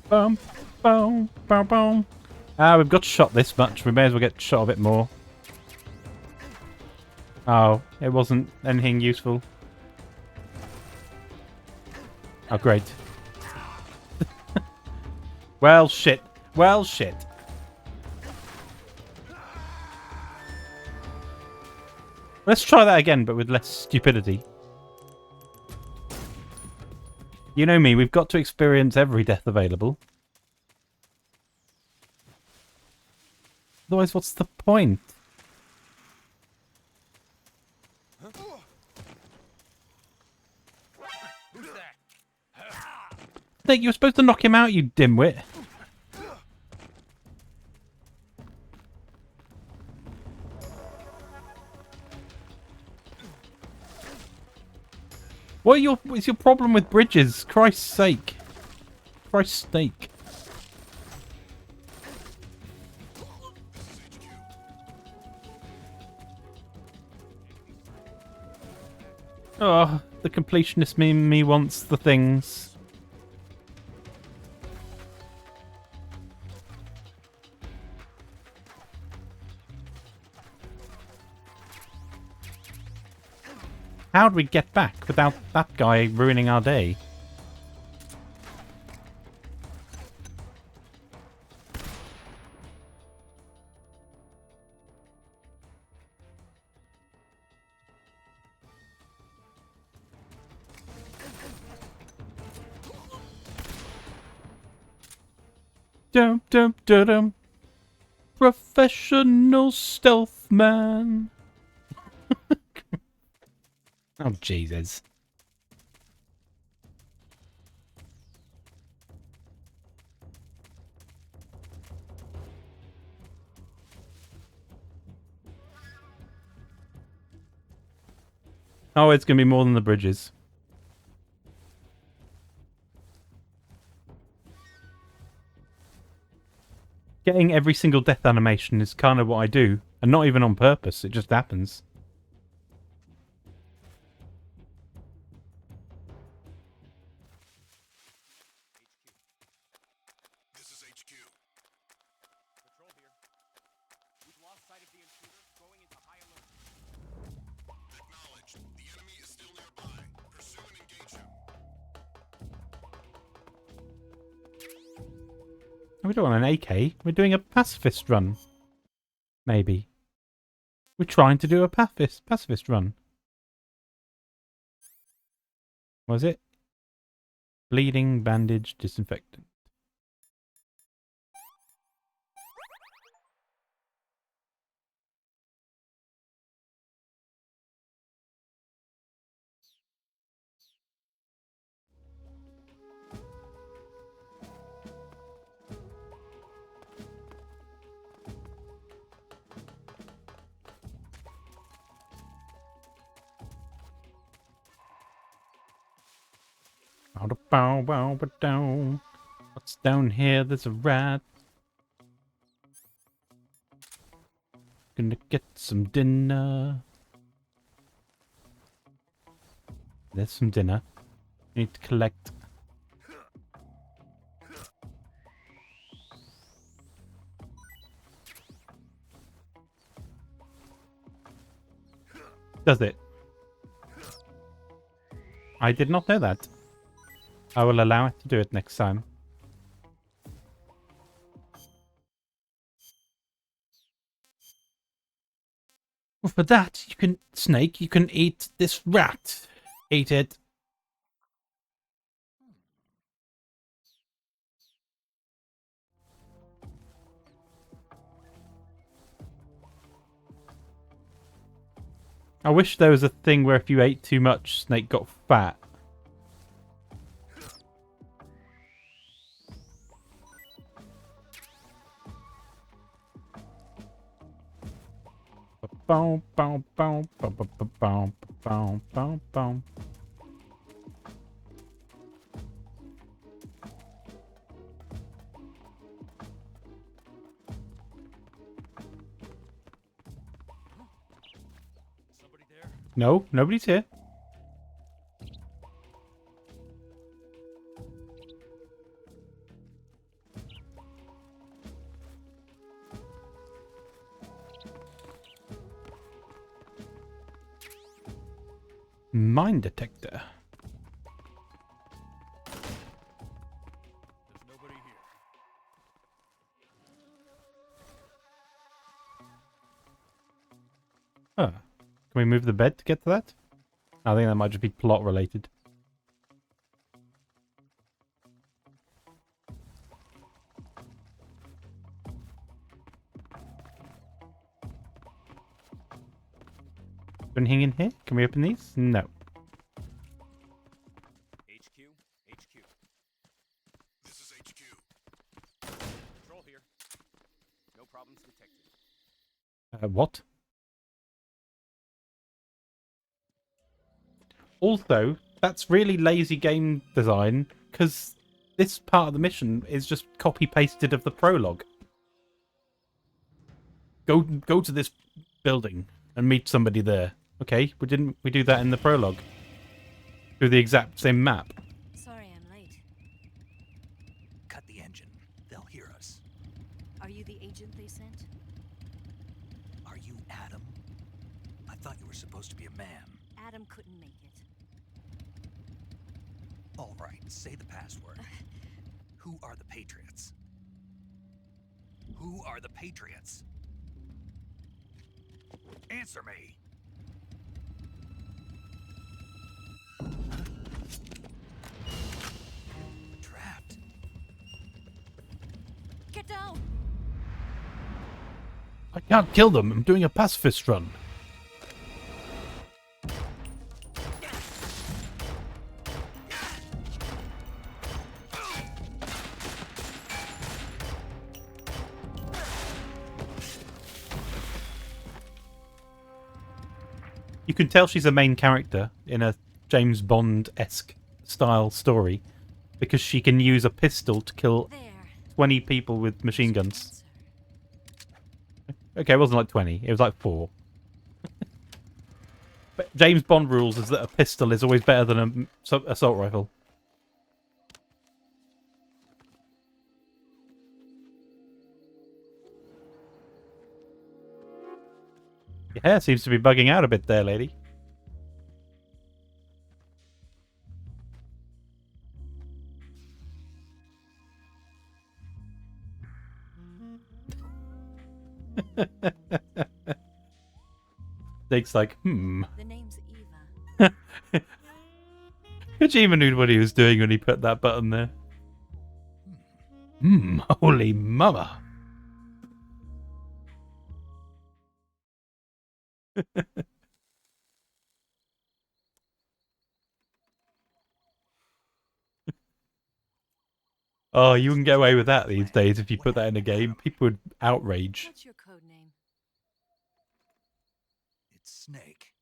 Boom, boom, boom, boom. Ah, we've got shot this much. We may as well get shot a bit more. Oh, it wasn't anything useful. Oh, great. Well, shit. Well, shit. Let's try that again, but with less stupidity. You know me, we've got to experience every death available. Otherwise, what's the point? Who's that? Snake, you were supposed to knock him out, you dimwit. What's your problem with bridges? Christ's sake. Christ's sake. Oh, the completionist me wants the things. How'd we get back without that guy ruining our day? Dum dum dum dum. Professional stealth man. Oh Jesus. Oh, it's gonna be more than the bridges. Getting every single death animation is kind of what I do, and not even on purpose, it just happens. This is HQ. Patrol here. We've lost sight of the intruder, going into high alert. Acknowledged. The enemy is still nearby. Pursue and engage him. We don't want an AK. We're doing a pacifist run. Maybe. We're trying to do a pacifist run. What was it? Bleeding, bandage, disinfectant. What's down here? There's a rat. Gonna get some dinner. There's some dinner. Need to collect. Does it? I did not know that. I will allow it to do it next time. Well, for that, you can, Snake, you can eat this rat. Eat it. I wish there was a thing where if you ate too much, Snake got fat. Boom, boom, boom, boom, boom, boom, boom, boom, boom. Somebody there? No, nobody's here. Mine detector. There's nobody here. Huh. Can we move the bed to get to that? I think that might just be plot related. Anything in here? Can we open these? No. HQ. HQ. This is HQ. Patrol here. No problems detected. What? Also, that's really lazy game design, because this part of the mission is just copy-pasted of the prologue. Go to this building and meet somebody there. Okay, didn't we do that in the prologue? Through the exact same map. Sorry I'm late. Cut the engine. They'll hear us. Are you the agent they sent? Are you Adam? I thought you were supposed to be a man. Adam couldn't make it. All right, say the password. Who are the Patriots? Who are the Patriots? Answer me! Trapped. Get down! I can't kill them. I'm doing a pacifist run. You can tell she's a main character in a James Bond-esque style story because she can use a pistol to kill 20 people with machine guns. Okay, it wasn't like 20. It was like 4. But James Bond rules is that a pistol is always better than an assault rifle. Your hair seems to be bugging out a bit there, lady. Jake's like, The name's Eva. Kojima knew what he was doing when he put that button there. Holy mama. Oh, you wouldn't get away with that these days if you put that in a game. People would outrage. What's your code name? It's Snake.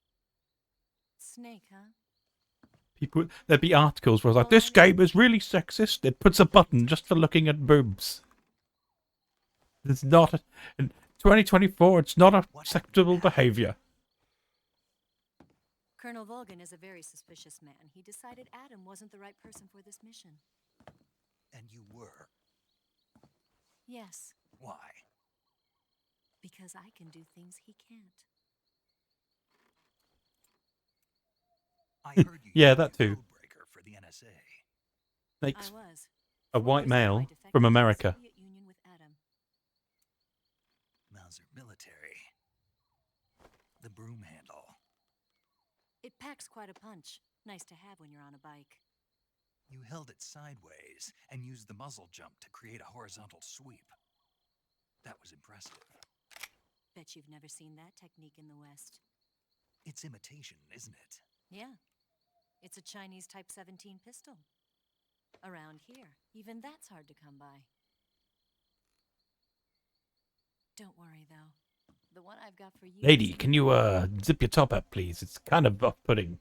Snake, huh? People, there'd be articles where it's like, this game is really sexist. It puts a button just for looking at boobs. It's not, in 2024, it's not acceptable behavior. Colonel Volgan is a very suspicious man. He decided Adam wasn't the right person for this mission. And you were. Yes, Why? because I can do things he can't. I heard you. Yeah, that too. Breaker for the NSA. Makes I was. a white male defected from to the America. Soviet Union with Adam. Mauser military. The broom handle. It packs quite a punch. Nice to have when you're on a bike. You held it sideways and used the muzzle jump to create a horizontal sweep. That was impressive. Bet you've never seen that technique in the West. It's imitation, isn't it? Yeah. It's a Chinese Type 17 pistol. Around here, even that's hard to come by. Don't worry, though. The one I've got for you... Lady, can you zip your top up, please? It's kind of off-putting.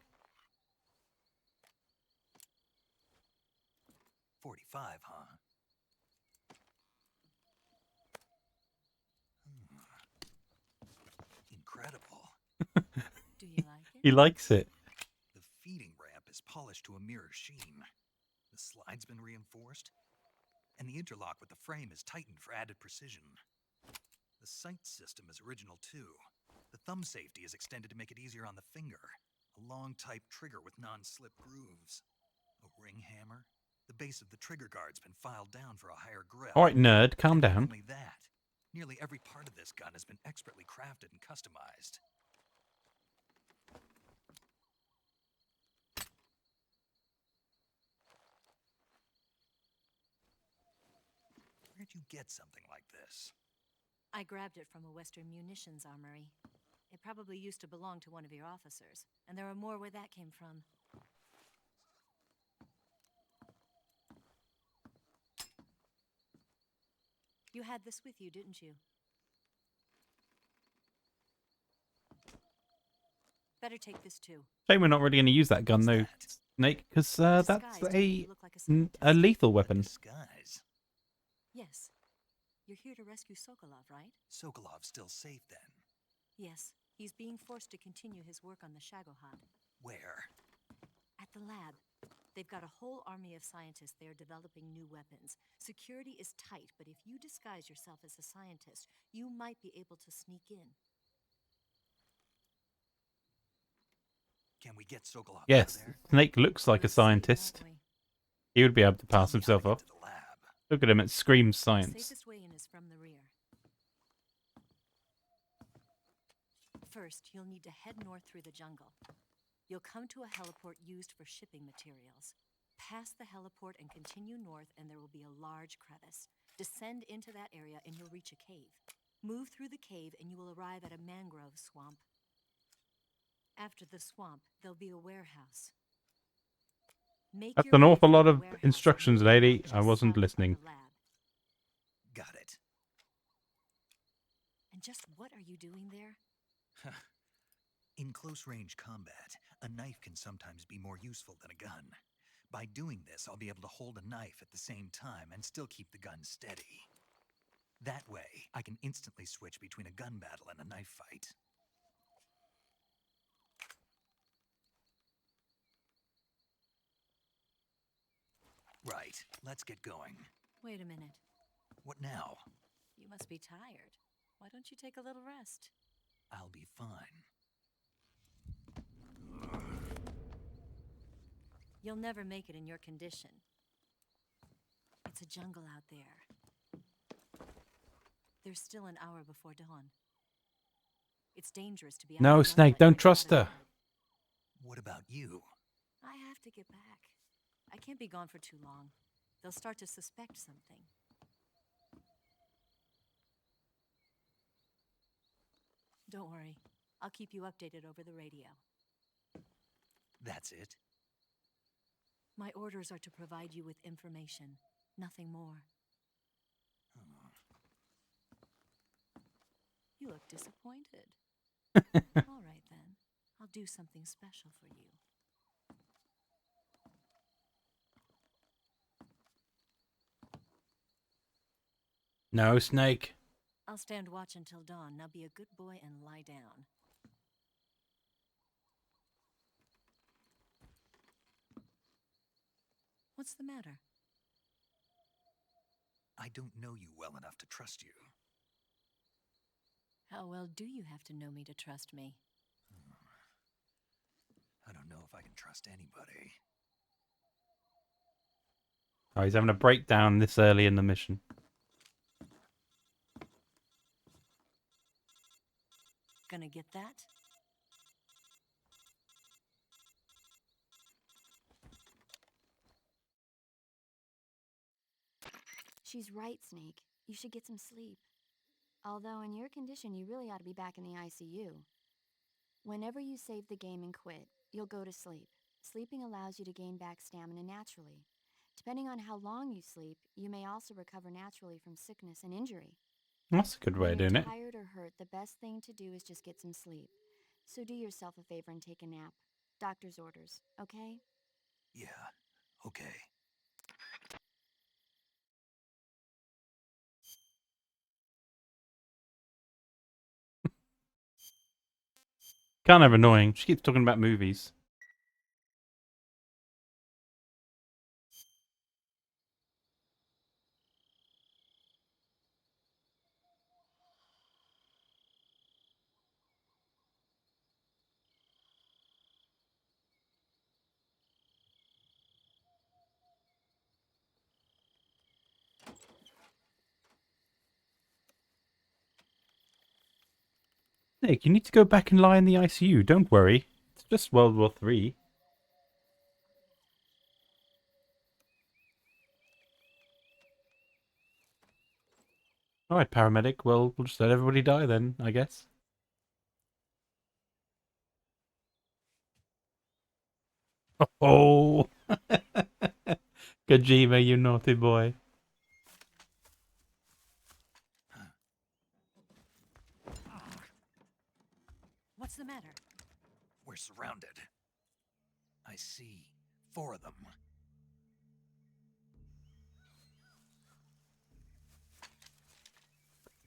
45, huh? Incredible. Do you like it? He likes it. The feeding ramp is polished to a mirror sheen. The slide's been reinforced, and the interlock with the frame is tightened for added precision. The sight system is original too. The thumb safety is extended to make it easier on the finger. A long type trigger with non-slip grooves. A ring hammer. The base of the trigger guard's been filed down for a higher grip. All right, nerd, calm And not down. only that, nearly every part of this gun has been expertly crafted and customized. Where'd you get something like this? I grabbed it from a Western munitions armory. It probably used to belong to one of your officers, and there are more where that came from. You had this with you, didn't you? Better take this too. Shame we're not really going to use that gun though, Snake, because that's a lethal weapon. Disguise. Yes. You're here to rescue Sokolov, right? Sokolov's still safe then. Yes. He's being forced to continue his work on the Shagohod. Where? At the lab. They've got a whole army of scientists there developing new weapons. Security is tight, but if you disguise yourself as a scientist, you might be able to sneak in. Can we get Sokolov out Yes, of there? Snake looks like a scientist. He would be able to pass himself off. Look at him, it screams The science. safest way in is from the rear. First, you'll need to head north through the jungle. You'll come to a heliport used for shipping materials. Pass the heliport and continue north, and there will be a large crevice. Descend into that area and you'll reach a cave. Move through the cave and you will arrive at a mangrove swamp. After the swamp, there'll be a warehouse. That's an awful lot of instructions, lady. I wasn't listening. Got it. And just what are you doing there? In close-range combat, a knife can sometimes be more useful than a gun. By doing this, I'll be able to hold a knife at the same time and still keep the gun steady. That way, I can instantly switch between a gun battle and a knife fight. Right, let's get going. Wait a minute. What now? You must be tired. Why don't you take a little rest? I'll be fine. You'll never make it in your condition. It's a jungle out there. There's still an hour before dawn. It's dangerous to be out No, in the Snake, jungle don't like trust without a her. gun. What about you? I have to get back. I can't be gone for too long. They'll start to suspect something. Don't worry. I'll keep you updated over the radio. That's it? My orders are to provide you with information, nothing more. You look disappointed. All right, then. I'll do something special for you. No, Snake. I'll stand watch until dawn. Now be a good boy and lie down. What's the matter? I don't know you well enough to trust you. How well do you have to know me to trust me? I don't know if I can trust anybody. Oh, he's having a breakdown this early in the mission. Gonna get that? She's right, Snake. You should get some sleep. Although in your condition, you really ought to be back in the ICU. Whenever you save the game and quit, you'll go to sleep. Sleeping allows you to gain back stamina naturally. Depending on how long you sleep, you may also recover naturally from sickness and injury. That's a good way of doing When it. you're tired or hurt, the best thing to do is just get some sleep. So do yourself a favor and take a nap. Doctor's orders, okay? Yeah, okay. Kind of annoying. She keeps talking about movies. Nick, you need to go back and lie in the ICU. Don't worry. It's just World War III. Alright, paramedic. Well, we'll just let everybody die then, I guess. Oh! Kojima, you naughty boy. What's the matter? We're I see. 4 of them.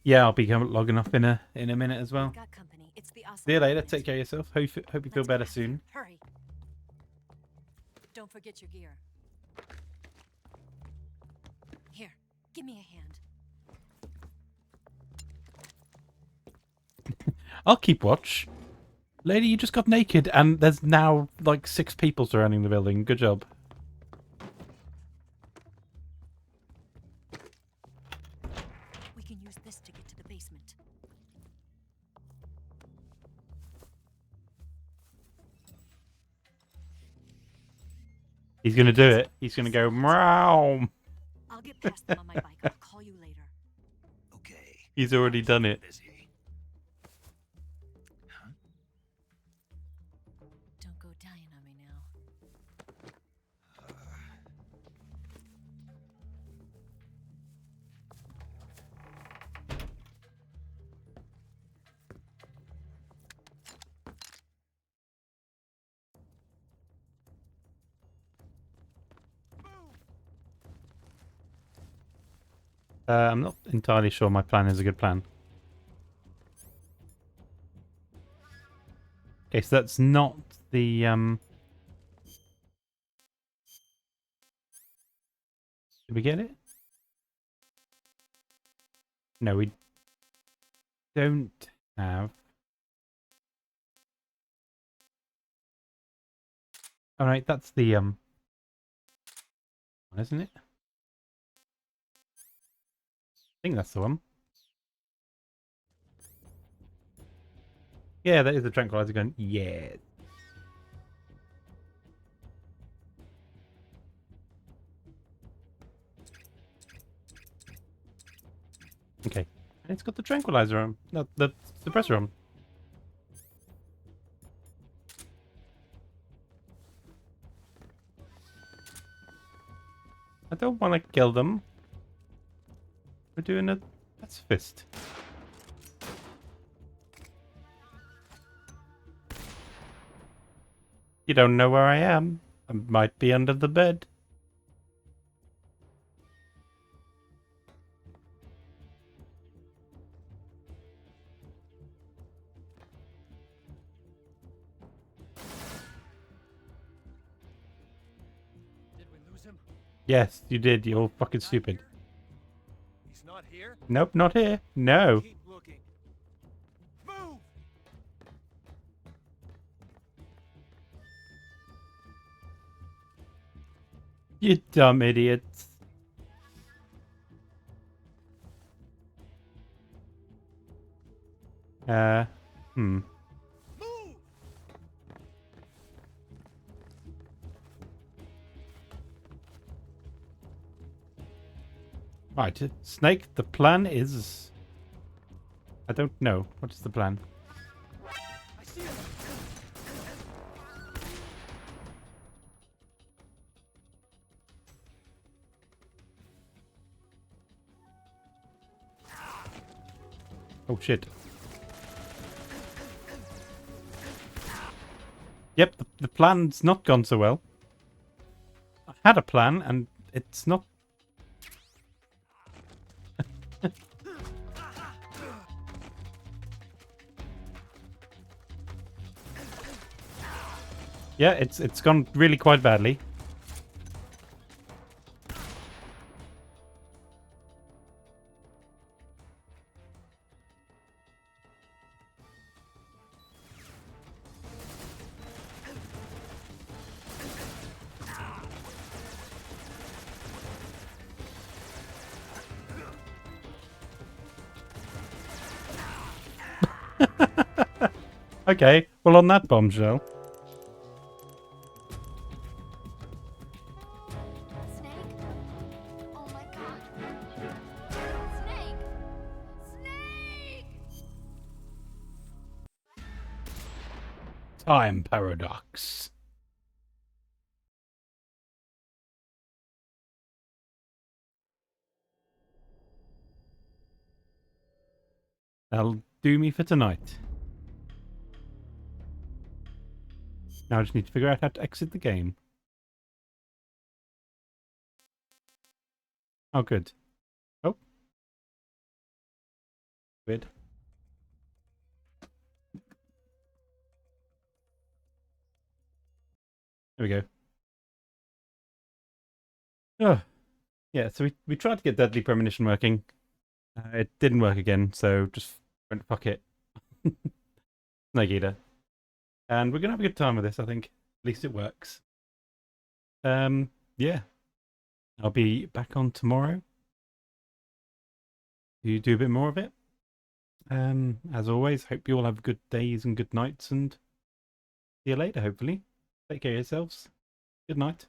Yeah, I'll be logging off in a minute as well. Got company. It's the See you later. element. Take care of yourself. Hope you feel better soon. Hurry. Don't forget your gear. Here, give me a hand. I'll keep watch. Lady, you just got naked, and there's now like 6 people surrounding the building. Good job. We can use this to get to the basement. He's gonna do it. He's gonna go meow. I'll get past them on my bike. I'll call you later. Okay. He's already done it. Don't go dying on me now. I'm not entirely sure my plan is a good plan. Okay, so that's not the Did we get it? No, we don't have. All right, that's the one, isn't it? I think that's the one. Yeah, that is the tranquilizer gun. Yeah. Okay. And it's got the tranquilizer on. No, the suppressor on. I don't want to kill them. We're doing a pacifist. You don't know where I am. I might be under the bed. Did we lose him? Yes, you did. You're fucking stupid. He's not here? Nope, not here. No. Keep looking. Move! You dumb idiots. Hmm. Right, Snake, the plan is... I don't know. What is the plan? I see him. Oh, shit. Yep, the plan's not gone so well. I had a plan, and it's not... Yeah, it's gone really quite badly. Okay, well on that bombshell. Snake? Oh my god. Snake! Snake! Time paradox. That'll do me for tonight. Now I just need to figure out how to exit the game. Oh, good. Oh. Weird. There we go. Oh. Yeah, so we tried to get Deadly Premonition working. It didn't work again, so just went fuck it. Snake Eater. And we're gonna have a good time with this, I think. At least it works. Yeah. I'll be back on tomorrow. You do a bit more of it. As always, hope you all have good days and good nights, and see you later, hopefully. Take care of yourselves. Good night.